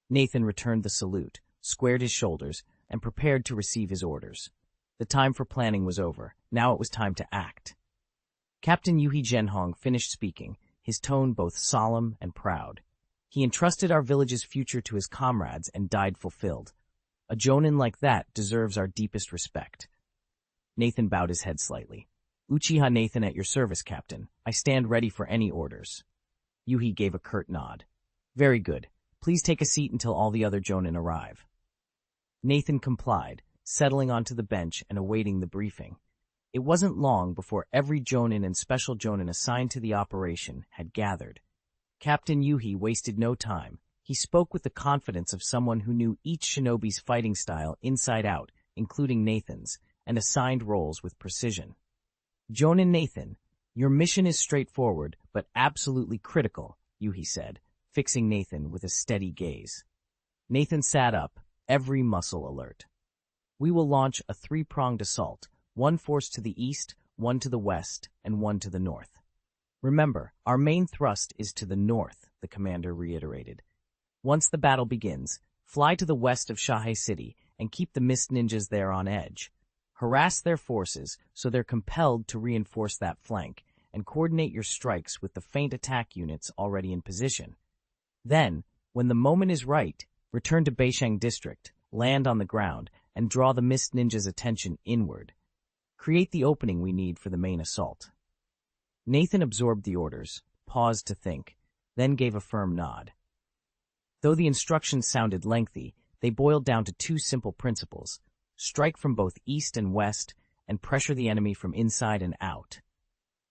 Nathan returned the salute, squared his shoulders, and prepared to receive his orders. The time for planning was over. Now it was time to act. Captain Yuhi Zhenhong finished speaking, his tone both solemn and proud. He entrusted our village's future to his comrades and died fulfilled. A jonin like that deserves our deepest respect. Nathan bowed his head slightly. "Uchiha Nathan at your service, Captain. I stand ready for any orders." Yuhi gave a curt nod. "Very good. Please take a seat until all the other jonin arrive." Nathan complied, settling onto the bench and awaiting the briefing. It wasn't long before every jonin and special jonin assigned to the operation had gathered. Captain Yuhi wasted no time. He spoke with the confidence of someone who knew each shinobi's fighting style inside out, including Nathan's, and assigned roles with precision. "Jonin Nathan, your mission is straightforward, but absolutely critical," Yuhi said, fixing Nathan with a steady gaze. Nathan sat up, every muscle alert. "We will launch a three-pronged assault, one force to the east, one to the west, and one to the north." "Remember, our main thrust is to the north," the commander reiterated. "Once the battle begins, fly to the west of Shahei City and keep the Mist Ninjas there on edge. Harass their forces so they're compelled to reinforce that flank, and coordinate your strikes with the feint attack units already in position. Then, when the moment is right, return to Beisheng District, land on the ground, and draw the Mist Ninjas' attention inward. Create the opening we need for the main assault." Nathan absorbed the orders, paused to think, then gave a firm nod. Though the instructions sounded lengthy, they boiled down to two simple principles: strike from both east and west, and pressure the enemy from inside and out.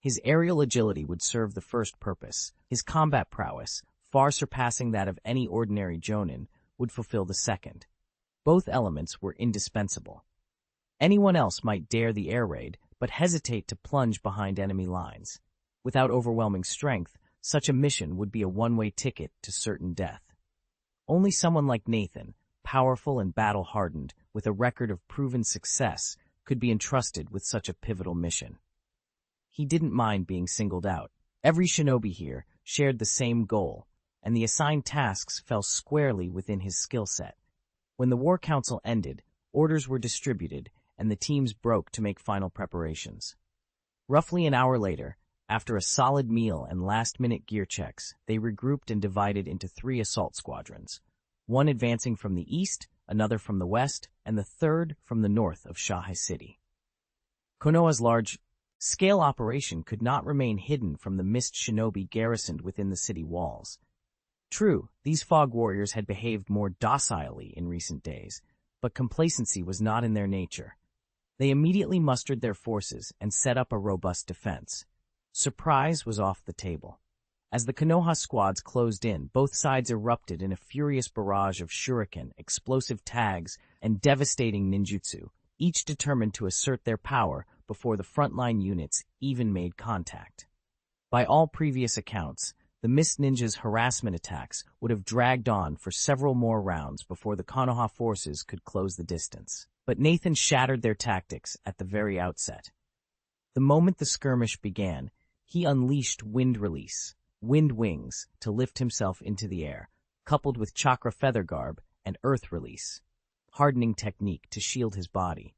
His aerial agility would serve the first purpose. His combat prowess, far surpassing that of any ordinary jonin, would fulfill the second. Both elements were indispensable. Anyone else might dare the air raid, but hesitate to plunge behind enemy lines. Without overwhelming strength, such a mission would be a one-way ticket to certain death. Only someone like Nathan, powerful and battle-hardened, with a record of proven success, could be entrusted with such a pivotal mission. He didn't mind being singled out. Every shinobi here shared the same goal, and the assigned tasks fell squarely within his skill set. When the War Council ended, orders were distributed, and the teams broke to make final preparations. Roughly an hour later, after a solid meal and last-minute gear checks, they regrouped and divided into 3 assault squadrons, one advancing from the east, another from the west, and the third from the north of Shahei City. Konoha's large-scale operation could not remain hidden from the mist shinobi garrisoned within the city walls. True, these fog warriors had behaved more docilely in recent days, but complacency was not in their nature. They immediately mustered their forces and set up a robust defense. Surprise was off the table. As the Konoha squads closed in, both sides erupted in a furious barrage of shuriken, explosive tags, and devastating ninjutsu, each determined to assert their power before the frontline units even made contact. By all previous accounts, the Mist Ninjas' harassment attacks would have dragged on for several more rounds before the Konoha forces could close the distance. But Nathan shattered their tactics at the very outset. The moment the skirmish began, he unleashed wind release, wind wings, to lift himself into the air, coupled with chakra feather garb and earth release, hardening technique to shield his body.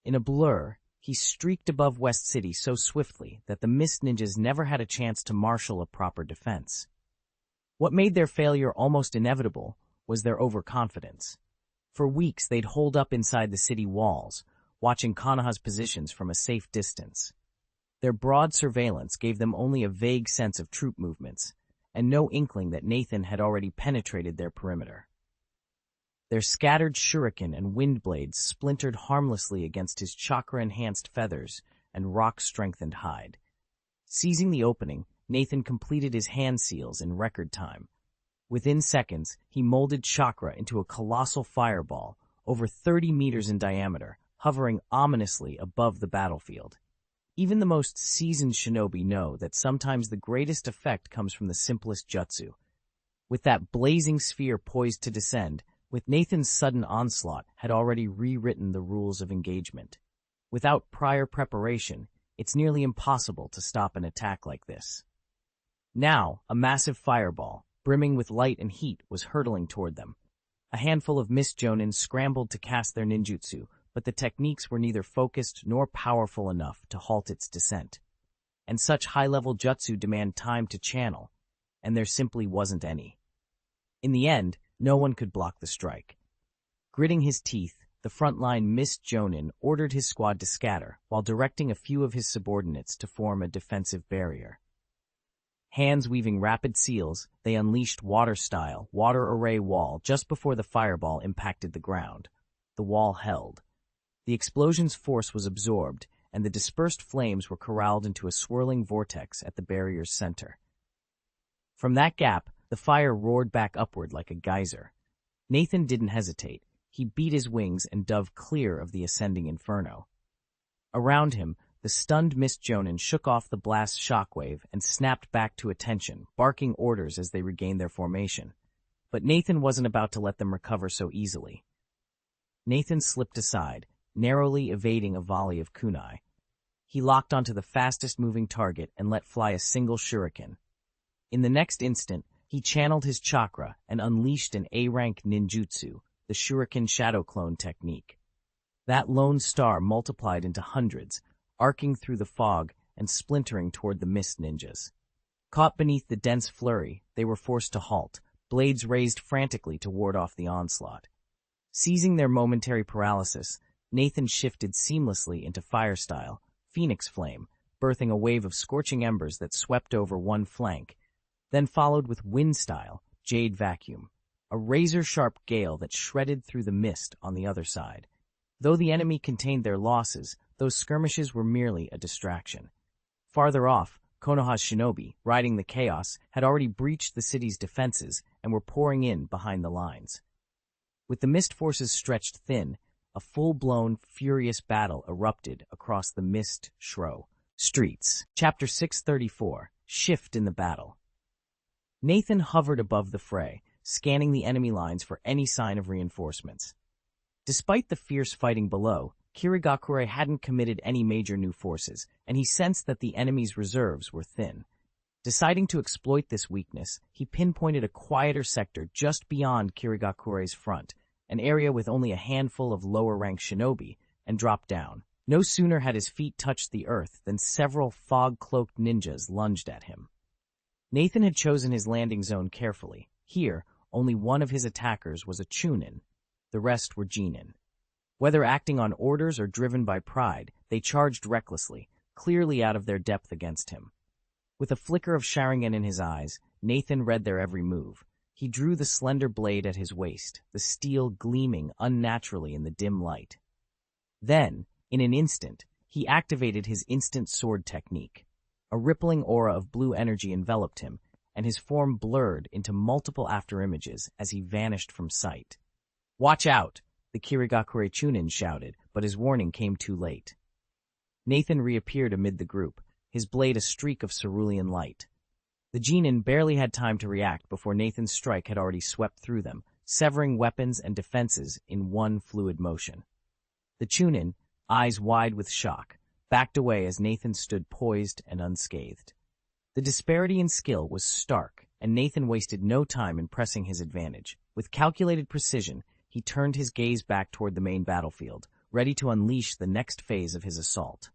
In a blur, he streaked above West City so swiftly that the Mist Ninjas never had a chance to marshal a proper defense. What made their failure almost inevitable was their overconfidence. For weeks they'd holed up inside the city walls, watching Konoha's positions from a safe distance. Their broad surveillance gave them only a vague sense of troop movements, and no inkling that Nathan had already penetrated their perimeter. Their scattered shuriken and wind blades splintered harmlessly against his chakra-enhanced feathers and rock-strengthened hide. Seizing the opening, Nathan completed his hand seals in record time. Within seconds, he molded chakra into a colossal fireball, over 30 meters in diameter, hovering ominously above the battlefield. Even the most seasoned shinobi know that sometimes the greatest effect comes from the simplest jutsu. With that blazing sphere poised to descend, with Nathan's sudden onslaught had already rewritten the rules of engagement. Without prior preparation, it's nearly impossible to stop an attack like this. Now, a massive fireball, brimming with light and heat, was hurtling toward them. A handful of mist jonin scrambled to cast their ninjutsu, but the techniques were neither focused nor powerful enough to halt its descent. And such high-level jutsu demand time to channel, and there simply wasn't any. In the end, no one could block the strike. Gritting his teeth, the frontline mist jonin ordered his squad to scatter, while directing a few of his subordinates to form a defensive barrier. Hands weaving rapid seals, they unleashed water-style, water array wall just before the fireball impacted the ground. The wall held. The explosion's force was absorbed, and the dispersed flames were corralled into a swirling vortex at the barrier's center. From that gap, the fire roared back upward like a geyser. Nathan didn't hesitate. He beat his wings and dove clear of the ascending inferno. Around him, the stunned mist jonin shook off the blast's shockwave and snapped back to attention, barking orders as they regained their formation. But Nathan wasn't about to let them recover so easily. Nathan slipped aside, narrowly evading a volley of kunai. He locked onto the fastest-moving target and let fly a single shuriken. In the next instant, he channeled his chakra and unleashed an A-rank ninjutsu, the shuriken shadow clone technique. That lone star multiplied into hundreds, arcing through the fog and splintering toward the mist ninjas. Caught beneath the dense flurry, they were forced to halt, blades raised frantically to ward off the onslaught. Seizing their momentary paralysis, Nathan shifted seamlessly into fire style, phoenix flame, birthing a wave of scorching embers that swept over one flank, then followed with wind style, jade vacuum, a razor-sharp gale that shredded through the mist on the other side. Though the enemy contained their losses, those skirmishes were merely a distraction. Farther off, Konoha's shinobi, riding the chaos, had already breached the city's defenses and were pouring in behind the lines. With the mist forces stretched thin, a full-blown, furious battle erupted across the mist shro streets. Chapter 634, Shift in the Battle. Nathan hovered above the fray, scanning the enemy lines for any sign of reinforcements. Despite the fierce fighting below, Kirigakure hadn't committed any major new forces, and he sensed that the enemy's reserves were thin. Deciding to exploit this weakness, he pinpointed a quieter sector just beyond Kirigakure's front, an area with only a handful of lower-ranked shinobi, and dropped down. No sooner had his feet touched the earth than several fog-cloaked ninjas lunged at him. Nathan had chosen his landing zone carefully. Here, only one of his attackers was a chunin. The rest were genin. Whether acting on orders or driven by pride, they charged recklessly, clearly out of their depth against him. With a flicker of Sharingan in his eyes, Nathan read their every move. He drew the slender blade at his waist, the steel gleaming unnaturally in the dim light. Then, in an instant, he activated his instant sword technique. A rippling aura of blue energy enveloped him, and his form blurred into multiple afterimages as he vanished from sight. "Watch out!" the Kirigakure Chunin shouted, but his warning came too late. Nathan reappeared amid the group, his blade a streak of cerulean light. The genin barely had time to react before Nathan's strike had already swept through them, severing weapons and defenses in one fluid motion. The Chunin, eyes wide with shock, backed away as Nathan stood poised and unscathed. The disparity in skill was stark, and Nathan wasted no time in pressing his advantage. With calculated precision, he turned his gaze back toward the main battlefield, ready to unleash the next phase of his assault.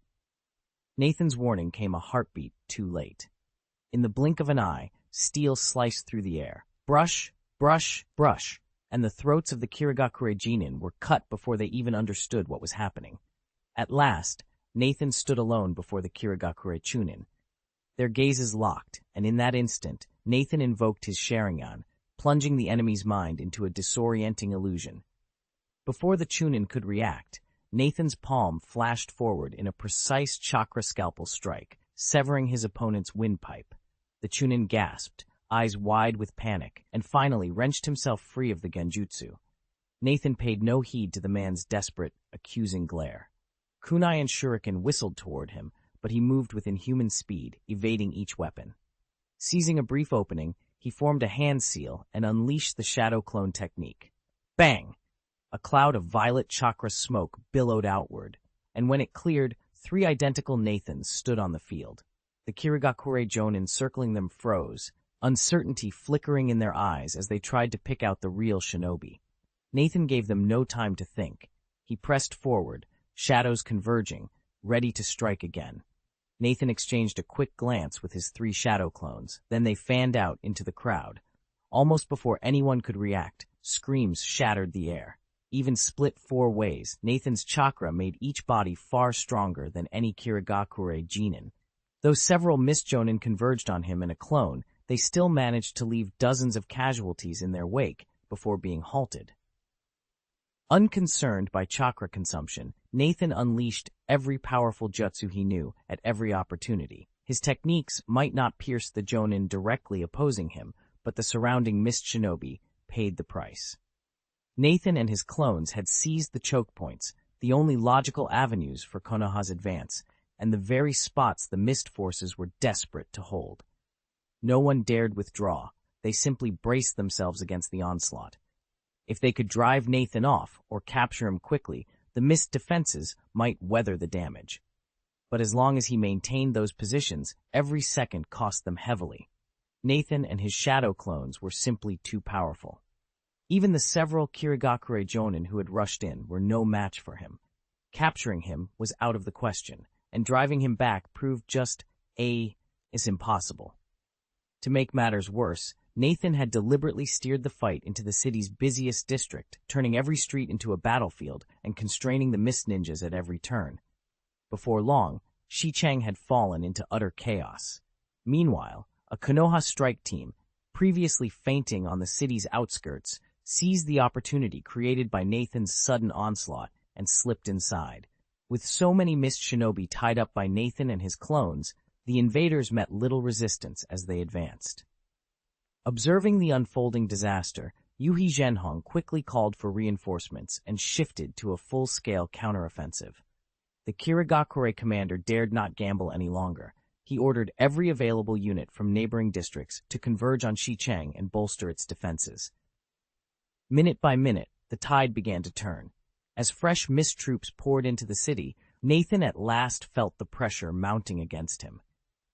Nathan's warning came a heartbeat too late. In the blink of an eye, steel sliced through the air. Brush, brush, brush, and the throats of the Kirigakure genin were cut before they even understood what was happening. At last, Nathan stood alone before the Kirigakure Chunin. Their gazes locked, and in that instant, Nathan invoked his Sharingan, plunging the enemy's mind into a disorienting illusion. Before the Chunin could react, Nathan's palm flashed forward in a precise chakra scalpel strike, severing his opponent's windpipe. The Chunin gasped, eyes wide with panic, and finally wrenched himself free of the genjutsu. Nathan paid no heed to the man's desperate, accusing glare. Kunai and Shuriken whistled toward him, but he moved with inhuman speed, evading each weapon. Seizing a brief opening, he formed a hand seal and unleashed the shadow clone technique. Bang! A cloud of violet chakra smoke billowed outward, and when it cleared, 3 identical Nathans stood on the field. The Kirigakure Jonin circling them froze, uncertainty flickering in their eyes as they tried to pick out the real shinobi. Nathan gave them no time to think. He pressed forward, shadows converging, ready to strike again. Nathan exchanged a quick glance with his 3 shadow clones, then they fanned out into the crowd. Almost before anyone could react, screams shattered the air. Even split 4 ways, Nathan's chakra made each body far stronger than any Kirigakure Jinin. Though several Mist Jonin converged on him in a clone, they still managed to leave dozens of casualties in their wake before being halted. Unconcerned by chakra consumption, Nathan unleashed every powerful jutsu he knew at every opportunity. His techniques might not pierce the Jonin directly opposing him, but the surrounding Mist Shinobi paid the price. Nathan and his clones had seized the choke points, the only logical avenues for Konoha's advance, and the very spots the Mist forces were desperate to hold. No one dared withdraw. They simply braced themselves against the onslaught. If they could drive Nathan off or capture him quickly, the Mist defenses might weather the damage. But as long as he maintained those positions, every second cost them heavily. Nathan and his shadow clones were simply too powerful. Even the several Kirigakure Jonin who had rushed in were no match for him. Capturing him was out of the question, and driving him back proved just is impossible. To make matters worse, Nathan had deliberately steered the fight into the city's busiest district, turning every street into a battlefield and constraining the Mist ninjas at every turn. Before long, Shichang had fallen into utter chaos. Meanwhile, a Konoha strike team, previously feinting on the city's outskirts, seized the opportunity created by Nathan's sudden onslaught and slipped inside. With so many Mist Shinobi tied up by Nathan and his clones, the invaders met little resistance as they advanced. Observing the unfolding disaster, Yuhi Zhenhong quickly called for reinforcements and shifted to a full-scale counteroffensive. The Kirigakure commander dared not gamble any longer. He ordered every available unit from neighboring districts to converge on Shichang and bolster its defenses. Minute by minute, the tide began to turn. As fresh Mist troops poured into the city, Nathan at last felt the pressure mounting against him.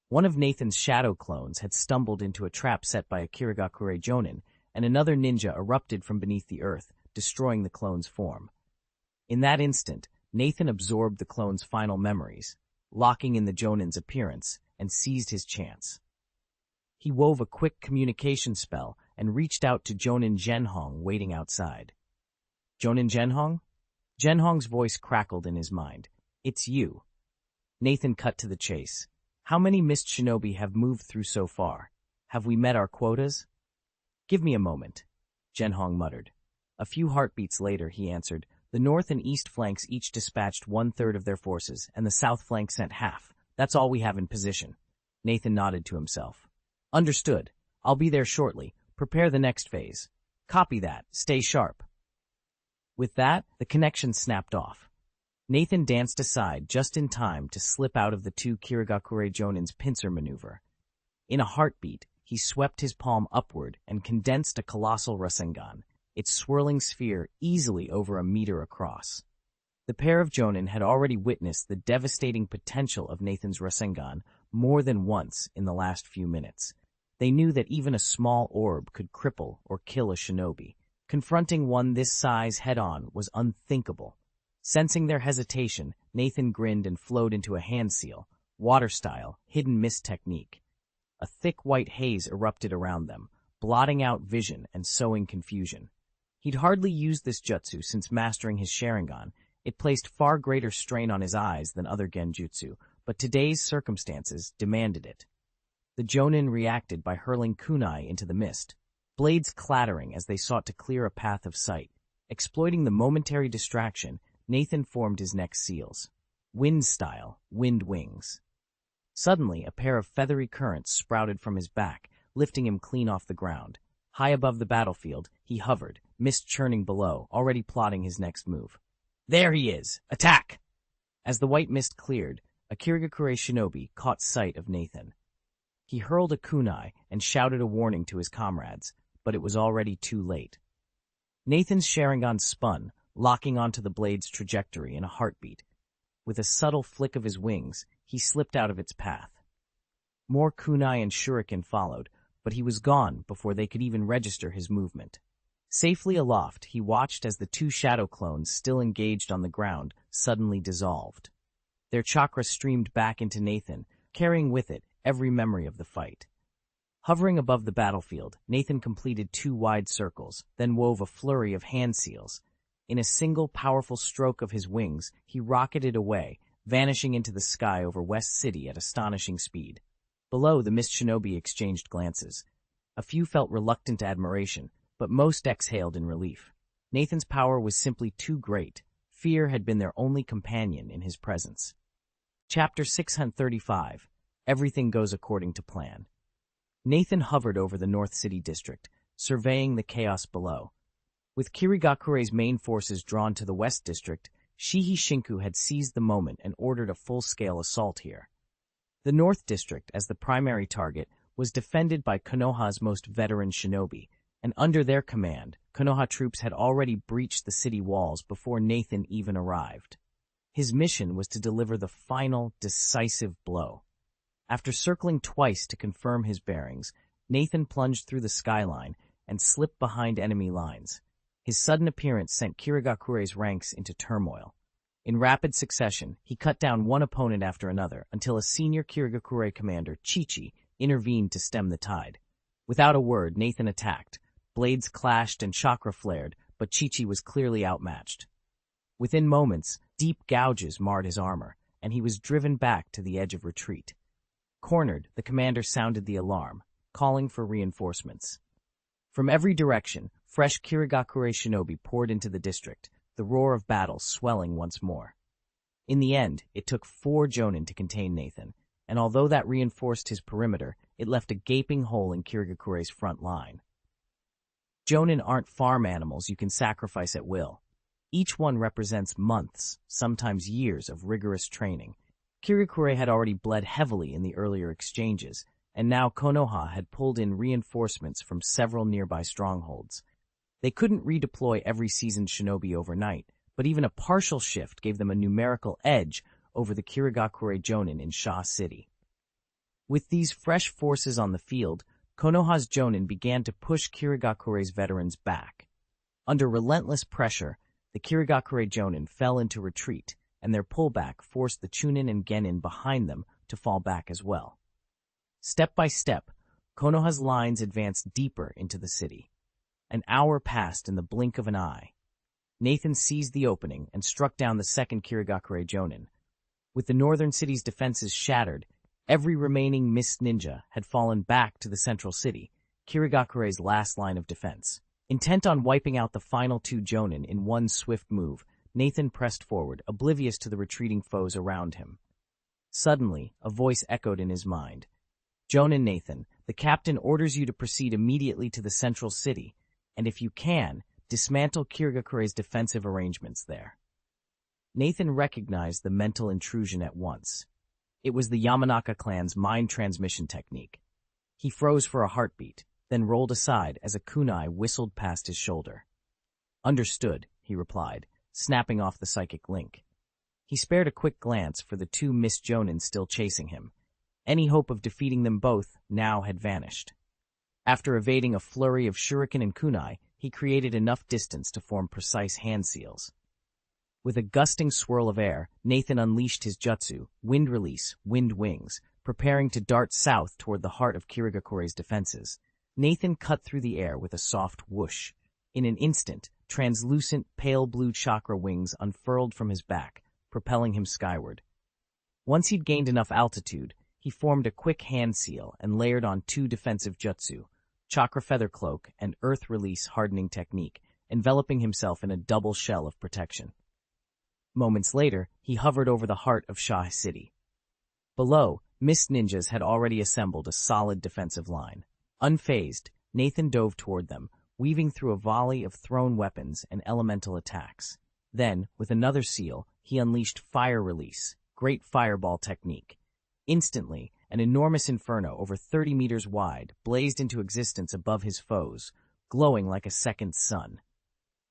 One of Nathan's shadow clones had stumbled into a trap set by a Kirigakure Jonin, and another ninja erupted from beneath the earth, destroying the clone's form. In that instant, Nathan absorbed the clone's final memories, locking in the Jonin's appearance, and seized his chance. He wove a quick communication spell and reached out to Jonin Zhenhong waiting outside. Jonin Zhenhong? Zhenhong's voice crackled in his mind. It's you. Nathan cut to the chase. How many Mist Shinobi have moved through so far? Have we met our quotas? Give me a moment, Zhenhong muttered. A few heartbeats later, he answered, the north and east flanks each dispatched 1/3 of their forces, and the south flank sent half. That's all we have in position. Nathan nodded to himself. Understood. I'll be there shortly. Prepare the next phase. Copy that. Stay sharp. With that, the connection snapped off. Nathan danced aside just in time to slip out of the 2 Kirigakure Jonin's pincer maneuver. In a heartbeat, he swept his palm upward and condensed a colossal Rasengan, its swirling sphere easily over a meter across. The pair of Jonin had already witnessed the devastating potential of Nathan's Rasengan more than once in the last few minutes. They knew that even a small orb could cripple or kill a shinobi. Confronting one this size head-on was unthinkable. Sensing their hesitation, Nathan grinned and flowed into a hand seal, water-style, hidden mist technique. A thick white haze erupted around them, blotting out vision and sowing confusion. He'd hardly used this jutsu since mastering his Sharingan. It placed far greater strain on his eyes than other genjutsu, but today's circumstances demanded it. The Jonin reacted by hurling kunai into the mist, blades clattering as they sought to clear a path of sight. Exploiting the momentary distraction, Nathan formed his next seals. Wind style, wind wings. Suddenly, a pair of feathery currents sprouted from his back, lifting him clean off the ground. High above the battlefield, he hovered, mist churning below, already plotting his next move. There he is! Attack! As the white mist cleared, a Kirigakure shinobi caught sight of Nathan. He hurled a kunai and shouted a warning to his comrades, but it was already too late. Nathan's Sharingan spun, locking onto the blade's trajectory in a heartbeat. With a subtle flick of his wings, he slipped out of its path. More kunai and shuriken followed, but he was gone before they could even register his movement. Safely aloft, he watched as the two shadow clones still engaged on the ground suddenly dissolved. Their chakra streamed back into Nathan, carrying with it every memory of the fight. Hovering above the battlefield, Nathan completed 2 wide circles, then wove a flurry of hand seals. In a single powerful stroke of his wings, he rocketed away, vanishing into the sky over West City at astonishing speed. Below, the Mist Shinobi exchanged glances. A few felt reluctant admiration, but most exhaled in relief. Nathan's power was simply too great. Fear had been their only companion in his presence. Chapter 635. Everything Goes According to Plan. Nathan hovered over the North City district, surveying the chaos below. With Kirigakure's main forces drawn to the West District, Shihi Shinku had seized the moment and ordered a full-scale assault here. The North District, as the primary target, was defended by Konoha's most veteran shinobi, and under their command, Konoha troops had already breached the city walls before Nathan even arrived. His mission was to deliver the final, decisive blow. After circling twice to confirm his bearings, Nathan plunged through the skyline and slipped behind enemy lines. His sudden appearance sent Kirigakure's ranks into turmoil. In rapid succession, he cut down one opponent after another until a senior Kirigakure commander, Chichi, intervened to stem the tide. Without a word, Nathan attacked. Blades clashed and chakra flared, but Chichi was clearly outmatched. Within moments, deep gouges marred his armor, and he was driven back to the edge of retreat. Cornered, the commander sounded the alarm, calling for reinforcements. From every direction, fresh Kirigakure shinobi poured into the district, the roar of battle swelling once more. In the end, it took 4 jonin to contain Nathan, and although that reinforced his perimeter, it left a gaping hole in Kirigakure's front line. Jonin aren't farm animals you can sacrifice at will. Each one represents months, sometimes years of rigorous training. Kirigakure had already bled heavily in the earlier exchanges, and now Konoha had pulled in reinforcements from several nearby strongholds. They couldn't redeploy every seasoned shinobi overnight, but even a partial shift gave them a numerical edge over the Kirigakure Jonin in Sha City. With these fresh forces on the field, Konoha's Jonin began to push Kirigakure's veterans back. Under relentless pressure, the Kirigakure Jonin fell into retreat, and their pullback forced the Chunin and Genin behind them to fall back as well. Step by step, Konoha's lines advanced deeper into the city. An hour passed in the blink of an eye. Nathan seized the opening and struck down the second Kirigakure Jonin. With the northern city's defenses shattered, every remaining mist ninja had fallen back to the central city, Kirigakure's last line of defense. Intent on wiping out the final 2 jonin in one swift move, Nathan pressed forward, oblivious to the retreating foes around him. Suddenly, a voice echoed in his mind. "Jonin Nathan, the captain orders you to proceed immediately to the central city, and if you can, dismantle Kirigakure's defensive arrangements there." Nathan recognized the mental intrusion at once. It was the Yamanaka clan's mind transmission technique. He froze for a heartbeat, then rolled aside as a kunai whistled past his shoulder. "Understood," he replied, snapping off the psychic link. He spared a quick glance for the 2 mist jonin still chasing him. Any hope of defeating them both now had vanished. After evading a flurry of shuriken and kunai, he created enough distance to form precise hand seals. With a gusting swirl of air, Nathan unleashed his jutsu, wind release, wind wings, preparing to dart south toward the heart of Kirigakure's defenses. Nathan cut through the air with a soft whoosh. In an instant, translucent, pale blue chakra wings unfurled from his back, propelling him skyward. Once he'd gained enough altitude, he formed a quick hand seal and layered on 2 defensive jutsu, chakra feather cloak and earth release hardening technique, enveloping himself in a double shell of protection. Moments later, he hovered over the heart of Shah City. Below, Mist Ninjas had already assembled a solid defensive line. Unfazed, Nathan dove toward them, weaving through a volley of thrown weapons and elemental attacks. Then, with another seal, he unleashed Fire Release, Great Fireball Technique. Instantly, an enormous inferno over 30 meters wide blazed into existence above his foes, glowing like a second sun.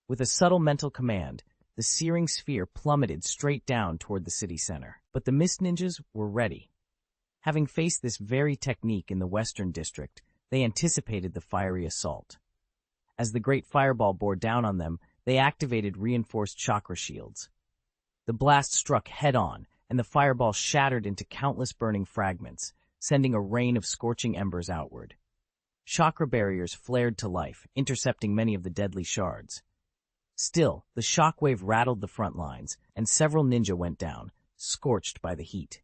With a subtle mental command, the searing sphere plummeted straight down toward the city center. But the Mist Ninjas were ready. Having faced this very technique in the Western District, they anticipated the fiery assault. As the Great Fireball bore down on them, they activated reinforced chakra shields. The blast struck head-on, and the fireball shattered into countless burning fragments, sending a rain of scorching embers outward. Chakra barriers flared to life, intercepting many of the deadly shards. Still, the shockwave rattled the front lines, and several ninja went down, scorched by the heat.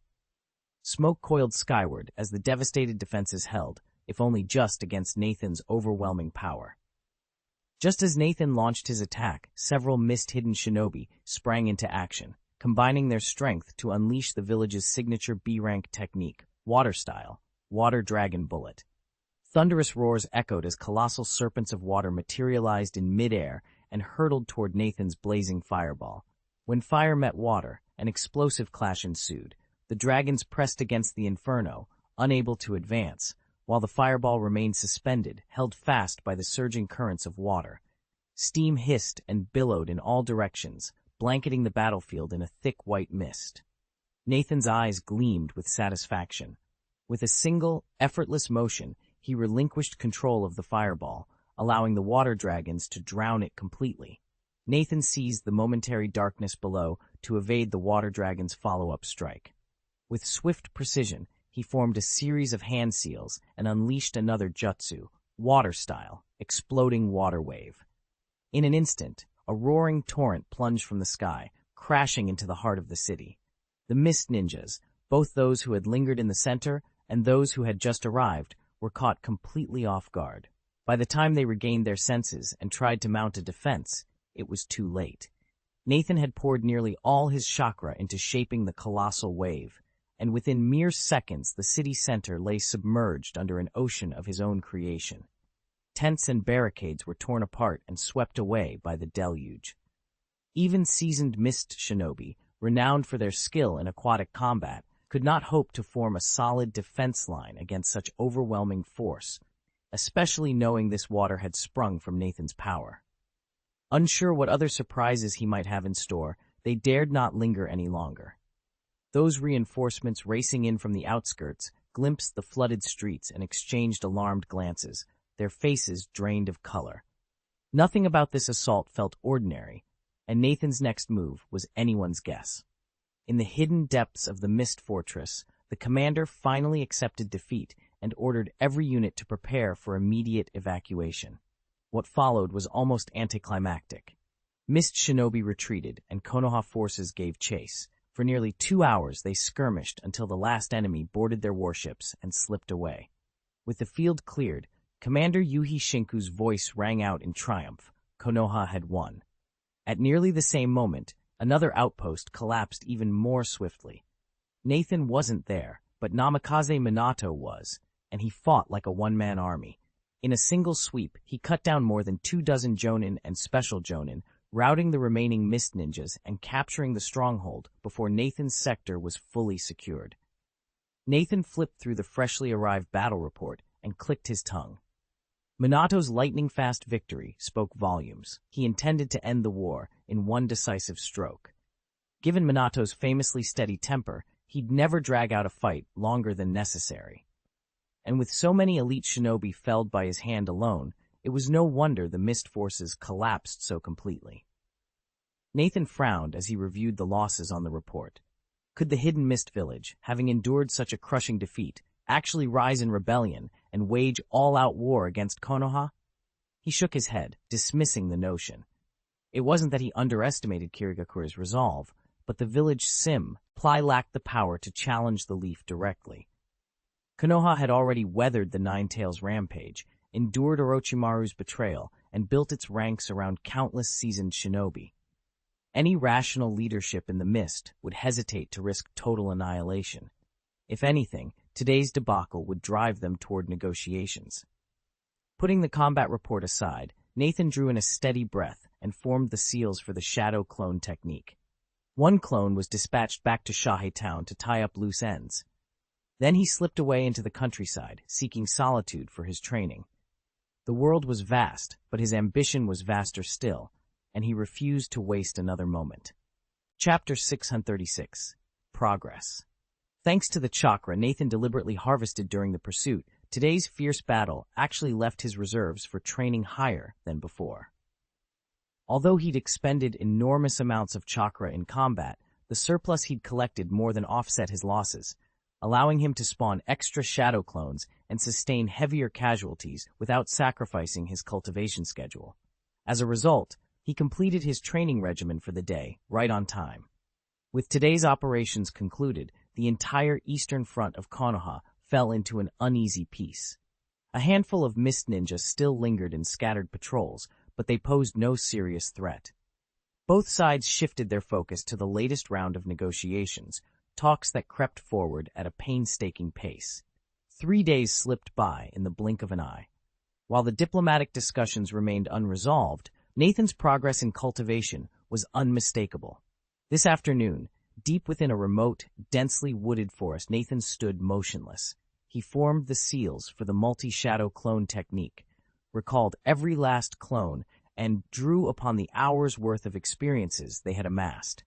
Smoke coiled skyward as the devastated defenses held, if only just against Nathan's overwhelming power. Just as Nathan launched his attack, several mist-hidden shinobi sprang into action, combining their strength to unleash the village's signature B-rank technique, water style, Water Dragon Bullet. Thunderous roars echoed as colossal serpents of water materialized in midair and hurtled toward Nathan's blazing fireball. When fire met water, an explosive clash ensued. The dragons pressed against the inferno, unable to advance, while the fireball remained suspended, held fast by the surging currents of water. Steam hissed and billowed in all directions, blanketing the battlefield in a thick white mist. Nathan's eyes gleamed with satisfaction. With a single, effortless motion, he relinquished control of the fireball, allowing the water dragons to drown it completely. Nathan seized the momentary darkness below to evade the water dragon's follow-up strike. With swift precision, he formed a series of hand seals and unleashed another jutsu, water style, exploding water wave. In an instant, a roaring torrent plunged from the sky, crashing into the heart of the city. The Mist Ninjas, both those who had lingered in the center and those who had just arrived, were caught completely off guard. By the time they regained their senses and tried to mount a defense, it was too late. Nathan had poured nearly all his chakra into shaping the colossal wave, and within mere seconds the city center lay submerged under an ocean of his own creation. Tents and barricades were torn apart and swept away by the deluge. Even seasoned mist shinobi, renowned for their skill in aquatic combat, could not hope to form a solid defense line against such overwhelming force, especially knowing this water had sprung from Nathan's power. Unsure what other surprises he might have in store, they dared not linger any longer. Those reinforcements racing in from the outskirts glimpsed the flooded streets and exchanged alarmed glances, their faces drained of color. Nothing about this assault felt ordinary, and Nathan's next move was anyone's guess. In the hidden depths of the Mist Fortress, the commander finally accepted defeat and ordered every unit to prepare for immediate evacuation. What followed was almost anticlimactic. Mist shinobi retreated, and Konoha forces gave chase. For nearly 2 hours they skirmished until the last enemy boarded their warships and slipped away. With the field cleared, Commander Yuhi Shinku's voice rang out in triumph. Konoha had won. At nearly the same moment, another outpost collapsed even more swiftly. Nathan wasn't there, but Namikaze Minato was, and he fought like a one-man army. In a single sweep, he cut down more than 24 jonin and special jonin, routing the remaining Mist Ninjas and capturing the stronghold before Nathan's sector was fully secured. Nathan flipped through the freshly arrived battle report and clicked his tongue. Minato's lightning-fast victory spoke volumes. He intended to end the war in one decisive stroke. Given Minato's famously steady temper, he'd never drag out a fight longer than necessary. And with so many elite shinobi felled by his hand alone, it was no wonder the Mist forces collapsed so completely. Nathan frowned as he reviewed the losses on the report. Could the hidden Mist village, having endured such a crushing defeat, actually rise in rebellion and wage all-out war against Konoha? He shook his head, dismissing the notion. It wasn't that he underestimated Kirigakura's resolve, but the village Sim Ply lacked the power to challenge the Leaf directly. Konoha had already weathered the Nine Tails rampage, endured Orochimaru's betrayal, and built its ranks around countless seasoned shinobi. Any rational leadership in the mist would hesitate to risk total annihilation. If anything, today's debacle would drive them toward negotiations. Putting the combat report aside, Nathan drew in a steady breath and formed the seals for the shadow clone technique. One clone was dispatched back to Shahei Town to tie up loose ends. Then he slipped away into the countryside, seeking solitude for his training. The world was vast, but his ambition was vaster still, and he refused to waste another moment. Chapter 636. Progress. Thanks to the chakra Nathan deliberately harvested during the pursuit, today's fierce battle actually left his reserves for training higher than before. Although he'd expended enormous amounts of chakra in combat, the surplus he'd collected more than offset his losses, allowing him to spawn extra shadow clones and sustain heavier casualties without sacrificing his cultivation schedule. As a result, he completed his training regimen for the day, right on time. With today's operations concluded, the entire eastern front of Konoha fell into an uneasy peace. A handful of mist ninjas still lingered in scattered patrols, but they posed no serious threat. Both sides shifted their focus to the latest round of negotiations, talks that crept forward at a painstaking pace. 3 days slipped by in the blink of an eye. While the diplomatic discussions remained unresolved, Nathan's progress in cultivation was unmistakable. This afternoon, deep within a remote, densely wooded forest, Nathan stood motionless. He formed the seals for the multi-shadow clone technique, recalled every last clone, and drew upon the hours' worth of experiences they had amassed.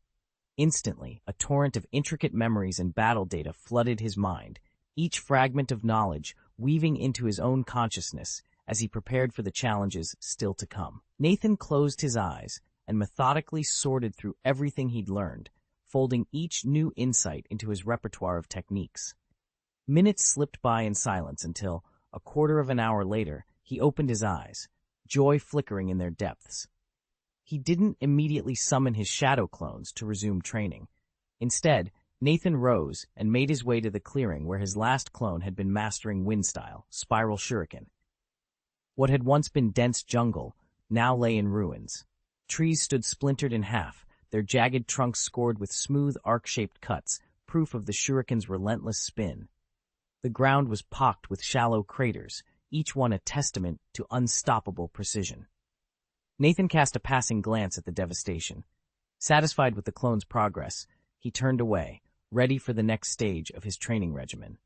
Instantly, a torrent of intricate memories and battle data flooded his mind, each fragment of knowledge weaving into his own consciousness as he prepared for the challenges still to come. Nathan closed his eyes and methodically sorted through everything he'd learned, folding each new insight into his repertoire of techniques. Minutes slipped by in silence until, a quarter of an hour later, he opened his eyes, joy flickering in their depths. He didn't immediately summon his shadow clones to resume training. Instead, Nathan rose and made his way to the clearing where his last clone had been mastering wind-style, spiral shuriken. What had once been dense jungle now lay in ruins. Trees stood splintered in half, their jagged trunks scored with smooth arc-shaped cuts, proof of the shuriken's relentless spin. The ground was pocked with shallow craters, each one a testament to unstoppable precision. Nathan cast a passing glance at the devastation. Satisfied with the clone's progress, he turned away, ready for the next stage of his training regimen.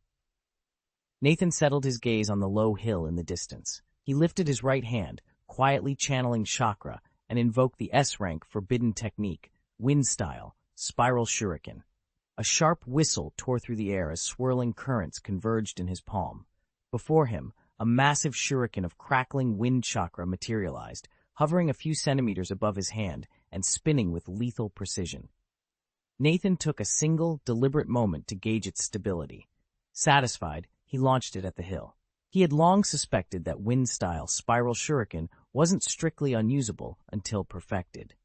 Nathan settled his gaze on the low hill in the distance. He lifted his right hand, quietly channeling chakra, and invoked the S-rank forbidden technique, wind-style, spiral shuriken. A sharp whistle tore through the air as swirling currents converged in his palm. Before him, a massive shuriken of crackling wind chakra materialized, hovering a few centimeters above his hand and spinning with lethal precision. Nathan took a single, deliberate moment to gauge its stability. Satisfied, he launched it at the hill. He had long suspected that wind-style spiral shuriken wasn't strictly unusable until perfected.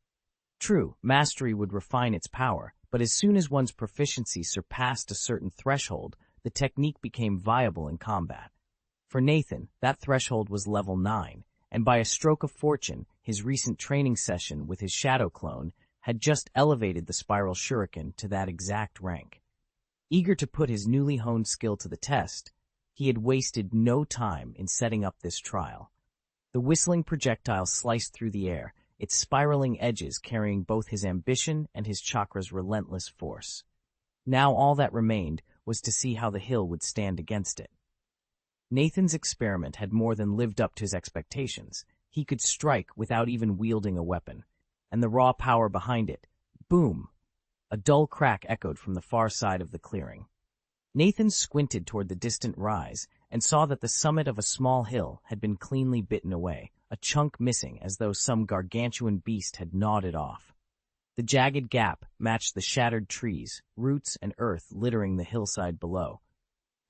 True, mastery would refine its power, but as soon as one's proficiency surpassed a certain threshold, the technique became viable in combat. For Nathan, that threshold was level 9, and by a stroke of fortune, his recent training session with his shadow clone had just elevated the spiral shuriken to that exact rank. Eager to put his newly honed skill to the test, he had wasted no time in setting up this trial. The whistling projectile sliced through the air, its spiraling edges carrying both his ambition and his chakra's relentless force. Now all that remained was to see how the hill would stand against it. Nathan's experiment had more than lived up to his expectations. He could strike without even wielding a weapon, and the raw power behind it, boom! A dull crack echoed from the far side of the clearing. Nathan squinted toward the distant rise and saw that the summit of a small hill had been cleanly bitten away, a chunk missing as though some gargantuan beast had gnawed it off. The jagged gap matched the shattered trees, roots, and earth littering the hillside below.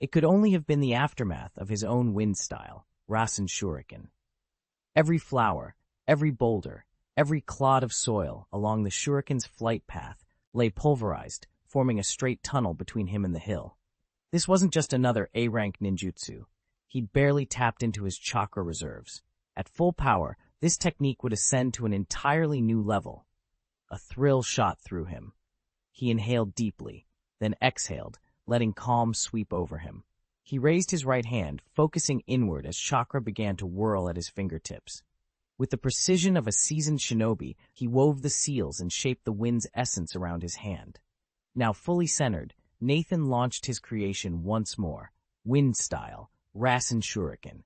It could only have been the aftermath of his own wind-style, Rasen Shuriken. Every flower, every boulder, every clod of soil along the shuriken's flight path lay pulverized, forming a straight tunnel between him and the hill. This wasn't just another A-rank ninjutsu. He'd barely tapped into his chakra reserves. At full power, this technique would ascend to an entirely new level. A thrill shot through him. He inhaled deeply, then exhaled, letting calm sweep over him. He raised his right hand, focusing inward as chakra began to whirl at his fingertips. With the precision of a seasoned shinobi, he wove the seals and shaped the wind's essence around his hand. Now fully centered, Nathan launched his creation once more, wind style, Rasen Shuriken.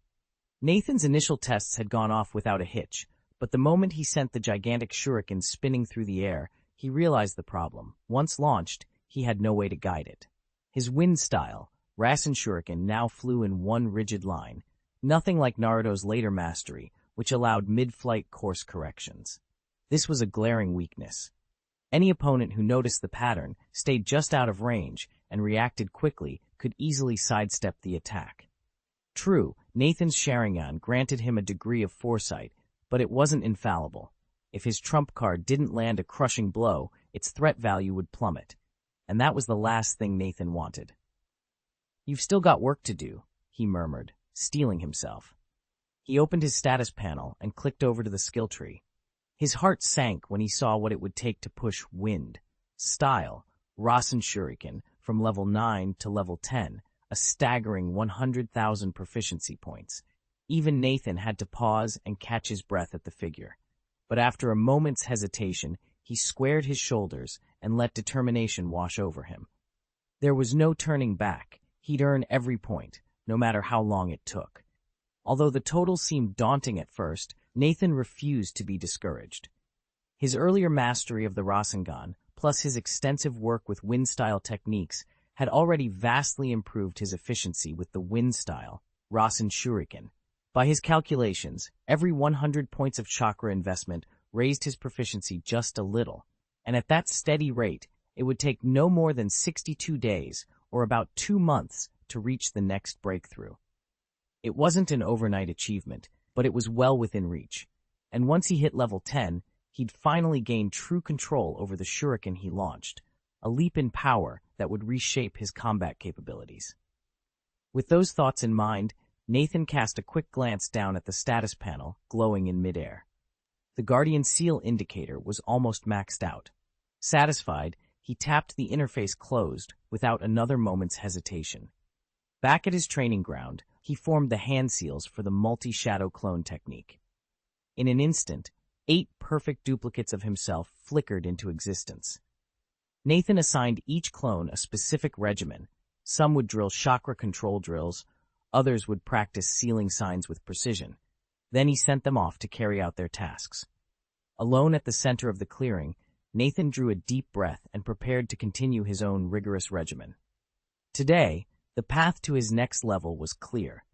Nathan's initial tests had gone off without a hitch, but the moment he sent the gigantic shuriken spinning through the air, he realized the problem. Once launched, he had no way to guide it. His wind style, Rasen Shuriken, now flew in one rigid line, nothing like Naruto's later mastery, which allowed mid-flight course corrections. This was a glaring weakness. Any opponent who noticed the pattern, stayed just out of range, and reacted quickly could easily sidestep the attack. True, Nathan's Sharingan granted him a degree of foresight, but it wasn't infallible. If his trump card didn't land a crushing blow, its threat value would plummet, and that was the last thing Nathan wanted. "You've still got work to do," he murmured, steeling himself. He opened his status panel and clicked over to the skill tree. His heart sank when he saw what it would take to push Wind, Style, Rasen Shuriken from level 9 to level 10, a staggering 100,000 proficiency points. Even Nathan had to pause and catch his breath at the figure. But after a moment's hesitation, he squared his shoulders and let determination wash over him. There was no turning back. He'd earn every point, no matter how long it took. Although the total seemed daunting at first, Nathan refused to be discouraged. His earlier mastery of the Rasengan, plus his extensive work with wind-style techniques, had already vastly improved his efficiency with the wind-style, Rasen Shuriken. By his calculations, every 100 points of chakra investment raised his proficiency just a little, and at that steady rate, it would take no more than 62 days, or about 2 months, to reach the next breakthrough. It wasn't an overnight achievement, but it was well within reach, and once he hit level 10, he'd finally gained true control over the shuriken he launched, a leap in power that would reshape his combat capabilities. With those thoughts in mind, Nathan cast a quick glance down at the status panel, glowing in midair. The Guardian Seal indicator was almost maxed out. Satisfied, he tapped the interface closed without another moment's hesitation. Back at his training ground, he formed the hand seals for the multi-shadow clone technique. In an instant, 8 perfect duplicates of himself flickered into existence. Nathan assigned each clone a specific regimen. Some would drill chakra control drills, others would practice sealing signs with precision. Then he sent them off to carry out their tasks. Alone at the center of the clearing, Nathan drew a deep breath and prepared to continue his own rigorous regimen. Today, the path to his next level was clear.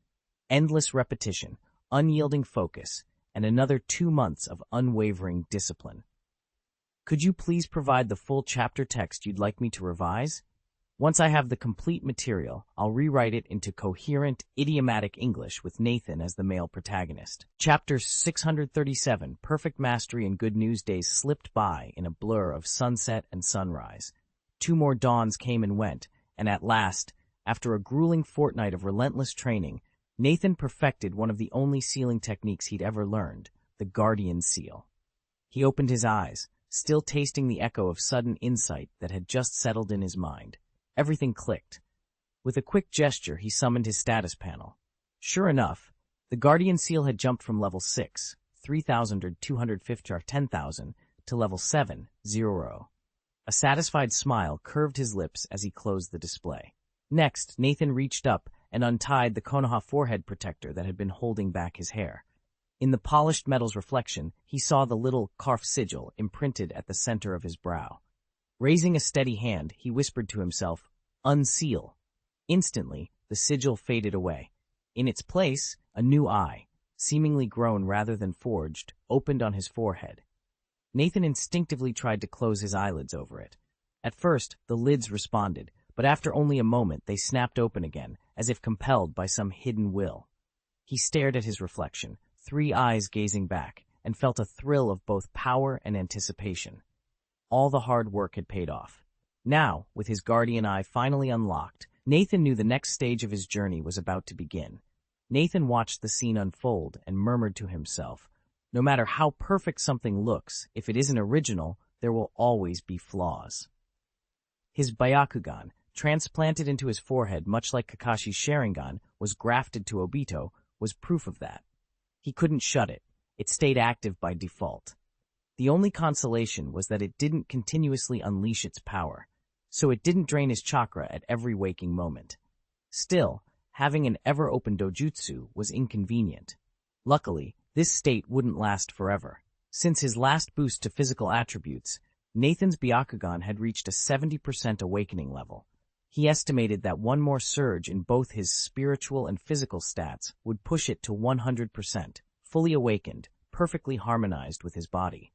Endless repetition, unyielding focus, and another 2 months of unwavering discipline. Could you please provide the full chapter text you'd like me to revise? Once I have the complete material, I'll rewrite it into coherent, idiomatic English with Nathan as the male protagonist. Chapter 637, Perfect Mastery and Good News Days slipped by in a blur of sunset and sunrise. 2 more dawns came and went, and at last, after a grueling fortnight of relentless training, Nathan perfected one of the only sealing techniques he'd ever learned, the Guardian Seal. He opened his eyes, still tasting the echo of sudden insight that had just settled in his mind. Everything clicked. With a quick gesture, he summoned his status panel. Sure enough, the Guardian Seal had jumped from level 6, 3,250 or 10,000, to level 7, 0. A satisfied smile curved his lips as he closed the display. Next, Nathan reached up and untied the Konoha forehead protector that had been holding back his hair. In the polished metal's reflection, he saw the little Karf sigil imprinted at the center of his brow. Raising a steady hand, he whispered to himself, "Unseal." Instantly, the sigil faded away. In its place, a new eye, seemingly grown rather than forged, opened on his forehead. Nathan instinctively tried to close his eyelids over it. At first, the lids responded, but after only a moment they snapped open again, as if compelled by some hidden will. He stared at his reflection, 3 eyes gazing back, and felt a thrill of both power and anticipation. All the hard work had paid off. Now, with his guardian eye finally unlocked, Nathan knew the next stage of his journey was about to begin. Nathan watched the scene unfold and murmured to himself, "No matter how perfect something looks, if it isn't original, there will always be flaws." His Byakugan, transplanted into his forehead much like Kakashi's Sharingan was grafted to Obito, was proof of that. He couldn't shut it. It stayed active by default. The only consolation was that it didn't continuously unleash its power, so it didn't drain his chakra at every waking moment. Still, having an ever-open dojutsu was inconvenient. Luckily, this state wouldn't last forever. Since his last boost to physical attributes, Nathan's Byakugan had reached a 70% awakening level. He estimated that one more surge in both his spiritual and physical stats would push it to 100%, fully awakened, perfectly harmonized with his body.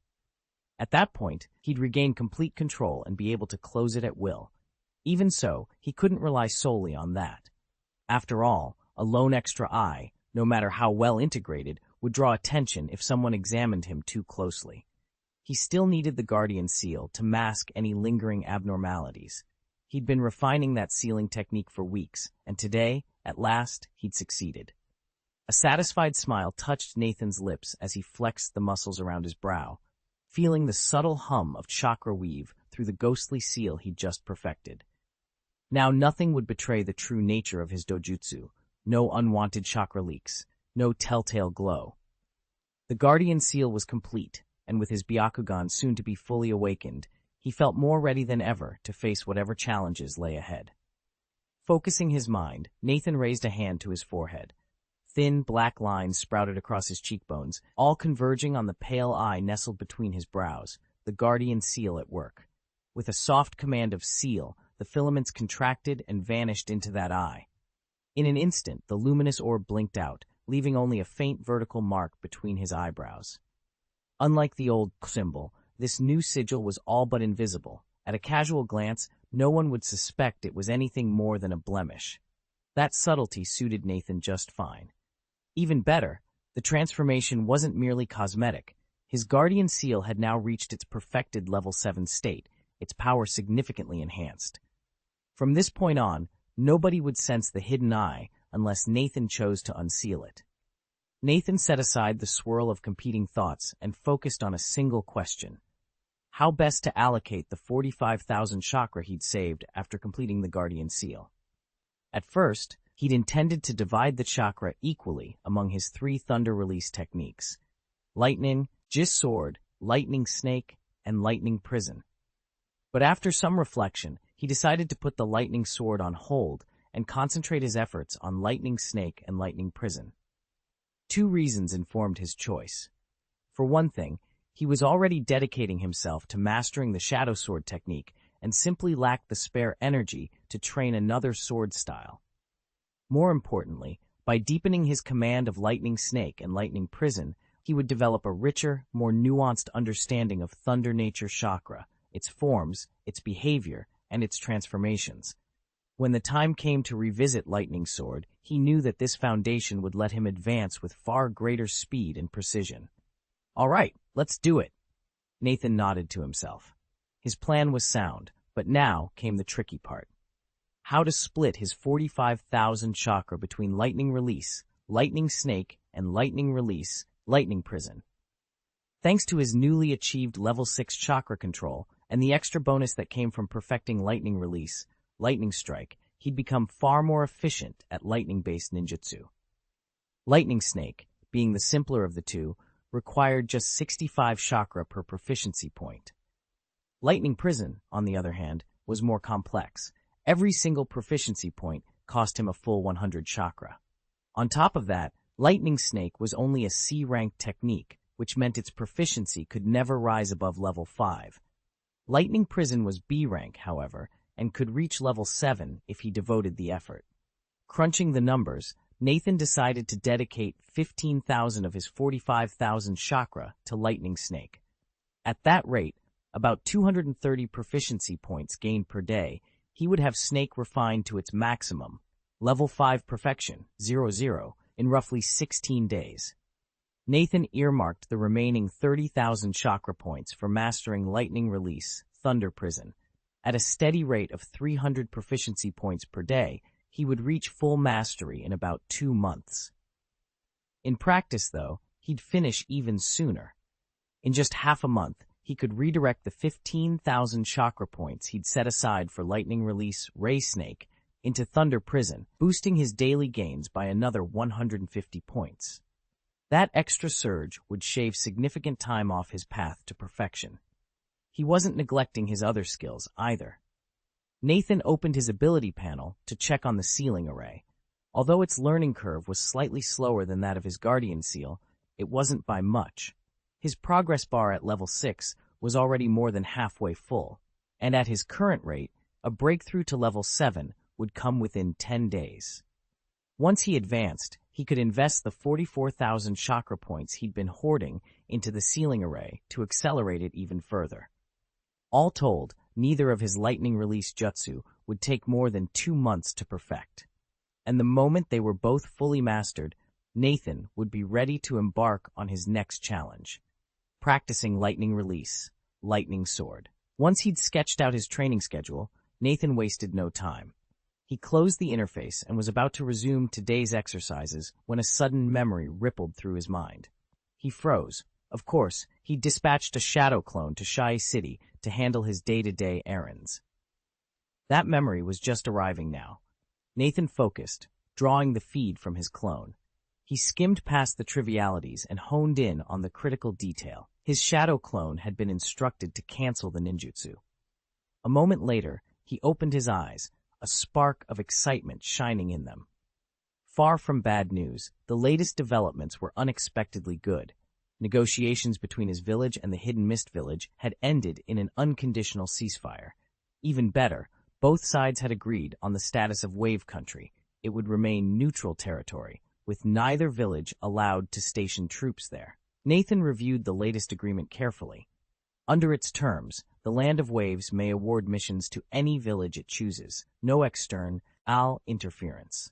At that point, he'd regain complete control and be able to close it at will. Even so, he couldn't rely solely on that. After all, a lone extra eye, no matter how well integrated, would draw attention if someone examined him too closely. He still needed the Guardian Seal to mask any lingering abnormalities. He'd been refining that sealing technique for weeks, and today, at last, he'd succeeded. A satisfied smile touched Nathan's lips as he flexed the muscles around his brow, feeling the subtle hum of chakra weave through the ghostly seal he'd just perfected. Now nothing would betray the true nature of his dojutsu, no unwanted chakra leaks, no telltale glow. The Guardian Seal was complete, and with his Byakugan soon to be fully awakened, he felt more ready than ever to face whatever challenges lay ahead. Focusing his mind, Nathan raised a hand to his forehead. Thin, black lines sprouted across his cheekbones, all converging on the pale eye nestled between his brows, the Guardian Seal at work. With a soft command of seal, the filaments contracted and vanished into that eye. In an instant, the luminous orb blinked out, leaving only a faint vertical mark between his eyebrows. Unlike the old symbol, this new sigil was all but invisible. At a casual glance, no one would suspect it was anything more than a blemish. That subtlety suited Nathan just fine. Even better, the transformation wasn't merely cosmetic. His Guardian Seal had now reached its perfected level 7 state, its power significantly enhanced. From this point on, nobody would sense the hidden eye unless Nathan chose to unseal it. Nathan set aside the swirl of competing thoughts and focused on a single question: how best to allocate the 45,000 chakra he'd saved after completing the Guardian Seal. At first, he'd intended to divide the chakra equally among his 3 thunder release techniques: lightning, Jis sword, lightning snake, and lightning prison. But after some reflection, he decided to put the lightning sword on hold and concentrate his efforts on lightning snake and lightning prison. 2 reasons informed his choice. For one thing, he was already dedicating himself to mastering the shadow sword technique and simply lacked the spare energy to train another sword style. More importantly, by deepening his command of lightning snake and lightning prison, he would develop a richer, more nuanced understanding of thunder nature chakra, its forms, its behavior, and its transformations. When the time came to revisit Lightning Sword, he knew that this foundation would let him advance with far greater speed and precision. "All right, let's do it." Nathan nodded to himself. His plan was sound, but now came the tricky part. How to split his 45,000 chakra between Lightning Release, Lightning Snake, and Lightning Release, Lightning Prison. Thanks to his newly achieved level 6 chakra control and the extra bonus that came from perfecting Lightning Release, Lightning Strike, he'd become far more efficient at lightning-based ninjutsu. Lightning Snake, being the simpler of the two, required just 65 chakra per proficiency point. Lightning Prison, on the other hand, was more complex. Every single proficiency point cost him a full 100 chakra. On top of that, Lightning Snake was only a C-ranked technique, which meant its proficiency could never rise above level 5. Lightning Prison was B rank, however, and could reach level 7 if he devoted the effort. Crunching the numbers, Nathan decided to dedicate 15,000 of his 45,000 chakra to Lightning Snake. At that rate, about 230 proficiency points gained per day, he would have Snake refined to its maximum, level 5 perfection, 00, in roughly 16 days. Nathan earmarked the remaining 30,000 chakra points for mastering Lightning Release, Thunder Prison. At a steady rate of 300 proficiency points per day, he would reach full mastery in about 2 months. In practice, though, he'd finish even sooner. In just half a month, he could redirect the 15,000 chakra points he'd set aside for Lightning Release Ray Snake into Thunder Prison, boosting his daily gains by another 150 points. That extra surge would shave significant time off his path to perfection. He wasn't neglecting his other skills either. Nathan opened his ability panel to check on the Sealing Array. Although its learning curve was slightly slower than that of his Guardian Seal, it wasn't by much. His progress bar at level 6 was already more than halfway full, and at his current rate, a breakthrough to level 7 would come within 10 days. Once he advanced, he could invest the 44,000 chakra points he'd been hoarding into the Sealing Array to accelerate it even further. All told, neither of his lightning release jutsu would take more than 2 months to perfect. And the moment they were both fully mastered, Nathan would be ready to embark on his next challenge, practicing lightning release, lightning sword. Once he'd sketched out his training schedule, Nathan wasted no time. He closed the interface and was about to resume today's exercises when a sudden memory rippled through his mind. He froze. Of course, he'd dispatched a shadow clone to Shai City to handle his day-to-day errands. That memory was just arriving now. Nathan focused, drawing the feed from his clone. He skimmed past the trivialities and honed in on the critical detail. His shadow clone had been instructed to cancel the ninjutsu. A moment later, he opened his eyes, a spark of excitement shining in them. Far from bad news, the latest developments were unexpectedly good. Negotiations between his village and the Hidden Mist village had ended in an unconditional ceasefire. Even better, both sides had agreed on the status of Wave Country. It would remain neutral territory, with neither village allowed to station troops there. Nathan reviewed the latest agreement carefully. Under its terms, the Land of Waves may award missions to any village it chooses, no external interference.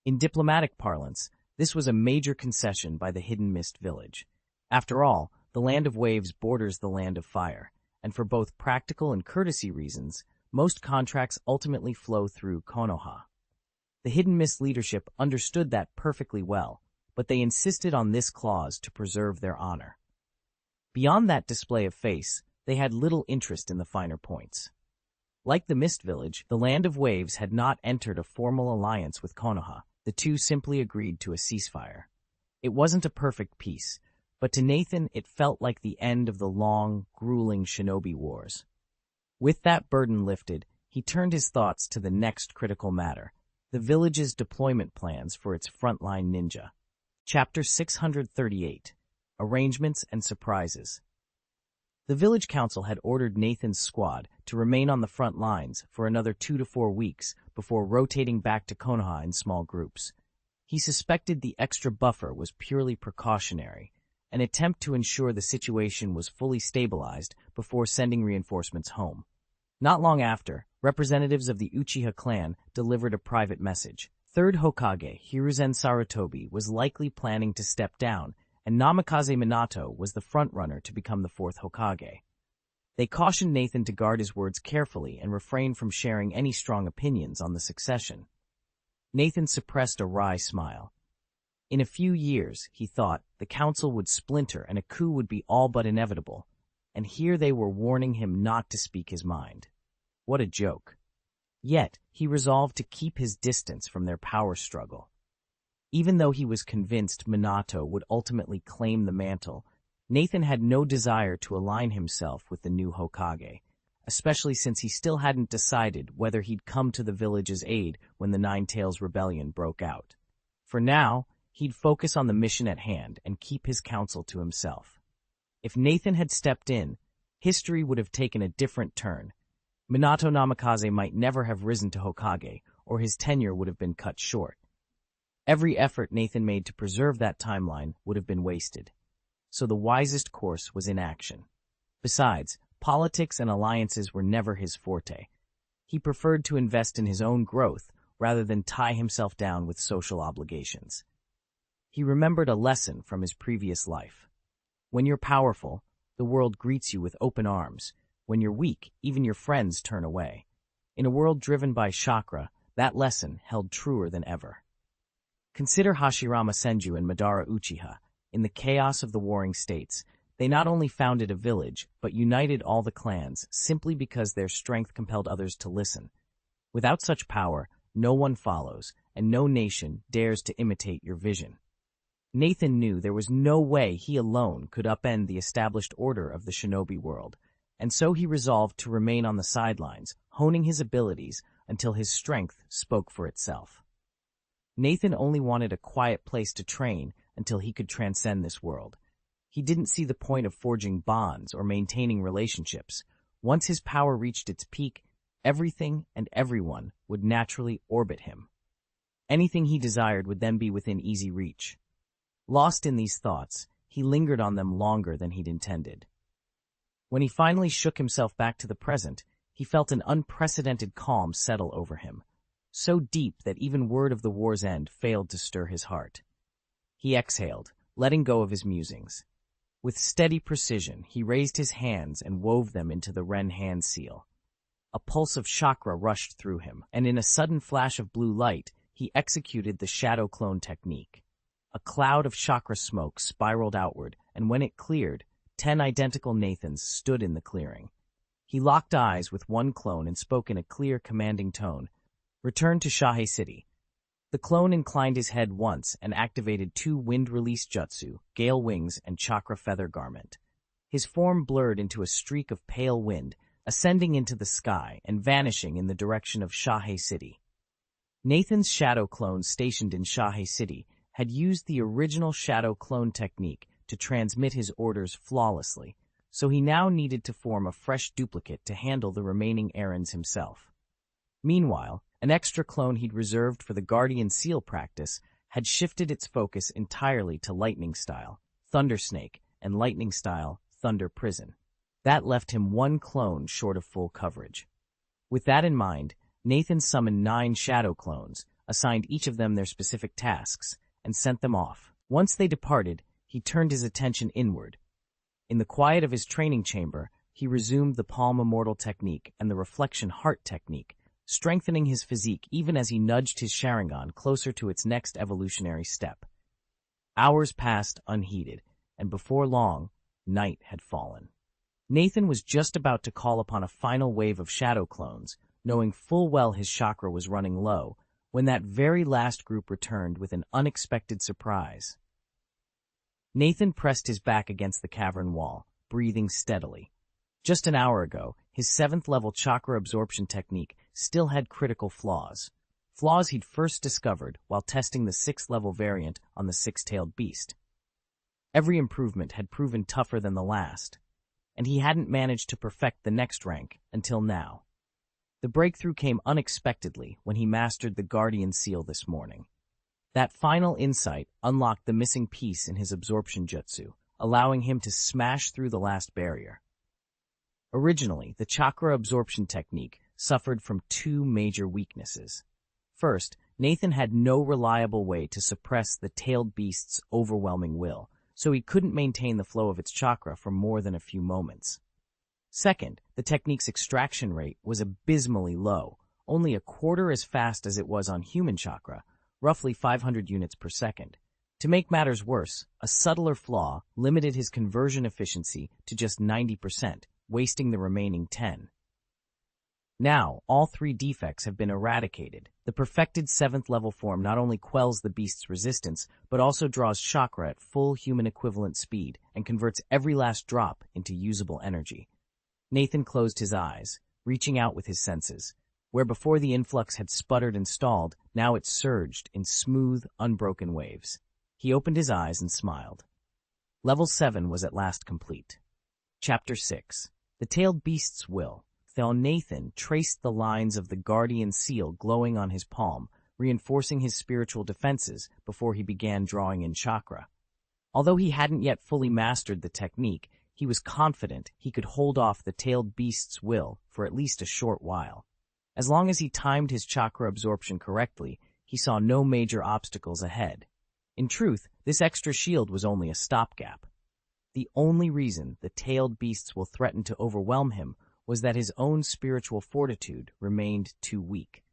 In diplomatic parlance, this was a major concession by the Hidden Mist village. After all, the Land of Waves borders the Land of Fire, and for both practical and courtesy reasons, most contracts ultimately flow through Konoha. The Hidden Mist leadership understood that perfectly well, but they insisted on this clause to preserve their honor. Beyond that display of face, they had little interest in the finer points. Like the Mist Village, the Land of Waves had not entered a formal alliance with Konoha. The two simply agreed to a ceasefire. It wasn't a perfect peace, but to Nathan it felt like the end of the long, grueling Shinobi Wars. With that burden lifted, he turned his thoughts to the next critical matter, the village's deployment plans for its frontline ninja. Chapter 638, Arrangements and Surprises. The village council had ordered Nathan's squad to remain on the front lines for another 2 to 4 weeks before rotating back to Konoha in small groups. He suspected the extra buffer was purely precautionary, an attempt to ensure the situation was fully stabilized before sending reinforcements home. Not long after, representatives of the Uchiha clan delivered a private message. Third Hokage, Hiruzen Sarutobi, was likely planning to step down, and Namikaze Minato was the frontrunner to become the 4th Hokage. They cautioned Nathan to guard his words carefully and refrain from sharing any strong opinions on the succession. Nathan suppressed a wry smile. In a few years, he thought, the council would splinter and a coup would be all but inevitable, and here they were warning him not to speak his mind. What a joke. Yet, he resolved to keep his distance from their power struggle. Even though he was convinced Minato would ultimately claim the mantle, Nathan had no desire to align himself with the new Hokage, especially since he still hadn't decided whether he'd come to the village's aid when the Nine Tails Rebellion broke out. For now, he'd focus on the mission at hand and keep his counsel to himself. If Nathan had stepped in, history would have taken a different turn. Minato Namikaze might never have risen to Hokage, or his tenure would have been cut short. Every effort Nathan made to preserve that timeline would have been wasted. So the wisest course was inaction. Besides, politics and alliances were never his forte. He preferred to invest in his own growth rather than tie himself down with social obligations. He remembered a lesson from his previous life. When you're powerful, the world greets you with open arms. When you're weak, even your friends turn away. In a world driven by chakra, that lesson held truer than ever. Consider Hashirama Senju and Madara Uchiha. In the chaos of the warring states, they not only founded a village, but united all the clans simply because their strength compelled others to listen. Without such power, no one follows, and no nation dares to imitate your vision. Nathan knew there was no way he alone could upend the established order of the shinobi world, and so he resolved to remain on the sidelines, honing his abilities until his strength spoke for itself. Nathan only wanted a quiet place to train until he could transcend this world. He didn't see the point of forging bonds or maintaining relationships. Once his power reached its peak, everything and everyone would naturally orbit him. Anything he desired would then be within easy reach. Lost in these thoughts, he lingered on them longer than he'd intended. When he finally shook himself back to the present, he felt an unprecedented calm settle over him, so deep that even word of the war's end failed to stir his heart. He exhaled, letting go of his musings. With steady precision, he raised his hands and wove them into the Ren hand seal. A pulse of chakra rushed through him, and in a sudden flash of blue light, he executed the shadow clone technique. A cloud of chakra smoke spiraled outward, and when it cleared, 10 identical Nathans stood in the clearing. He locked eyes with one clone and spoke in a clear, commanding tone. "Return to Shahe City." The clone inclined his head once and activated 2 wind-release jutsu, Gale Wings and Chakra Feather Garment. His form blurred into a streak of pale wind, ascending into the sky and vanishing in the direction of Shahe City. Nathan's shadow clones stationed in Shahe City had used the original shadow clone technique to transmit his orders flawlessly, so he now needed to form a fresh duplicate to handle the remaining errands himself. Meanwhile, an extra clone he'd reserved for the Guardian Seal practice had shifted its focus entirely to Lightning Style, Thunder Snake, and Lightning Style, Thunder Prison. That left him 1 clone short of full coverage. With that in mind, Nathan summoned 9 shadow clones, assigned each of them their specific tasks, and sent them off. Once they departed, he turned his attention inward. In the quiet of his training chamber, he resumed the Palm Immortal technique and the Reflection Heart technique, strengthening his physique even as he nudged his Sharingan closer to its next evolutionary step. Hours passed unheeded, and before long, night had fallen. Nathan was just about to call upon a final wave of shadow clones, knowing full well his chakra was running low, when that very last group returned with an unexpected surprise. Nathan pressed his back against the cavern wall, breathing steadily. Just an hour ago, his 7th-level chakra absorption technique still had critical flaws. Flaws he'd first discovered while testing the 6th-level variant on the 6-tailed beast. Every improvement had proven tougher than the last, and he hadn't managed to perfect the next rank until now. The breakthrough came unexpectedly when he mastered the Guardian Seal this morning. That final insight unlocked the missing piece in his absorption jutsu, allowing him to smash through the last barrier. Originally, the chakra absorption technique suffered from 2 major weaknesses. First, Nathan had no reliable way to suppress the tailed beast's overwhelming will, so he couldn't maintain the flow of its chakra for more than a few moments. Second, the technique's extraction rate was abysmally low, only a quarter as fast as it was on human chakra, roughly 500 units per second. To make matters worse, a subtler flaw limited his conversion efficiency to just 90%, wasting the remaining 10. Now, all 3 defects have been eradicated. The perfected 7th-level form not only quells the beast's resistance, but also draws chakra at full human equivalent speed and converts every last drop into usable energy. Nathan closed his eyes, reaching out with his senses. Where before the influx had sputtered and stalled, now it surged in smooth, unbroken waves. He opened his eyes and smiled. Level 7 was at last complete. Chapter 6. The Tailed Beast's Will. Nathan traced the lines of the Guardian Seal glowing on his palm, reinforcing his spiritual defenses before he began drawing in chakra. Although he hadn't yet fully mastered the technique, he was confident he could hold off the Tailed Beast's Will for at least a short while. As long as he timed his chakra absorption correctly, he saw no major obstacles ahead. In truth, this extra shield was only a stopgap. The only reason the Tailed Beasts will threaten to overwhelm him was that his own spiritual fortitude remained too weak.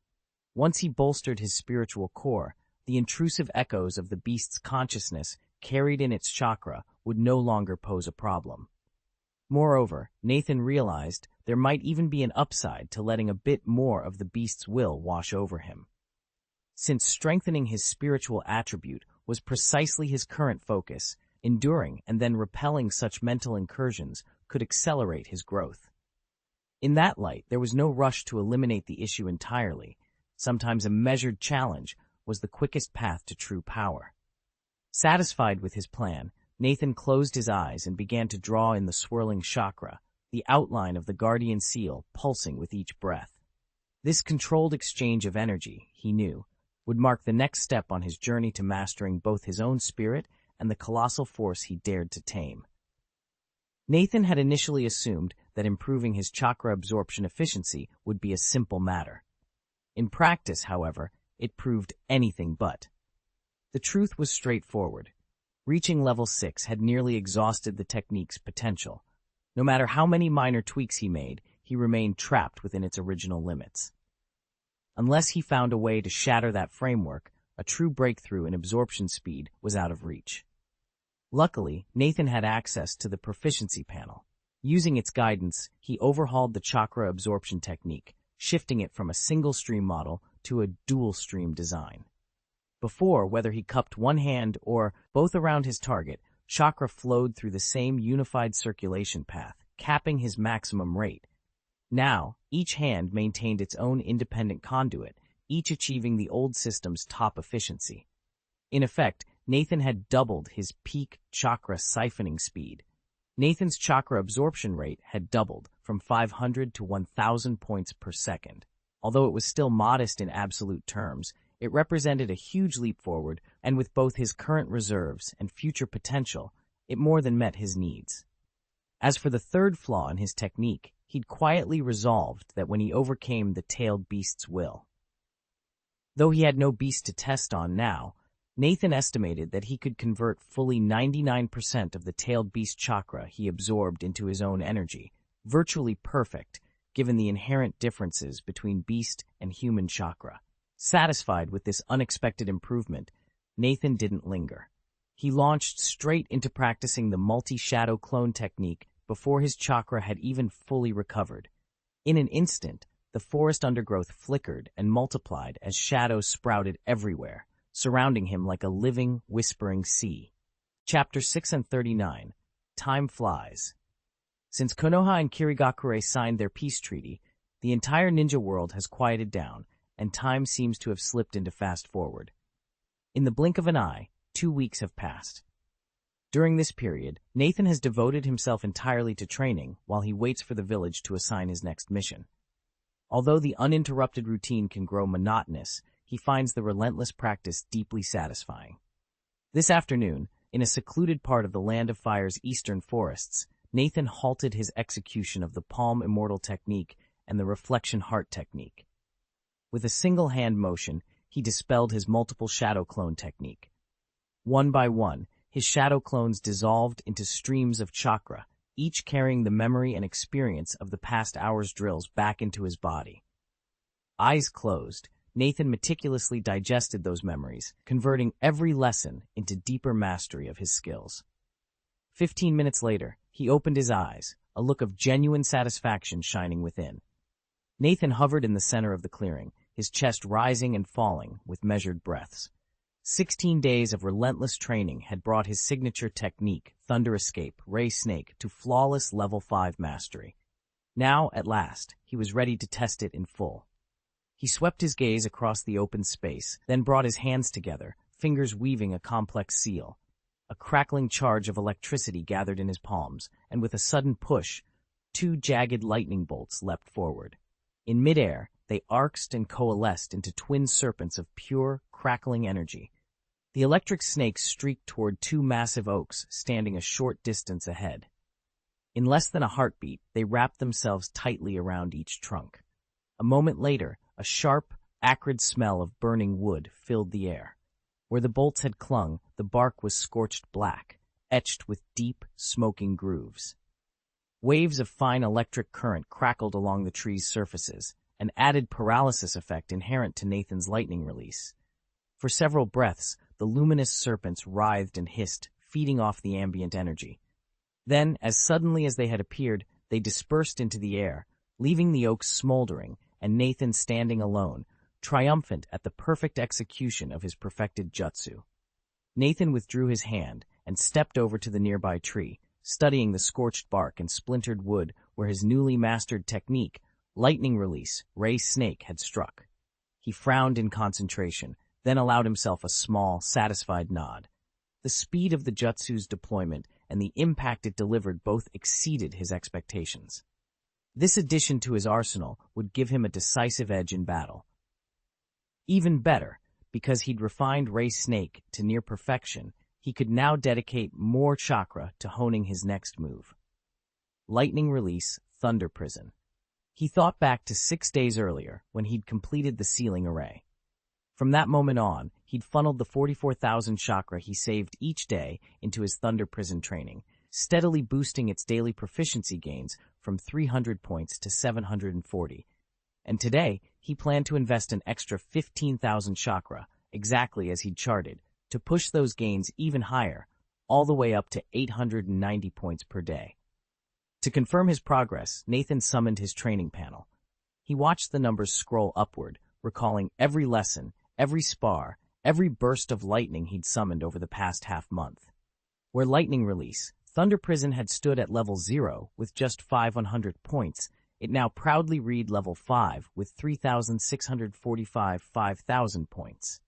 Once he bolstered his spiritual core, the intrusive echoes of the beast's consciousness carried in its chakra would no longer pose a problem. Moreover, Nathan realized there might even be an upside to letting a bit more of the beast's will wash over him. Since strengthening his spiritual attribute was precisely his current focus, enduring and then repelling such mental incursions could accelerate his growth. In that light, there was no rush to eliminate the issue entirely. Sometimes a measured challenge was the quickest path to true power. Satisfied with his plan, Nathan closed his eyes and began to draw in the swirling chakra, the outline of the guardian seal pulsing with each breath. This controlled exchange of energy, he knew, would mark the next step on his journey to mastering both his own spirit and the colossal force he dared to tame. Nathan had initially assumed that improving his chakra absorption efficiency would be a simple matter. In practice, however, it proved anything but. The truth was straightforward. Reaching level 6 had nearly exhausted the technique's potential. No matter how many minor tweaks he made, he remained trapped within its original limits. Unless he found a way to shatter that framework, a true breakthrough in absorption speed was out of reach. Luckily, Nathan had access to the proficiency panel. Using its guidance, he overhauled the chakra absorption technique, shifting it from a single-stream model to a dual-stream design. Before, whether he cupped one hand or both around his target, chakra flowed through the same unified circulation path, capping his maximum rate. Now, each hand maintained its own independent conduit, each achieving the old system's top efficiency. In effect, Nathan had doubled his peak chakra siphoning speed. Nathan's chakra absorption rate had doubled from 500 to 1,000 points per second. Although it was still modest in absolute terms, it represented a huge leap forward, and with both his current reserves and future potential, it more than met his needs. As for the third flaw in his technique, he'd quietly resolved that when he overcame the tailed beast's will. Though he had no beast to test on now, Nathan estimated that he could convert fully 99% of the tailed beast chakra he absorbed into his own energy, virtually perfect, given the inherent differences between beast and human chakra. Satisfied with this unexpected improvement, Nathan didn't linger. He launched straight into practicing the multi-shadow clone technique before his chakra had even fully recovered. In an instant, the forest undergrowth flickered and multiplied as shadows sprouted everywhere, surrounding him like a living, whispering sea. Chapter 6 and 39. Time Flies. Since Konoha and Kirigakure signed their peace treaty, the entire ninja world has quieted down, and time seems to have slipped into fast forward. In the blink of an eye, 2 weeks have passed. During this period, Nathan has devoted himself entirely to training while he waits for the village to assign his next mission. Although the uninterrupted routine can grow monotonous, he finds the relentless practice deeply satisfying. This afternoon, in a secluded part of the Land of Fire's eastern forests, Nathan halted his execution of the Palm Immortal technique and the Reflection Heart technique. With a single hand motion, he dispelled his multiple shadow clone technique. One by one, his shadow clones dissolved into streams of chakra, each carrying the memory and experience of the past hour's drills back into his body. Eyes closed, Nathan meticulously digested those memories, converting every lesson into deeper mastery of his skills. 15 minutes later, he opened his eyes, a look of genuine satisfaction shining within. Nathan hovered in the center of the clearing, his chest rising and falling with measured breaths. 16 days of relentless training had brought his signature technique, Thunder Escape, Ray Snake, to flawless level 5 mastery. Now, at last, he was ready to test it in full. He swept his gaze across the open space, then brought his hands together, fingers weaving a complex seal. A crackling charge of electricity gathered in his palms, and with a sudden push, 2 jagged lightning bolts leapt forward. In midair, they arced and coalesced into twin serpents of pure, crackling energy. The electric snakes streaked toward 2 massive oaks standing a short distance ahead. In less than a heartbeat, they wrapped themselves tightly around each trunk. A moment later, a sharp, acrid smell of burning wood filled the air. Where the bolts had clung, the bark was scorched black, etched with deep, smoking grooves. Waves of fine electric current crackled along the tree's surfaces, an added paralysis effect inherent to Nathan's lightning release. For several breaths, the luminous serpents writhed and hissed, feeding off the ambient energy. Then, as suddenly as they had appeared, they dispersed into the air, leaving the oaks smoldering and Nathan standing alone, triumphant at the perfect execution of his perfected jutsu. Nathan withdrew his hand and stepped over to the nearby tree, studying the scorched bark and splintered wood where his newly mastered technique, lightning release, ray snake, had struck. He frowned in concentration, then allowed himself a small, satisfied nod. The speed of the jutsu's deployment and the impact it delivered both exceeded his expectations. This addition to his arsenal would give him a decisive edge in battle. Even better, because he'd refined ray snake to near perfection, he could now dedicate more chakra to honing his next move. Lightning release, thunder prison. He thought back to 6 days earlier when he'd completed the sealing array. From that moment on, he'd funneled the 44,000 chakra he saved each day into his thunder prison training, steadily boosting its daily proficiency gains from 300 points to 740. And today, he planned to invest an extra 15,000 chakra, exactly as he'd charted, to push those gains even higher, all the way up to 890 points per day. To confirm his progress, Nathan summoned his training panel. He watched the numbers scroll upward, recalling every lesson, every spar, every burst of lightning he'd summoned over the past half-month. Where lightning release, Thunder Prison had stood at level 0 with just 500 points, it now proudly read level 5 with 3,645 5,000 points.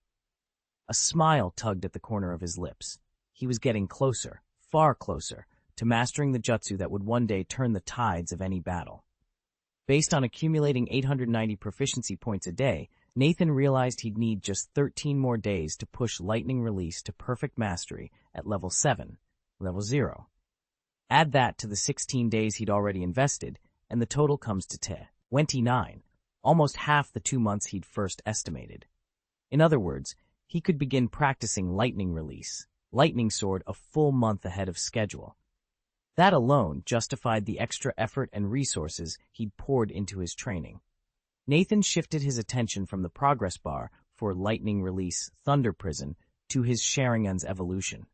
A smile tugged at the corner of his lips. He was getting closer, far closer, to mastering the jutsu that would one day turn the tides of any battle. Based on accumulating 890 proficiency points a day, Nathan realized he'd need just 13 more days to push lightning release to perfect mastery at level 7, level 0. Add that to the 16 days he'd already invested, and the total comes to 29, almost half the 2 months he'd first estimated. In other words, he could begin practicing lightning release, lightning sword, a full month ahead of schedule. That alone justified the extra effort and resources he'd poured into his training. Nathan shifted his attention from the progress bar for lightning release, thunder prison, to his Sharingan's evolution.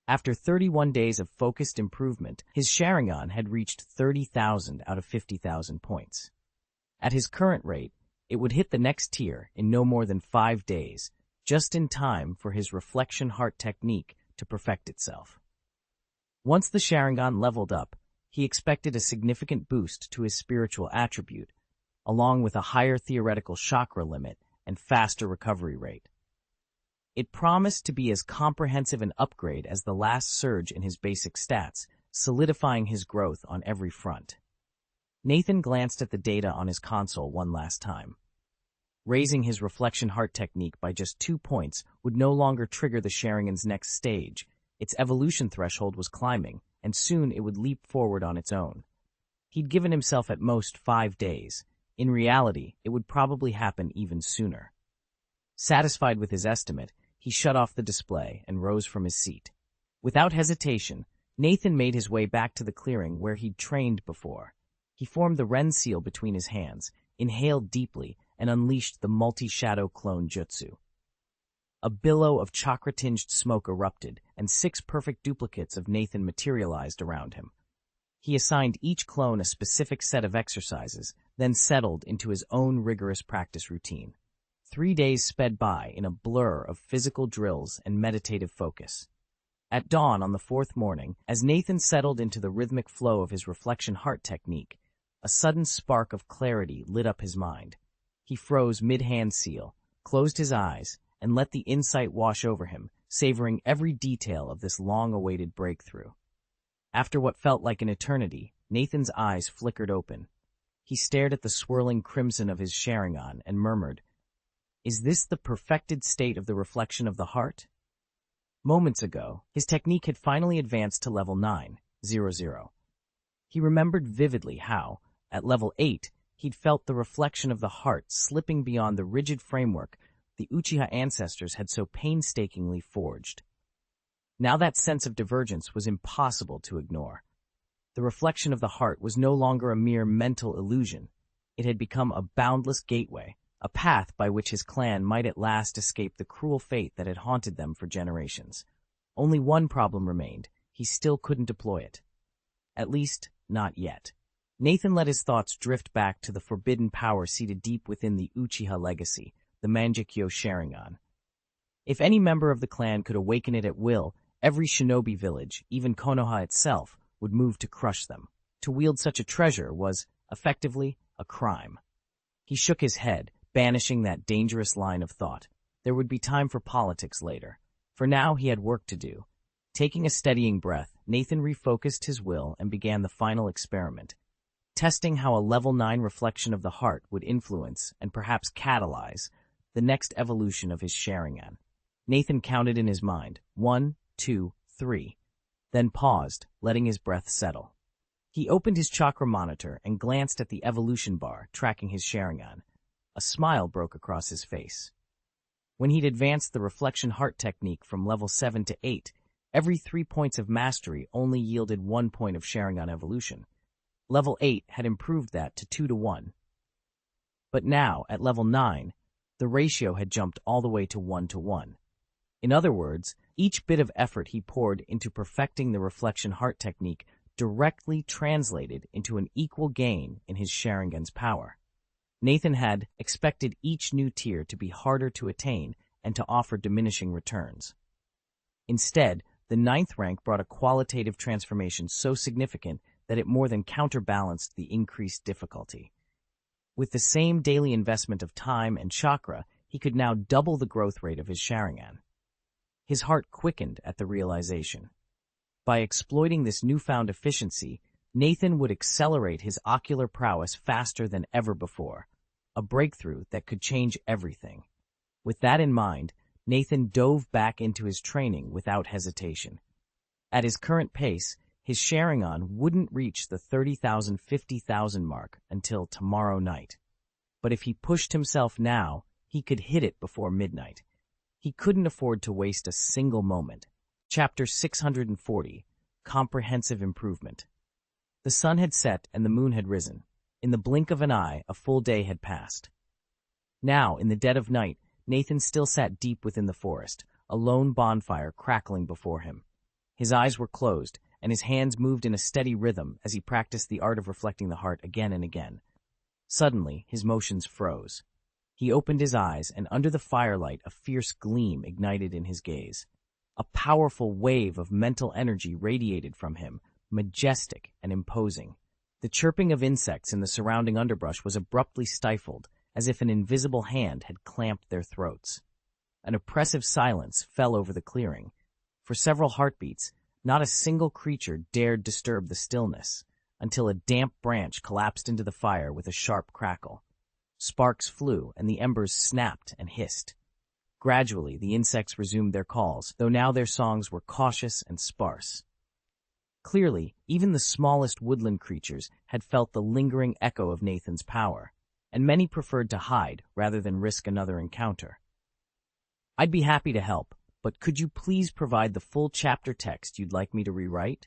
After 31 days of focused improvement, his Sharingan had reached 30,000 out of 50,000 points. At his current rate, it would hit the next tier in no more than 5 days, just in time for his reflection heart technique to perfect itself. Once the Sharingan leveled up, he expected a significant boost to his spiritual attribute, along with a higher theoretical chakra limit and faster recovery rate. It promised to be as comprehensive an upgrade as the last surge in his basic stats, solidifying his growth on every front. Nathan glanced at the data on his console one last time. Raising his reflection heart technique by just 2 points would no longer trigger the Sharingan's next stage. Its evolution threshold was climbing, and soon it would leap forward on its own. He'd given himself at most 5 days. In reality, it would probably happen even sooner. Satisfied with his estimate, he shut off the display and rose from his seat. Without hesitation, Nathan made his way back to the clearing where he'd trained before. He formed the Ren seal between his hands, inhaled deeply, and unleashed the multi-shadow clone jutsu. A billow of chakra-tinged smoke erupted, and 6 perfect duplicates of Nathan materialized around him. He assigned each clone a specific set of exercises, then settled into his own rigorous practice routine. 3 days sped by in a blur of physical drills and meditative focus. At dawn on the 4th morning, as Nathan settled into the rhythmic flow of his reflection heart technique, a sudden spark of clarity lit up his mind. He froze mid-hand seal, closed his eyes, and let the insight wash over him, savoring every detail of this long-awaited breakthrough. After what felt like an eternity, Nathan's eyes flickered open. He stared at the swirling crimson of his Sharingan and murmured, "Is this the perfected state of the reflection of the heart?" Moments ago, his technique had finally advanced to level 900. He remembered vividly how, at level 8, he'd felt the reflection of the heart slipping beyond the rigid framework the Uchiha ancestors had so painstakingly forged. Now that sense of divergence was impossible to ignore. The reflection of the heart was no longer a mere mental illusion. It had become a boundless gateway, a path by which his clan might at last escape the cruel fate that had haunted them for generations. Only one problem remained. He still couldn't deploy it. At least, not yet. Nathan let his thoughts drift back to the forbidden power seated deep within the Uchiha legacy, the Mangekyo Sharingan. If any member of the clan could awaken it at will, every shinobi village, even Konoha itself, would move to crush them. To wield such a treasure was, effectively, a crime. He shook his head, banishing that dangerous line of thought. There would be time for politics later. For now, he had work to do. Taking a steadying breath, Nathan refocused his will and began the final experiment, testing how a level 9 reflection of the heart would influence and perhaps catalyze the next evolution of his Sharingan. Nathan counted in his mind, 1, 2, 3, then paused, letting his breath settle. He opened his chakra monitor and glanced at the evolution bar, tracking his Sharingan. A smile broke across his face. When he'd advanced the reflection heart technique from level 7 to 8, every 3 points of mastery only yielded 1 point of Sharingan evolution. Level 8 had improved that to 2 to 1. But now, at level 9, the ratio had jumped all the way to 1 to 1. In other words, each bit of effort he poured into perfecting the reflection heart technique directly translated into an equal gain in his Sharingan's power. Nathan had expected each new tier to be harder to attain and to offer diminishing returns. Instead, the 9th rank brought a qualitative transformation so significant that it more than counterbalanced the increased difficulty. With the same daily investment of time and chakra, he could now double the growth rate of his Sharingan. His heart quickened at the realization. By exploiting this newfound efficiency, Nathan would accelerate his ocular prowess faster than ever before, a breakthrough that could change everything. With that in mind, Nathan dove back into his training without hesitation. At his current pace, his Sharingan wouldn't reach the 30,000, 50,000 mark until tomorrow night. But if he pushed himself now, he could hit it before midnight. He couldn't afford to waste a single moment. Chapter 640, Comprehensive Improvement. The sun had set and the moon had risen. In the blink of an eye, a full day had passed. Now, in the dead of night, Nathan still sat deep within the forest, a lone bonfire crackling before him. His eyes were closed, and his hands moved in a steady rhythm as he practiced the art of reflecting the heart again and again. Suddenly, his motions froze. He opened his eyes, and under the firelight a fierce gleam ignited in his gaze. A powerful wave of mental energy radiated from him, majestic and imposing. The chirping of insects in the surrounding underbrush was abruptly stifled, as if an invisible hand had clamped their throats. An oppressive silence fell over the clearing. For several heartbeats, not a single creature dared disturb the stillness, until a damp branch collapsed into the fire with a sharp crackle. Sparks flew, and the embers snapped and hissed. Gradually, the insects resumed their calls, though now their songs were cautious and sparse. Clearly, even the smallest woodland creatures had felt the lingering echo of Nathan's power, and many preferred to hide rather than risk another encounter. "I'd be happy to help, but could you please provide the full chapter text you'd like me to rewrite?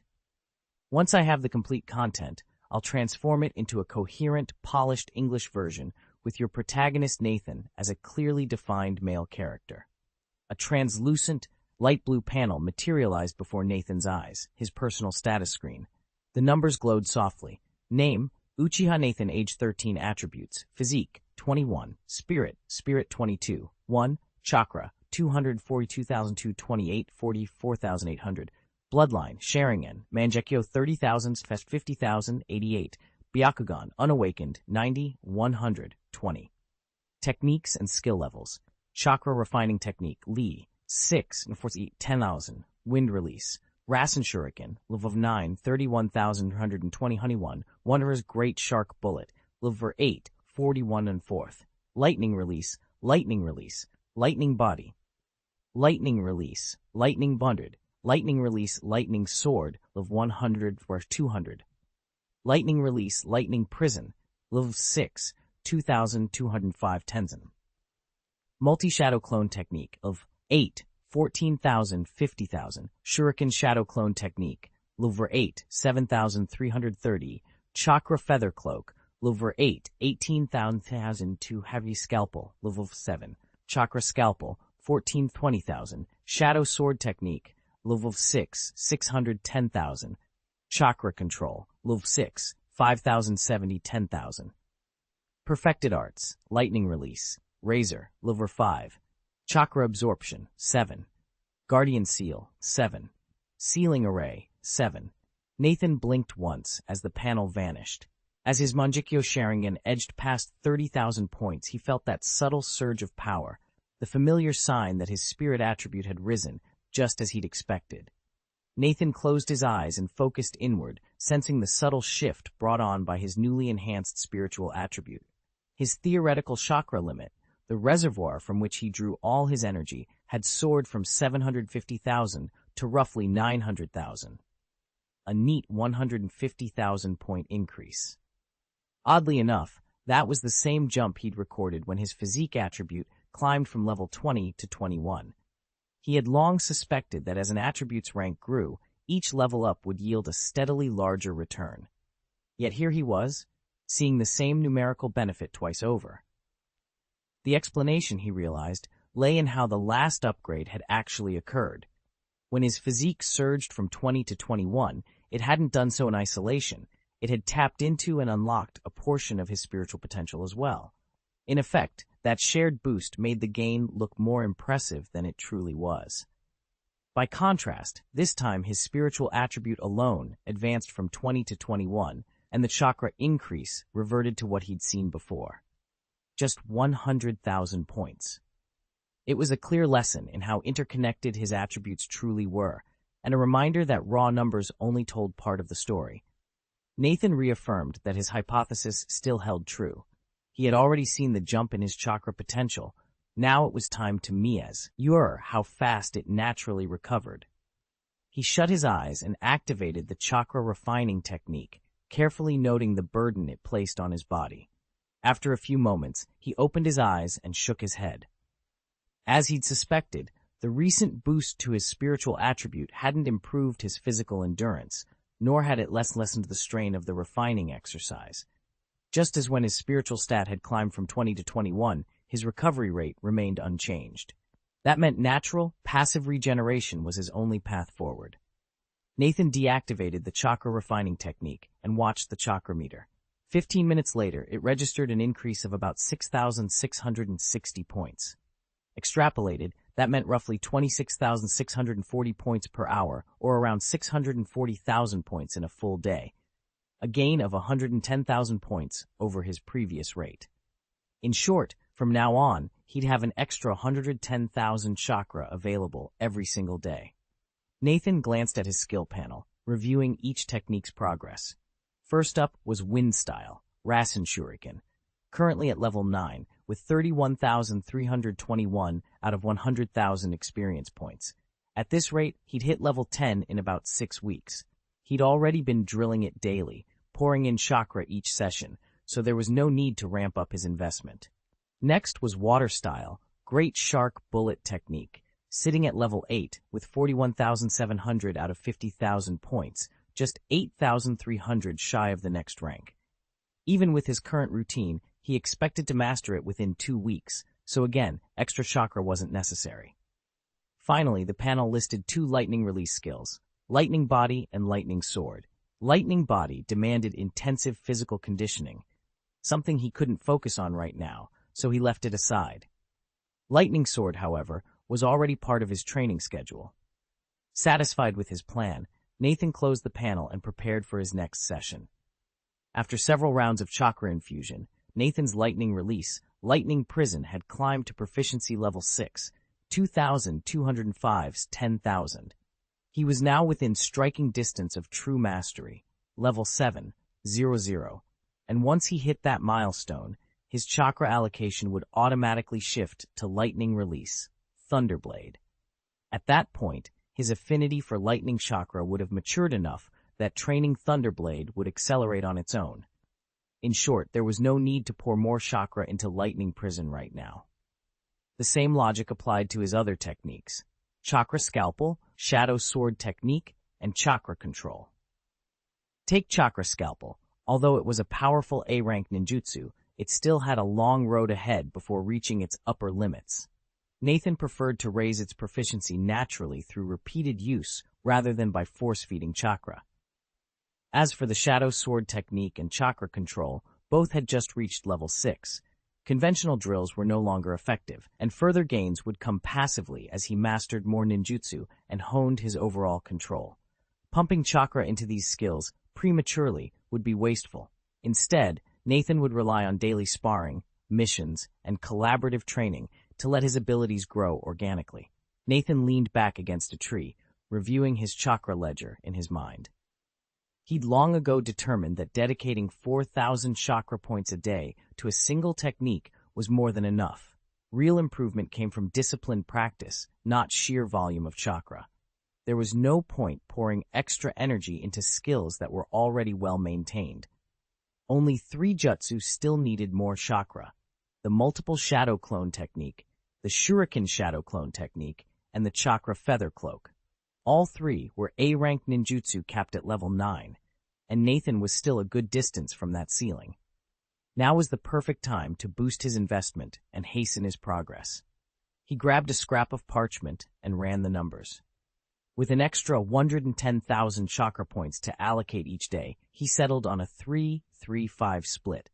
Once I have the complete content, I'll transform it into a coherent, polished English version with your protagonist Nathan as a clearly defined male character." A translucent, light blue panel materialized before Nathan's eyes, his personal status screen. The numbers glowed softly. Name, Uchiha Nathan, age 13, attributes, physique, 21, spirit, 22, 1, chakra, 242,228, 44,800, bloodline, Sharingan, Mangekyo 30,000, 50,000, 88, Byakugan, unawakened, 90, 100, 20. Techniques and skill levels. Chakra refining technique, Li, 6, and 10,000, wind release. Rasen Shuriken, level 9, 31,120, Honeyone, Wanderer's Great Shark Bullet, level 8, 41 and 4th. Lightning release, lightning release, lightning body. Lightning release, lightning bundred, lightning release, lightning sword, level 100 for 200. Lightning release, lightning prison, level 6, 2,205 Tenzin. Multi-shadow clone technique of 8, 14,000, 50,000. Shuriken shadow clone technique, Level 8, 7,330. Chakra Feather Cloak. Level 8, 18,002. Heavy Scalpel. Level 7. Chakra Scalpel. 14,20,000. Shadow Sword Technique. Level 6, 610,000. Chakra Control. Level 6, 5,070, 10,000. Perfected Arts. Lightning Release. Razor. Level 5. Chakra Absorption. 7. Guardian Seal. 7. Sealing Array. 7. Nathan blinked once as the panel vanished. As his Mangekyo Sharingan edged past 30,000 points, he felt that subtle surge of power, the familiar sign that his spirit attribute had risen, just as he'd expected. Nathan closed his eyes and focused inward, sensing the subtle shift brought on by his newly enhanced spiritual attribute. His theoretical chakra limit, the reservoir from which he drew all his energy, had soared from 750,000 to roughly 900,000. A neat 150,000-point increase. Oddly enough, that was the same jump he'd recorded when his physique attribute climbed from level 20 to 21. He had long suspected that as an attribute's rank grew, each level up would yield a steadily larger return. Yet here he was, seeing the same numerical benefit twice over. The explanation, he realized, lay in how the last upgrade had actually occurred. When his physique surged from 20 to 21, it hadn't done so in isolation. It had tapped into and unlocked a portion of his spiritual potential as well. In effect, that shared boost made the gain look more impressive than it truly was. By contrast, this time his spiritual attribute alone advanced from 20 to 21, and the chakra increase reverted to what he'd seen before. Just 100,000 points. It was a clear lesson in how interconnected his attributes truly were, and a reminder that raw numbers only told part of the story. Nathan reaffirmed that his hypothesis still held true. He had already seen the jump in his chakra potential. Now it was time to measure how fast it naturally recovered. He shut his eyes and activated the chakra refining technique, carefully noting the burden it placed on his body. After a few moments, he opened his eyes and shook his head. As he'd suspected, the recent boost to his spiritual attribute hadn't improved his physical endurance, nor had it lessened the strain of the refining exercise. Just as when his spiritual stat had climbed from 20 to 21, his recovery rate remained unchanged. That meant natural, passive regeneration was his only path forward. Nathan deactivated the chakra refining technique and watched the chakra meter. 15 minutes later, it registered an increase of about 6,660 points. Extrapolated, that meant roughly 26,640 points per hour, or around 640,000 points in a full day. A gain of 110,000 points over his previous rate. In short, from now on, he'd have an extra 110,000 chakra available every single day. Nathan glanced at his skill panel, reviewing each technique's progress. First up was Wind Style, Rasen Shuriken, currently at level 9, with 31,321 out of 100,000 experience points. At this rate, he'd hit level 10 in about 6 weeks. He'd already been drilling it daily, pouring in chakra each session, so there was no need to ramp up his investment. Next was Water Style, Great Shark Bullet Technique, sitting at level 8 with 41,700 out of 50,000 points, just 8,300 shy of the next rank. Even with his current routine, he expected to master it within 2 weeks, so again, extra chakra wasn't necessary. Finally, the panel listed 2 lightning release skills, Lightning Body and Lightning Sword. Lightning Body demanded intensive physical conditioning, something he couldn't focus on right now, so he left it aside. Lightning Sword, however, was already part of his training schedule. Satisfied with his plan, Nathan closed the panel and prepared for his next session. After several rounds of chakra infusion, Nathan's lightning release, Lightning Prison, had climbed to proficiency level 6, 2,205's 10,000. He was now within striking distance of true mastery, level 7, 00, and once he hit that milestone, his chakra allocation would automatically shift to Lightning Release, Thunderblade. At that point, his affinity for lightning chakra would have matured enough that training Thunderblade would accelerate on its own. In short, there was no need to pour more chakra into Lightning Prison right now. The same logic applied to his other techniques. Chakra Scalpel, Shadow Sword Technique, and chakra control. Take Chakra Scalpel. Although it was a powerful A-rank ninjutsu, it still had a long road ahead before reaching its upper limits. Nathan preferred to raise its proficiency naturally through repeated use rather than by force-feeding chakra. As for the Shadow Sword technique and chakra control, both had just reached level 6. Conventional drills were no longer effective, and further gains would come passively as he mastered more ninjutsu and honed his overall control. Pumping chakra into these skills prematurely would be wasteful. Instead, Nathan would rely on daily sparring, missions, and collaborative training to let his abilities grow organically. Nathan leaned back against a tree, reviewing his chakra ledger in his mind. He'd long ago determined that dedicating 4,000 chakra points a day to a single technique was more than enough. Real improvement came from disciplined practice, not sheer volume of chakra. There was no point pouring extra energy into skills that were already well maintained. Only 3 jutsu still needed more chakra: the multiple shadow clone technique, the shuriken shadow clone technique, and the chakra feather cloak. All 3 were A-rank ninjutsu capped at level 9, and Nathan was still a good distance from that ceiling. Now was the perfect time to boost his investment and hasten his progress. He grabbed a scrap of parchment and ran the numbers. With an extra 110,000 chakra points to allocate each day, he settled on a 3-3-5 split.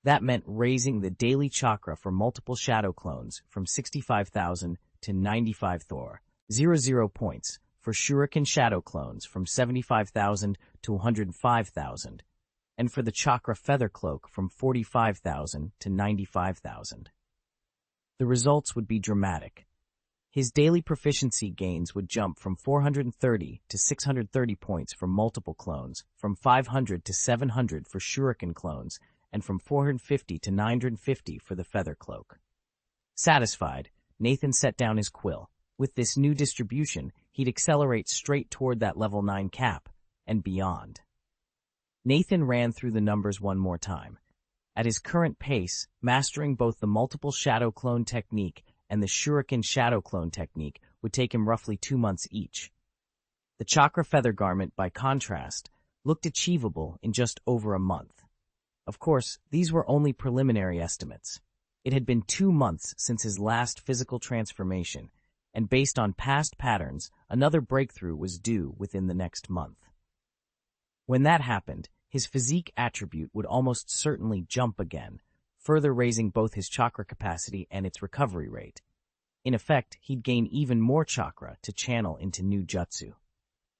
That meant raising the daily chakra for multiple shadow clones from 65,000 to 95,000 points, for shuriken shadow clones from 75,000 to 105,000, and for the chakra feather cloak from 45,000 to 95,000. The results would be dramatic. His daily proficiency gains would jump from 430 to 630 points for multiple clones, from 500 to 700 for shuriken clones, and from 450 to 950 for the feather cloak. Satisfied, Nathan set down his quill. With this new distribution, he'd accelerate straight toward that level 9 cap, and beyond. Nathan ran through the numbers one more time. At his current pace, mastering both the multiple shadow clone technique and the shuriken shadow clone technique would take him roughly 2 months each. The chakra feather garment, by contrast, looked achievable in just over a month. Of course, these were only preliminary estimates. It had been 2 months since his last physical transformation, and based on past patterns, another breakthrough was due within the next month. When that happened, his physique attribute would almost certainly jump again, further raising both his chakra capacity and its recovery rate. In effect, he'd gain even more chakra to channel into new jutsu.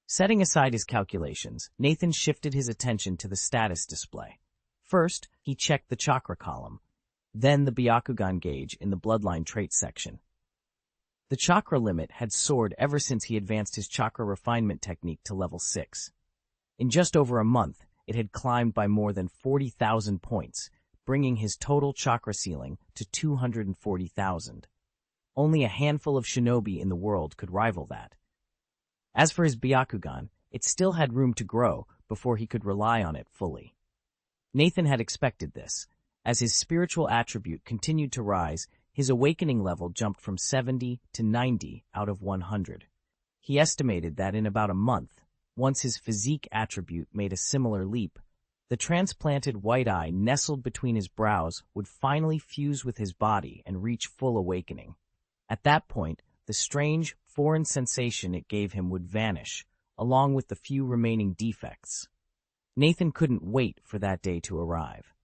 Setting aside his calculations, Nathan shifted his attention to the status display. First, he checked the chakra column, then the Byakugan gauge in the bloodline traits section. The chakra limit had soared ever since he advanced his chakra refinement technique to level 6. In just over a month, it had climbed by more than 40,000 points, bringing his total chakra ceiling to 240,000. Only a handful of shinobi in the world could rival that. As for his Byakugan, it still had room to grow before he could rely on it fully. Nathan had expected this. As his spiritual attribute continued to rise, his awakening level jumped from 70 to 90 out of 100. He estimated that in about a month, once his physique attribute made a similar leap, the transplanted white eye nestled between his brows would finally fuse with his body and reach full awakening. At that point, the strange, foreign sensation it gave him would vanish, along with the few remaining defects. Nathan couldn't wait for that day to arrive.